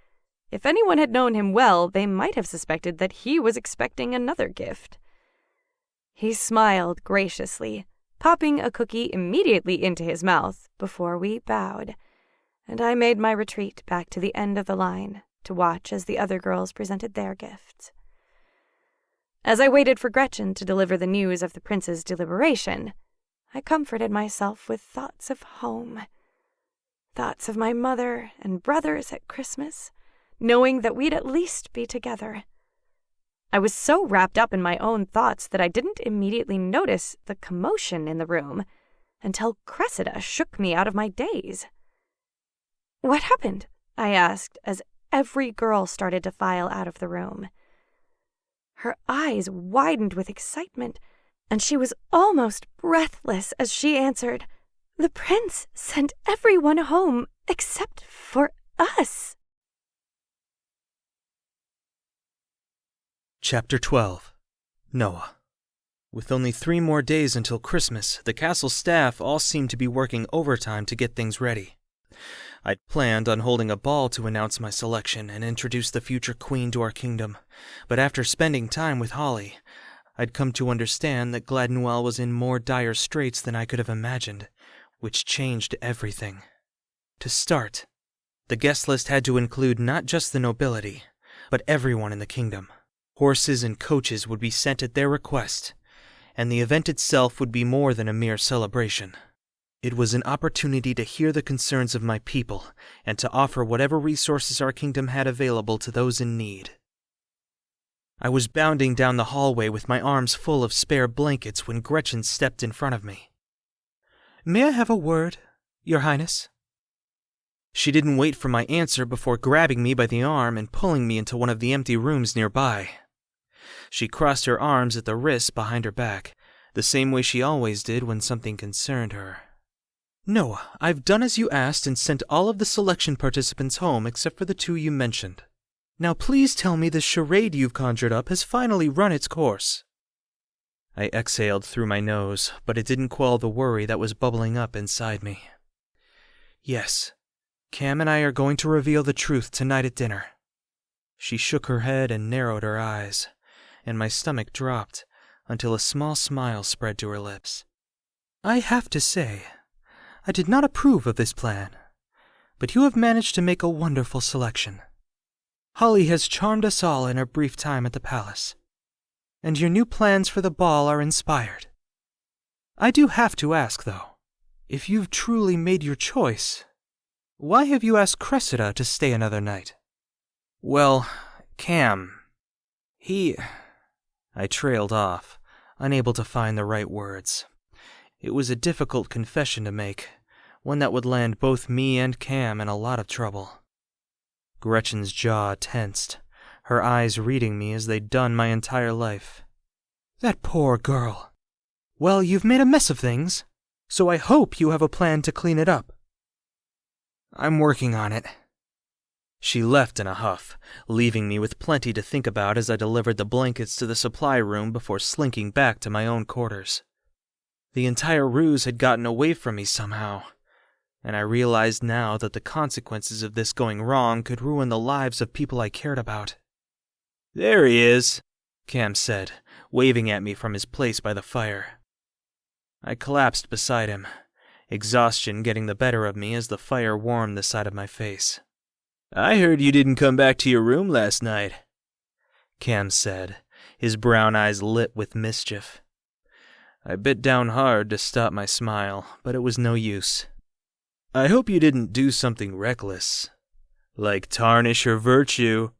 [SPEAKER 1] If anyone had known him well, they might have suspected that he was expecting another gift. He smiled graciously, popping a cookie immediately into his mouth before we bowed, and I made my retreat back to the end of the line to watch as the other girls presented their gifts. As I waited for Gretchen to deliver the news of the prince's deliberation, I comforted myself with thoughts of home, thoughts of my mother and brothers at Christmas, knowing that we'd at least be together. I was so wrapped up in my own thoughts that I didn't immediately notice the commotion in the room until Cressida shook me out of my daze. "What happened?" I asked as every girl started to file out of the room. Her eyes widened with excitement, and she was almost breathless as she answered, "The prince sent everyone home except for us."
[SPEAKER 3] Chapter 12. Noah. With only 3 more days until Christmas, the castle staff all seemed to be working overtime to get things ready. I'd planned on holding a ball to announce my selection and introduce the future queen to our kingdom, but after spending time with Holly, I'd come to understand that Gladdenwell was in more dire straits than I could have imagined, which changed everything. To start, the guest list had to include not just the nobility, but everyone in the kingdom. Horses and coaches would be sent at their request, and the event itself would be more than a mere celebration. It was an opportunity to hear the concerns of my people and to offer whatever resources our kingdom had available to those in need. I was bounding down the hallway with my arms full of spare blankets when Gretchen stepped in front of me. "May I have a word, Your Highness?" She didn't wait for my answer before grabbing me by the arm and pulling me into one of the empty rooms nearby. She crossed her arms at the wrists behind her back, the same way she always did when something concerned her. "Noah, I've done as you asked and sent all of the selection participants home except for the 2 you mentioned. Now please tell me the charade you've conjured up has finally run its course." I exhaled through my nose, but it didn't quell the worry that was bubbling up inside me. "Yes, Cam and I are going to reveal the truth tonight at dinner." She shook her head and narrowed her eyes, and my stomach dropped until a small smile spread to her lips. "I have to say, I did not approve of this plan, but you have managed to make a wonderful selection. Holly has charmed us all in her brief time at the palace, and your new plans for the ball are inspired. I do have to ask, though, if you've truly made your choice, why have you asked Cressida to stay another night?" "Well, Cam, I trailed off, unable to find the right words. It was a difficult confession to make, one that would land both me and Cam in a lot of trouble. Gretchen's jaw tensed, her eyes reading me as they'd done my entire life. "That poor girl. Well, you've made a mess of things, so I hope you have a plan to clean it up." "I'm working on it." She left in a huff, leaving me with plenty to think about as I delivered the blankets to the supply room before slinking back to my own quarters. The entire ruse had gotten away from me somehow, and I realized now that the consequences of this going wrong could ruin the lives of people I cared about. "There he is," Cam said, waving at me from his place by the fire. I collapsed beside him, exhaustion getting the better of me as the fire warmed the side of my face. "I heard you didn't come back to your room last night," Cam said, his brown eyes lit with mischief. I bit down hard to stop my smile, but it was no use. "I hope you didn't do something reckless, like tarnish her virtue,"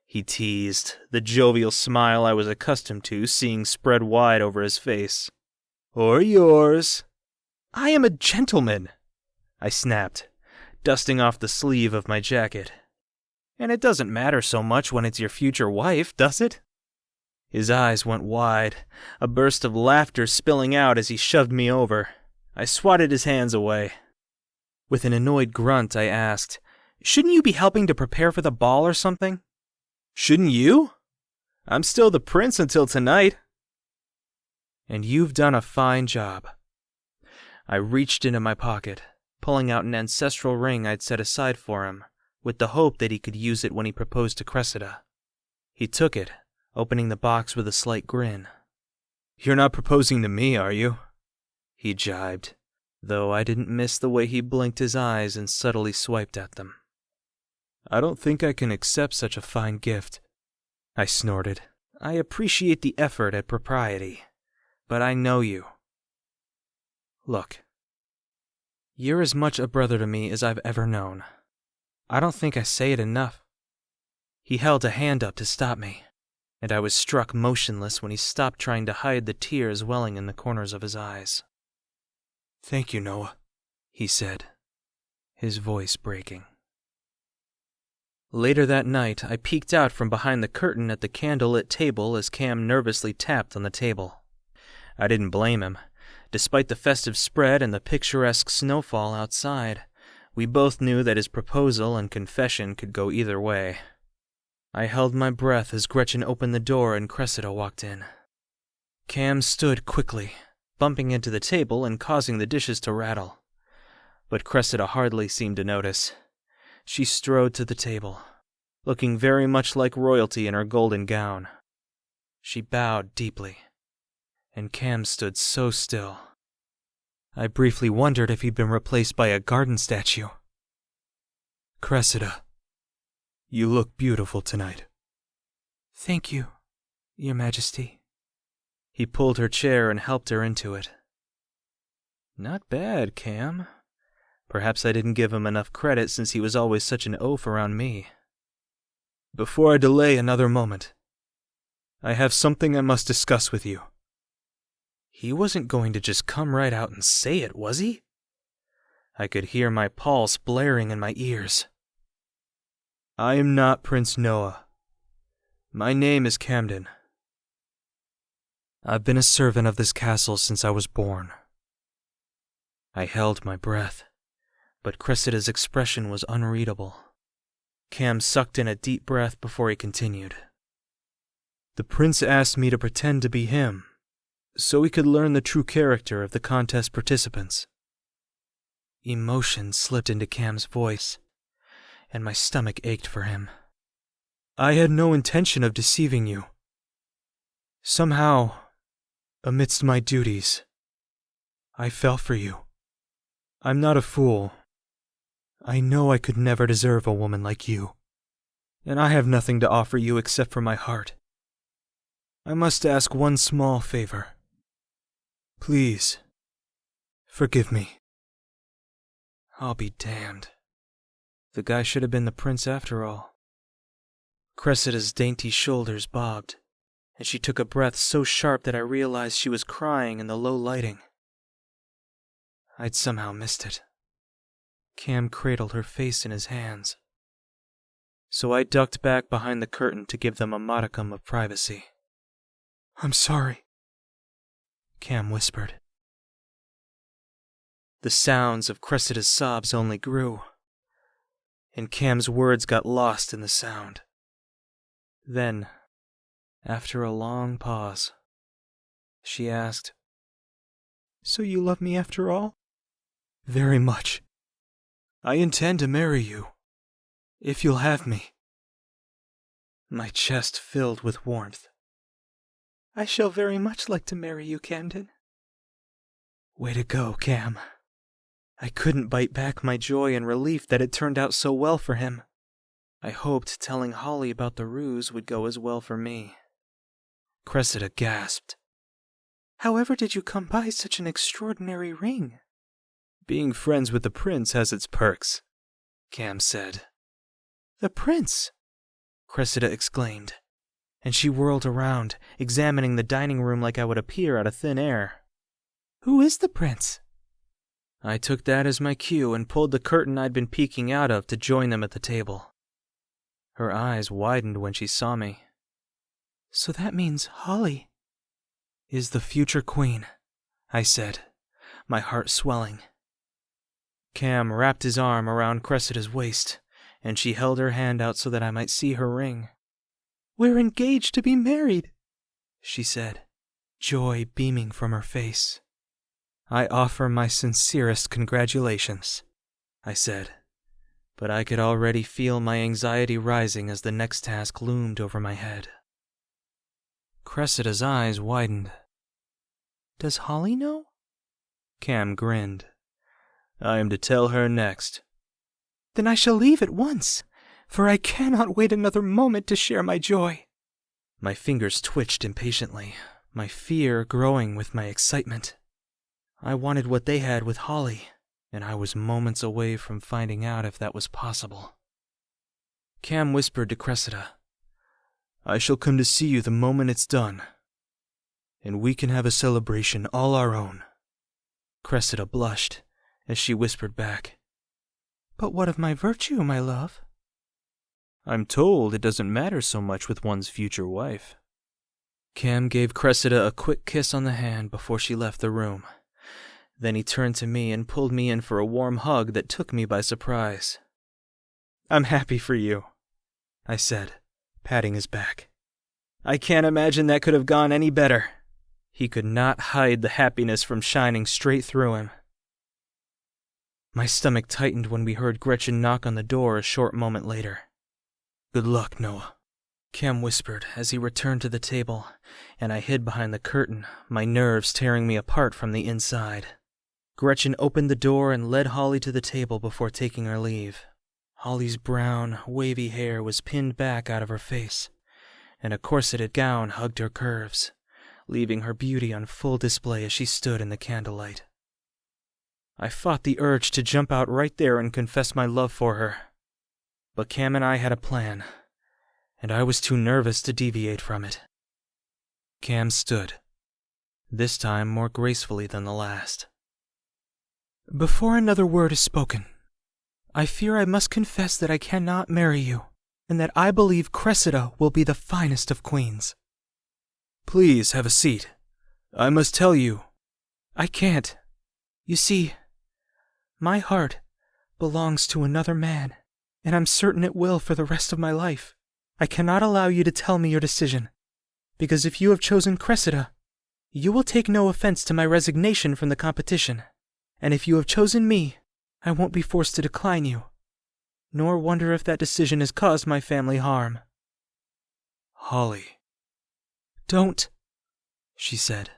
[SPEAKER 3] he teased, the jovial smile I was accustomed to seeing spread wide over his face. "Or yours." "I am a gentleman," I snapped, dusting off the sleeve of my jacket. "And it doesn't matter so much when it's your future wife, does it?" His eyes went wide, a burst of laughter spilling out as he shoved me over. I swatted his hands away. With an annoyed grunt, I asked, "Shouldn't you be helping to prepare for the ball or something?" "Shouldn't you? I'm still the prince until tonight." "And you've done a fine job." I reached into my pocket, pulling out an ancestral ring I'd set aside for him, with the hope that he could use it when he proposed to Cressida. He took it, opening the box with a slight grin. "You're not proposing to me, are you?" he jibed. though I didn't miss the way he blinked his eyes and subtly swiped at them. "I don't think I can accept such a fine gift," I snorted. "I appreciate the effort at propriety, but I know you. Look, you're as much a brother to me as I've ever known. I don't think I say it enough." He held a hand up to stop me, and I was struck motionless when he stopped trying to hide the tears welling in the corners of his eyes. "Thank you, Noah," he said, his voice breaking. Later that night, I peeked out from behind the curtain at the candlelit table as Cam nervously tapped on the table. I didn't blame him. Despite the festive spread and the picturesque snowfall outside, we both knew that his proposal and confession could go either way. I held my breath as Gretchen opened the door and Cressida walked in. Cam stood quickly, bumping into the table and causing the dishes to rattle. But Cressida hardly seemed to notice. She strode to the table, looking very much like royalty in her golden gown. She bowed deeply, and Cam stood so still. I briefly wondered if he'd been replaced by a garden statue. "Cressida, you look beautiful tonight." "Thank you, Your Majesty." He pulled her chair and helped her into it. "Not bad, Cam. Perhaps I didn't give him enough credit since he was always such an oaf around me. Before I delay another moment, I have something I must discuss with you." He wasn't going to just come right out and say it, was he? I could hear my pulse blaring in my ears. "I am not Prince Noah. My name is Camden. I've been a servant of this castle since I was born." I held my breath, but Cressida's expression was unreadable. Cam sucked in a deep breath before he continued. "The prince asked me to pretend to be him, so he could learn the true character of the contest participants." Emotion slipped into Cam's voice, and my stomach ached for him. "I had no intention of deceiving you. Somehow, amidst my duties, I fell for you. I'm not a fool. I know I could never deserve a woman like you, and I have nothing to offer you except for my heart. I must ask one small favor. Please, forgive me." I'll be damned. The guy should have been the prince after all. Cressida's dainty shoulders bobbed, and she took a breath so sharp that I realized she was crying in the low lighting. I'd somehow missed it. Cam cradled her face in his hands, so I ducked back behind the curtain to give them a modicum of privacy. "I'm sorry," Cam whispered. The sounds of Cressida's sobs only grew, and Cam's words got lost in the sound. Then, after a long pause, she asked, "So you love me after all?" "Very much. I intend to marry you, if you'll have me." My chest filled with warmth. "I shall very much like to marry you, Camden." Way to go, Cam. I couldn't bite back my joy and relief that it turned out so well for him. I hoped telling Holly about the ruse would go as well for me. Cressida gasped. "However did you come by such an extraordinary ring?" "Being friends with the prince has its perks," Cam said. "The prince!" Cressida exclaimed, and she whirled around, examining the dining room like I would appear out of thin air. "Who is the prince?" I took that as my cue and pulled the curtain I'd been peeking out of to join them at the table. Her eyes widened when she saw me. "So that means Holly is the future queen," I said, my heart swelling. Cam wrapped his arm around Cressida's waist, and she held her hand out so that I might see her ring. "We're engaged to be married," she said, joy beaming from her face. "I offer my sincerest congratulations," I said, but I could already feel my anxiety rising as the next task loomed over my head. Cressida's eyes widened. "Does Holly know?" Cam grinned, I am to tell her next.
[SPEAKER 8] Then I shall leave at once, for I cannot wait another moment to share my joy.
[SPEAKER 3] My fingers twitched impatiently, my fear growing with my excitement. I wanted what they had with Holly, and I was moments away from finding out if that was possible. Cam whispered to Cressida, I shall come to see you the moment it's done, and we can have a celebration all our own. Cressida blushed as she whispered back,
[SPEAKER 8] But what of my virtue, my love?
[SPEAKER 3] I'm told it doesn't matter so much with one's future wife. Cam gave Cressida a quick kiss on the hand before she left the room. Then he turned to me and pulled me in for a warm hug that took me by surprise. I'm happy for you, I said, patting his back. I can't imagine that could have gone any better. He could not hide the happiness from shining straight through him. My stomach tightened when we heard Gretchen knock on the door a short moment later. Good luck, Noah, Cam whispered as he returned to the table, and I hid behind the curtain, my nerves tearing me apart from the inside. Gretchen opened the door and led Holly to the table before taking her leave. Holly's brown, wavy hair was pinned back out of her face, and a corseted gown hugged her curves, leaving her beauty on full display as she stood in the candlelight. I fought the urge to jump out right there and confess my love for her. But Cam and I had a plan, and I was too nervous to deviate from it. Cam stood, this time more gracefully than the last.
[SPEAKER 8] Before another word is spoken, I fear I must confess that I cannot marry you, and that I believe Cressida will be the finest of queens.
[SPEAKER 3] Please have a seat. I must tell you.
[SPEAKER 8] I can't. You see, my heart belongs to another man, and I'm certain it will for the rest of my life. I cannot allow you to tell me your decision, because if you have chosen Cressida, you will take no offense to my resignation from the competition, and if you have chosen me, I won't be forced to decline you, nor wonder if that decision has caused my family harm.
[SPEAKER 3] Holly.
[SPEAKER 8] Don't,
[SPEAKER 3] she said,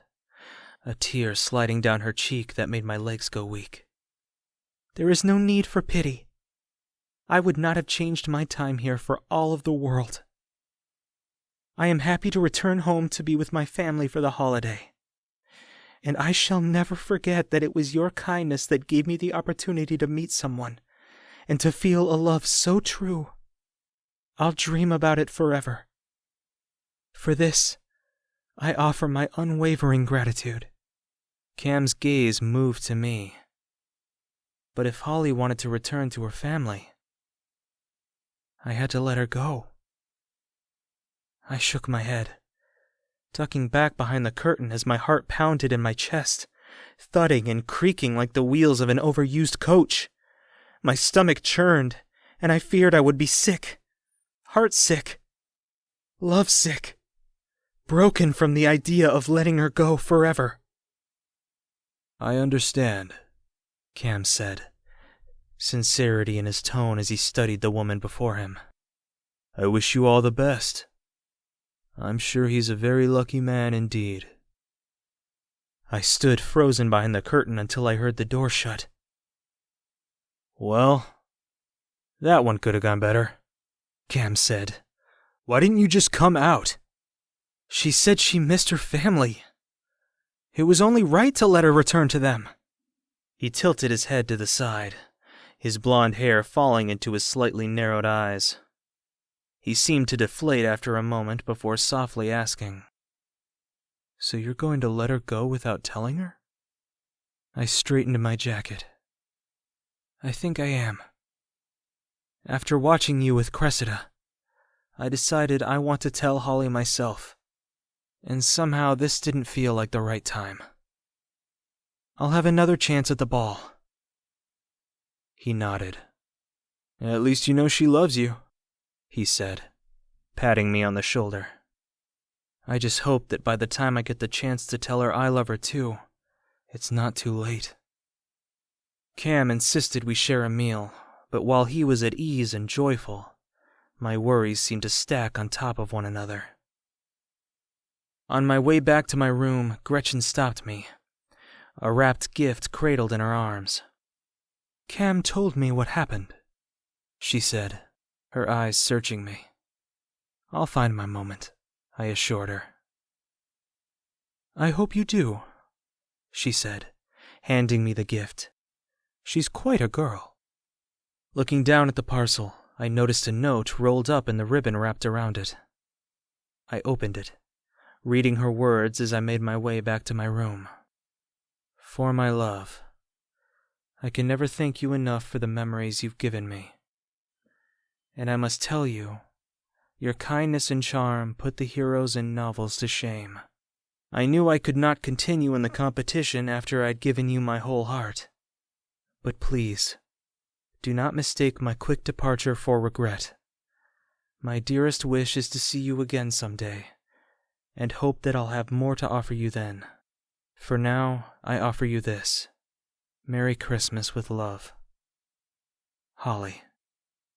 [SPEAKER 3] a tear sliding down her cheek that made my legs go weak.
[SPEAKER 8] There is no need for pity. I would not have changed my time here for all of the world. I am happy to return home to be with my family for the holiday. And I shall never forget that it was your kindness that gave me the opportunity to meet someone, and to feel a love so true. I'll dream about it forever. For this, I offer my unwavering gratitude.
[SPEAKER 3] Cam's gaze moved to me. But if Holly wanted to return to her family, I had to let her go. I shook my head, ducking back behind the curtain as my heart pounded in my chest, thudding and creaking like the wheels of an overused coach. My stomach churned, and I feared I would be sick, heart-sick, love-sick, broken from the idea of letting her go forever. I understand, Cam said, sincerity in his tone as he studied the woman before him. I wish you all the best. I'm sure he's a very lucky man indeed. I stood frozen behind the curtain until I heard the door shut. Well, that one could have gone better, Cam said. Why didn't you just come out? She said she missed her family. It was only right to let her return to them. He tilted his head to the side, his blonde hair falling into his slightly narrowed eyes. He seemed to deflate after a moment before softly asking, So you're going to let her go without telling her? I straightened my jacket. I think I am. After watching you with Cressida, I decided I want to tell Holly myself, and somehow this didn't feel like the right time. I'll have another chance at the ball. He nodded. At least you know she loves you, he said, patting me on the shoulder. I just hope that by the time I get the chance to tell her I love her too, it's not too late. Cam insisted we share a meal, but while he was at ease and joyful, my worries seemed to stack on top of one another. On my way back to my room, Gretchen stopped me, a wrapped gift cradled in her arms.
[SPEAKER 8] Cam told me what happened, she said, her eyes searching me. I'll find my moment, I assured her. I hope you do, she said, handing me the gift. She's quite a girl. Looking down at the parcel, I noticed a note rolled up and the ribbon wrapped around it. I opened it, reading her words as I made my way back to my room. For my love, I can never thank you enough for the memories you've given me. And I must tell you, your kindness and charm put the heroes in novels to shame. I knew I could not continue in the competition after I'd given you my whole heart. But please, do not mistake my quick departure for regret. My dearest wish is to see you again someday, and hope that I'll have more to offer you then. For now, I offer you this. Merry Christmas with love. Holly.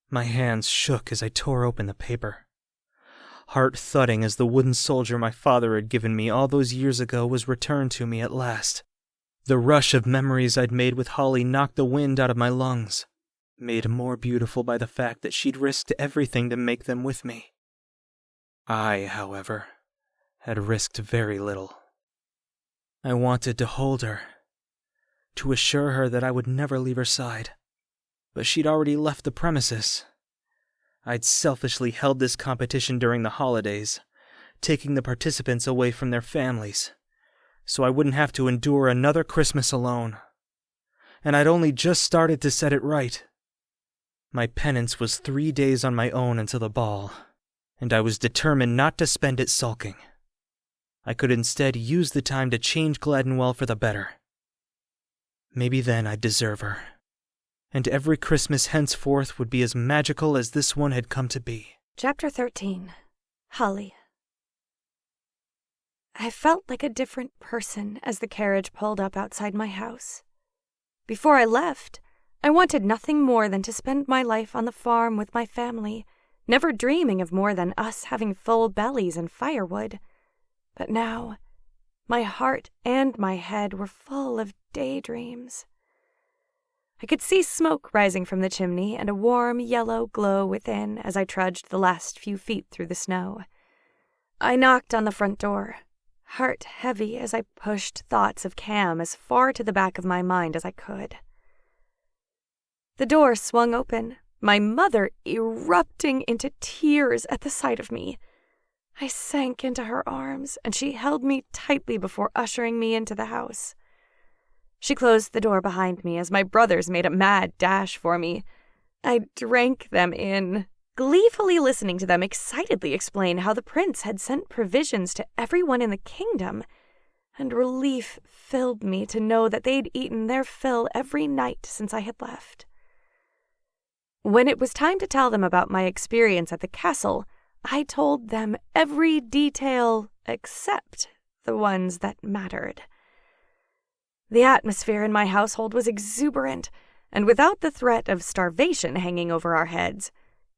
[SPEAKER 8] My hands shook as I tore open the paper. Heart thudding as the wooden soldier my father had given me all those years ago was returned to me at last. The rush of memories I'd made with Holly knocked the wind out of my lungs, made more beautiful by the fact that she'd risked everything to make them with me. I, however, had risked very little. I wanted to hold her, to assure her that I would never leave her side, but she'd already left the premises. I'd selfishly held this competition during the holidays, taking the participants away from their families, so I wouldn't have to endure another Christmas alone. And I'd only just started to set it right. My penance was 3 days on my own until the ball, and I was determined not to spend it sulking. I could instead use the time to change Gladdenwell for the better. Maybe then I'd deserve her, and every Christmas henceforth would be as magical as this one had come to be.
[SPEAKER 1] Chapter 13. Holly. I felt like a different person as the carriage pulled up outside my house. Before I left, I wanted nothing more than to spend my life on the farm with my family, never dreaming of more than us having full bellies and firewood. But now, my heart and my head were full of daydreams. I could see smoke rising from the chimney and a warm yellow glow within as I trudged the last few feet through the snow. I knocked on the front door, heart heavy as I pushed thoughts of Cam as far to the back of my mind as I could. The door swung open, my mother erupting into tears at the sight of me. I sank into her arms, and she held me tightly before ushering me into the house. She closed the door behind me as my brothers made a mad dash for me. I drank them in, gleefully listening to them excitedly explain how the prince had sent provisions to everyone in the kingdom, and relief filled me to know that they'd eaten their fill every night since I had left. When it was time to tell them about my experience at the castle, I told them every detail except the ones that mattered. The atmosphere in my household was exuberant, and without the threat of starvation hanging over our heads,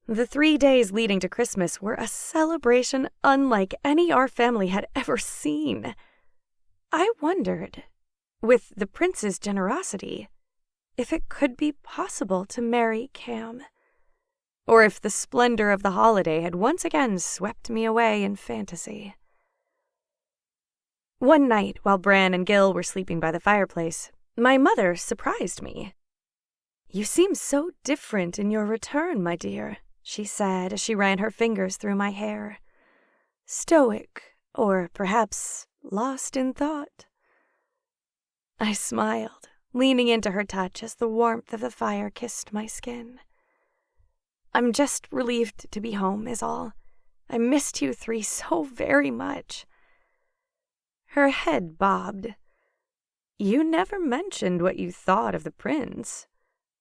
[SPEAKER 1] the 3 days leading to Christmas were a celebration unlike any our family had ever seen. I wondered, with the prince's generosity, if it could be possible to marry Cam, or if the splendor of the holiday had once again swept me away in fantasy. One night, while Bran and Gil were sleeping by the fireplace, my mother surprised me. "You seem so different in your return, my dear," she said as she ran her fingers through my hair. "Stoic, or perhaps lost in thought." I smiled, leaning into her touch as the warmth of the fire kissed my skin. "I'm just relieved to be home, is all. I missed you three so very much." Her head bobbed. "You never mentioned what you thought of the prince.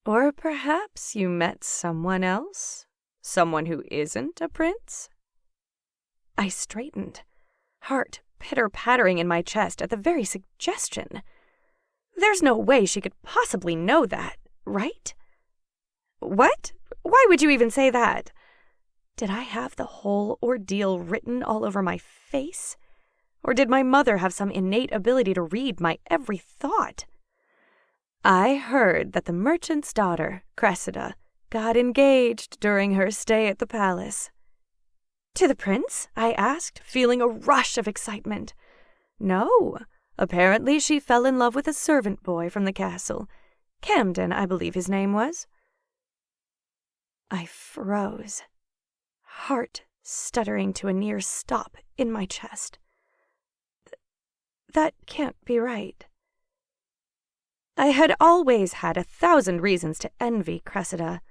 [SPEAKER 1] Or perhaps you met someone else? Someone who isn't a prince?" I straightened, heart pitter-pattering in my chest at the very suggestion. There's no way she could possibly know that, right? What? Why would you even say that? Did I have the whole ordeal written all over my face? Or did my mother have some innate ability to read my every thought? I heard that the merchant's daughter, Cressida, got engaged during her stay at the palace. To the prince? I asked, feeling a rush of excitement. No. Apparently she fell in love with a servant boy from the castle. Camden, I believe his name was. I froze, heart stuttering to a near stop in my chest. That can't be right. I had always had 1,000 reasons to envy Cressida,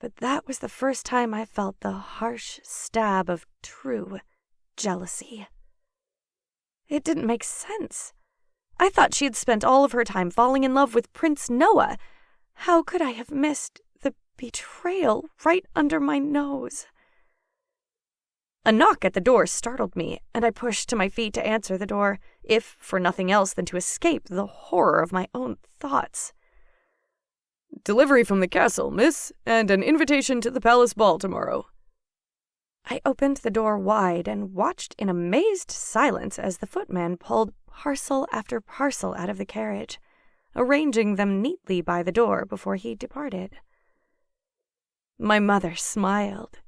[SPEAKER 1] but that was the first time I felt the harsh stab of true jealousy. It didn't make sense. I thought she had spent all of her time falling in love with Prince Noah. How could I have missed the betrayal right under my nose? A knock at the door startled me, and I pushed to my feet to answer the door, if for nothing else than to escape the horror of my own thoughts.
[SPEAKER 7] "Delivery from the castle, miss, and an invitation to the palace ball tomorrow."
[SPEAKER 1] I opened the door wide and watched in amazed silence as the footman pulled parcel after parcel out of the carriage, arranging them neatly by the door before he departed. My mother smiled.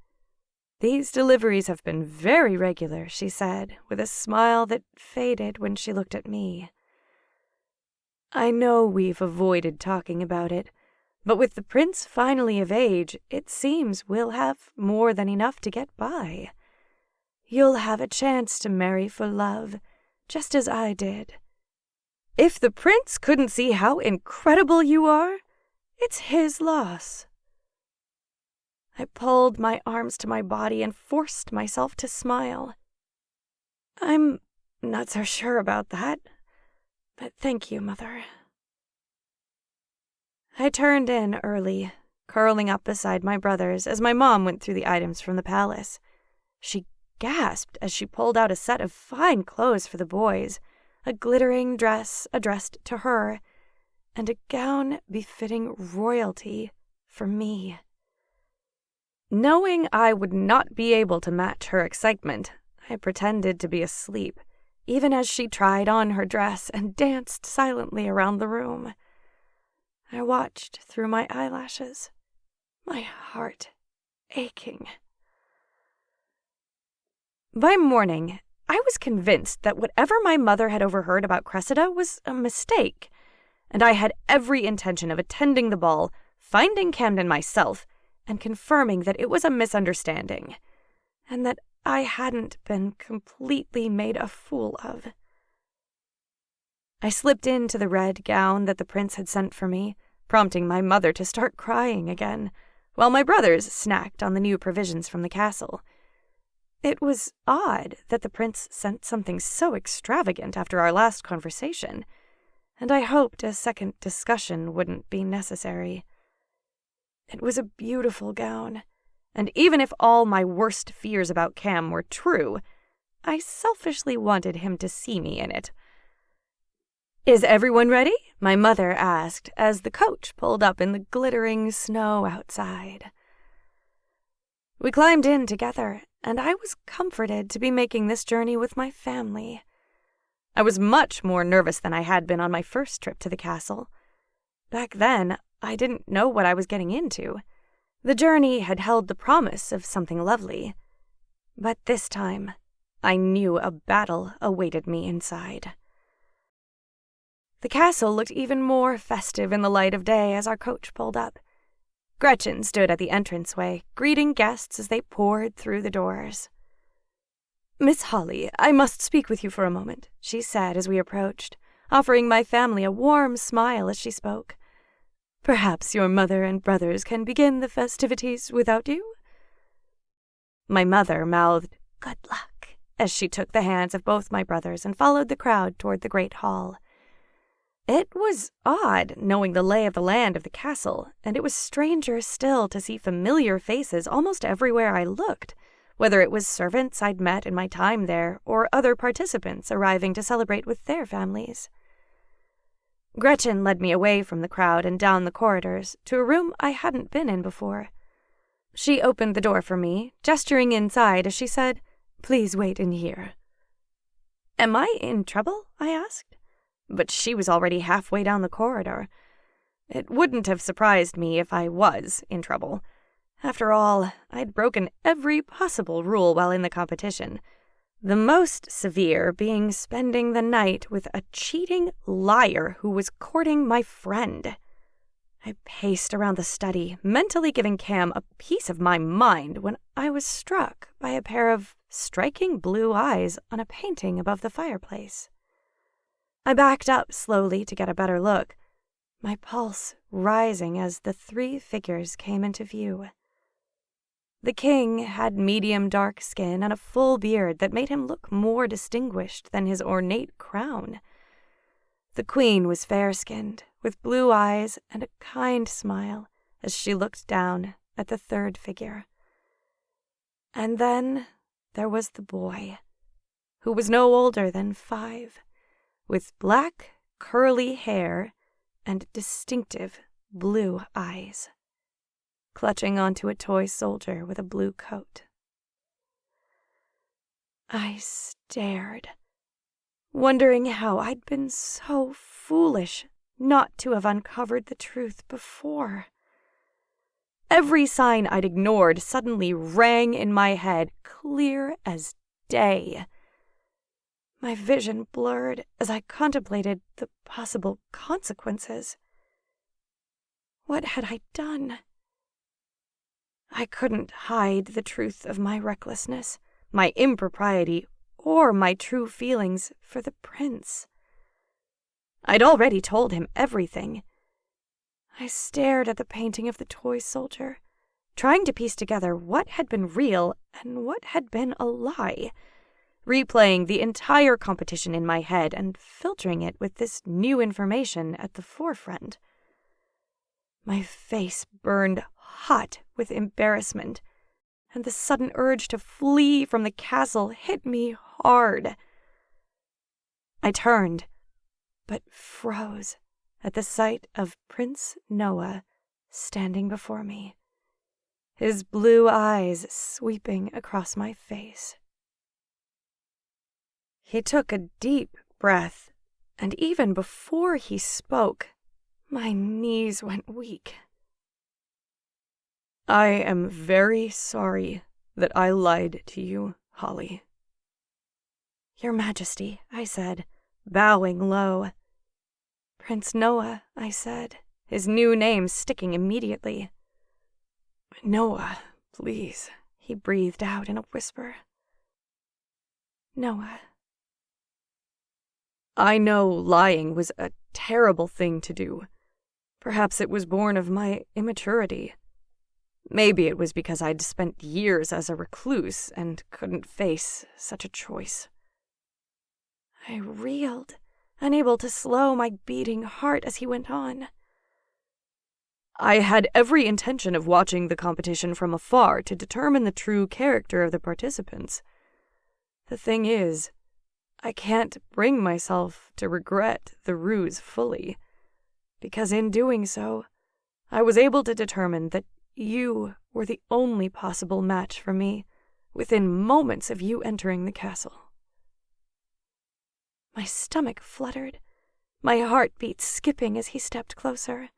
[SPEAKER 1] "These deliveries have been very regular," she said, with a smile that faded when she looked at me. "I know we've avoided talking about it, but with the prince finally of age, it seems we'll have more than enough to get by. You'll have a chance to marry for love, just as I did. If the prince couldn't see how incredible you are, it's his loss." I pulled my arms to my body and forced myself to smile. "I'm not so sure about that, but thank you, Mother." I turned in early, curling up beside my brothers as my mom went through the items from the palace. She gasped as she pulled out a set of fine clothes for the boys, a glittering dress addressed to her, and a gown befitting royalty for me. Knowing I would not be able to match her excitement, I pretended to be asleep, even as she tried on her dress and danced silently around the room. I watched through my eyelashes, my heart aching. By morning, I was convinced that whatever my mother had overheard about Cressida was a mistake, and I had every intention of attending the ball, finding Camden myself, and confirming that it was a misunderstanding, and that I hadn't been completely made a fool of. I slipped into the red gown that the prince had sent for me, prompting my mother to start crying again, while my brothers snacked on the new provisions from the castle. It was odd that the prince sent something so extravagant after our last conversation, and I hoped a second discussion wouldn't be necessary. It was a beautiful gown, and even if all my worst fears about Cam were true, I selfishly wanted him to see me in it. "Is everyone ready?" my mother asked as the coach pulled up in the glittering snow outside. We climbed in together, and I was comforted to be making this journey with my family. I was much more nervous than I had been on my first trip to the castle. Back then, I didn't know what I was getting into. The journey had held the promise of something lovely. But this time, I knew a battle awaited me inside. The castle looked even more festive in the light of day as our coach pulled up. Gretchen stood at the entranceway, greeting guests as they poured through the doors. "Miss Holly, I must speak with you for a moment," she said as we approached, offering my family a warm smile as she spoke. "Perhaps your mother and brothers can begin the festivities without you?" My mother mouthed, "Good luck," as she took the hands of both my brothers and followed the crowd toward the great hall. It was odd knowing the lay of the land of the castle, and it was stranger still to see familiar faces almost everywhere I looked, whether it was servants I'd met in my time there or other participants arriving to celebrate with their families. Gretchen led me away from the crowd and down the corridors to a room I hadn't been in before. She opened the door for me, gesturing inside as she said, "Please wait in here." "Am I in trouble?" I asked. But she was already halfway down the corridor. It wouldn't have surprised me if I was in trouble. After all, I'd broken every possible rule while in the competition, the most severe being spending the night with a cheating liar who was courting my friend. I paced around the study, mentally giving Cam a piece of my mind when I was struck by a pair of striking blue eyes on a painting above the fireplace. I backed up slowly to get a better look, my pulse rising as the 3 figures came into view. The king had medium dark skin and a full beard that made him look more distinguished than his ornate crown. The queen was fair-skinned, with blue eyes and a kind smile as she looked down at the 3rd figure. And then there was the boy, who was no older than 5, with black, curly hair and distinctive blue eyes, clutching onto a toy soldier with a blue coat. I stared, wondering how I'd been so foolish not to have uncovered the truth before. Every sign I'd ignored suddenly rang in my head, clear as day. My vision blurred as I contemplated the possible consequences. What had I done? I couldn't hide the truth of my recklessness, my impropriety, or my true feelings for the prince. I'd already told him everything. I stared at the painting of the toy soldier, trying to piece together what had been real and what had been a lie, replaying the entire competition in my head and filtering it with this new information at the forefront. My face burned hot with embarrassment, and the sudden urge to flee from the castle hit me hard. I turned, but froze at the sight of Prince Noah standing before me, his blue eyes sweeping across my face. He took a deep breath, and even before he spoke, my knees went weak.
[SPEAKER 7] I am very sorry that I lied to you, Holly.
[SPEAKER 1] Your Majesty, I said, bowing low. Prince Noah, I said, his new name sticking immediately.
[SPEAKER 7] Noah, please,
[SPEAKER 1] he breathed out in a whisper. Noah.
[SPEAKER 7] I know lying was a terrible thing to do. Perhaps it was born of my immaturity. Maybe it was because I'd spent years as a recluse and couldn't face such a choice.
[SPEAKER 1] I reeled, unable to slow my beating heart as he went on.
[SPEAKER 7] I had every intention of watching the competition from afar to determine the true character of the participants. The thing is, I can't bring myself to regret the ruse fully, because in doing so, I was able to determine that you were the only possible match for me within moments of you entering the castle.
[SPEAKER 1] My stomach fluttered, my heartbeat skipping as he stepped closer.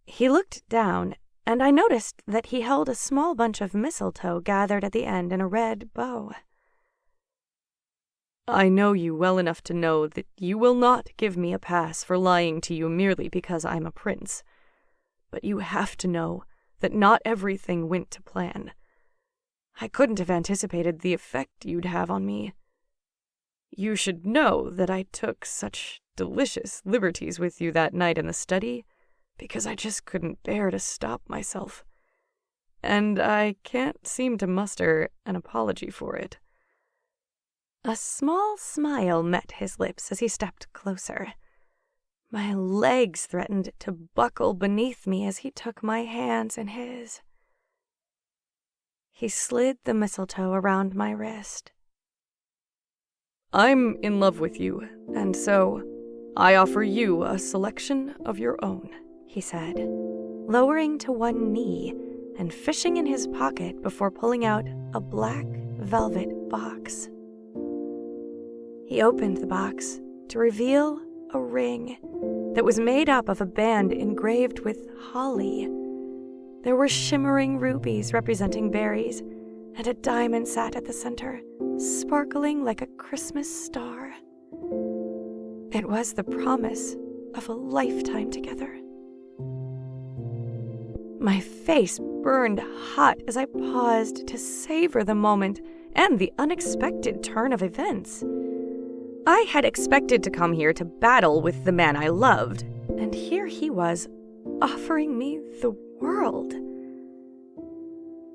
[SPEAKER 1] He looked down, and I noticed that he held a small bunch of mistletoe gathered at the end in a red bow.
[SPEAKER 7] I know you well enough to know that you will not give me a pass for lying to you merely because I'm a prince. But you have to know that not everything went to plan. I couldn't have anticipated the effect you'd have on me. You should know that I took such delicious liberties with you that night in the study because I just couldn't bear to stop myself. And I can't seem to muster an apology for it.
[SPEAKER 1] A small smile met his lips as he stepped closer. My legs threatened to buckle beneath me as he took my hands in his. He slid the mistletoe around my wrist.
[SPEAKER 7] I'm in love with you, and so I offer you a selection of your own,
[SPEAKER 1] he said, lowering to one knee and fishing in his pocket before pulling out a black velvet box. He opened the box to reveal a ring that was made up of a band engraved with holly. There were shimmering rubies representing berries, and a diamond sat at the center, sparkling like a Christmas star. It was the promise of a lifetime together. My face burned hot as I paused to savor the moment and the unexpected turn of events. I had expected to come here to battle with the man I loved, and here he was, offering me the world.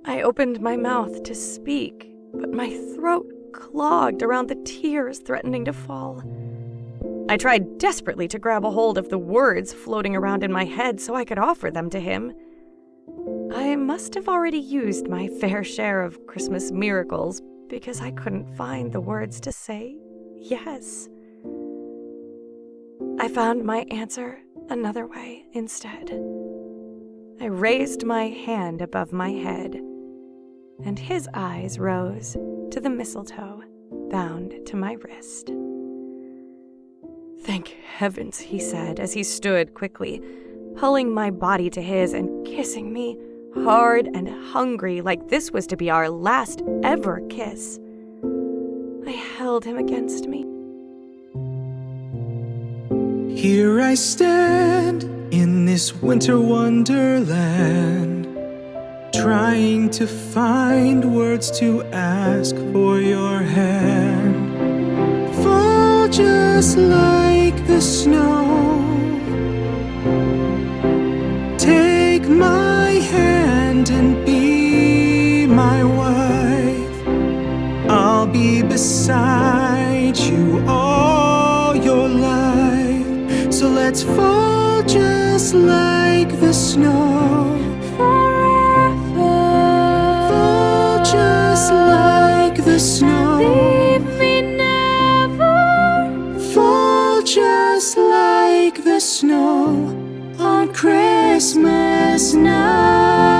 [SPEAKER 1] I opened my mouth to speak, but my throat clogged around the tears threatening to fall. I tried desperately to grab a hold of the words floating around in my head so I could offer them to him. I must have already used my fair share of Christmas miracles because I couldn't find the words to say yes. I found my answer another way instead. I raised my hand above my head, and his eyes rose to the mistletoe bound to my wrist. "Thank heavens," he said as he stood quickly, pulling my body to his and kissing me hard and hungry like this was to be our last ever kiss. I held him against me.
[SPEAKER 3] Here I stand in this winter wonderland, trying to find words to ask for your hand. Fall just like the snow. Take my hand and be my wife. I'll be beside you all your life. So let's fall just like the snow.
[SPEAKER 2] Forever.
[SPEAKER 3] Fall just like the snow.
[SPEAKER 2] Leave me never.
[SPEAKER 3] Fall just like the snow on Christmas night.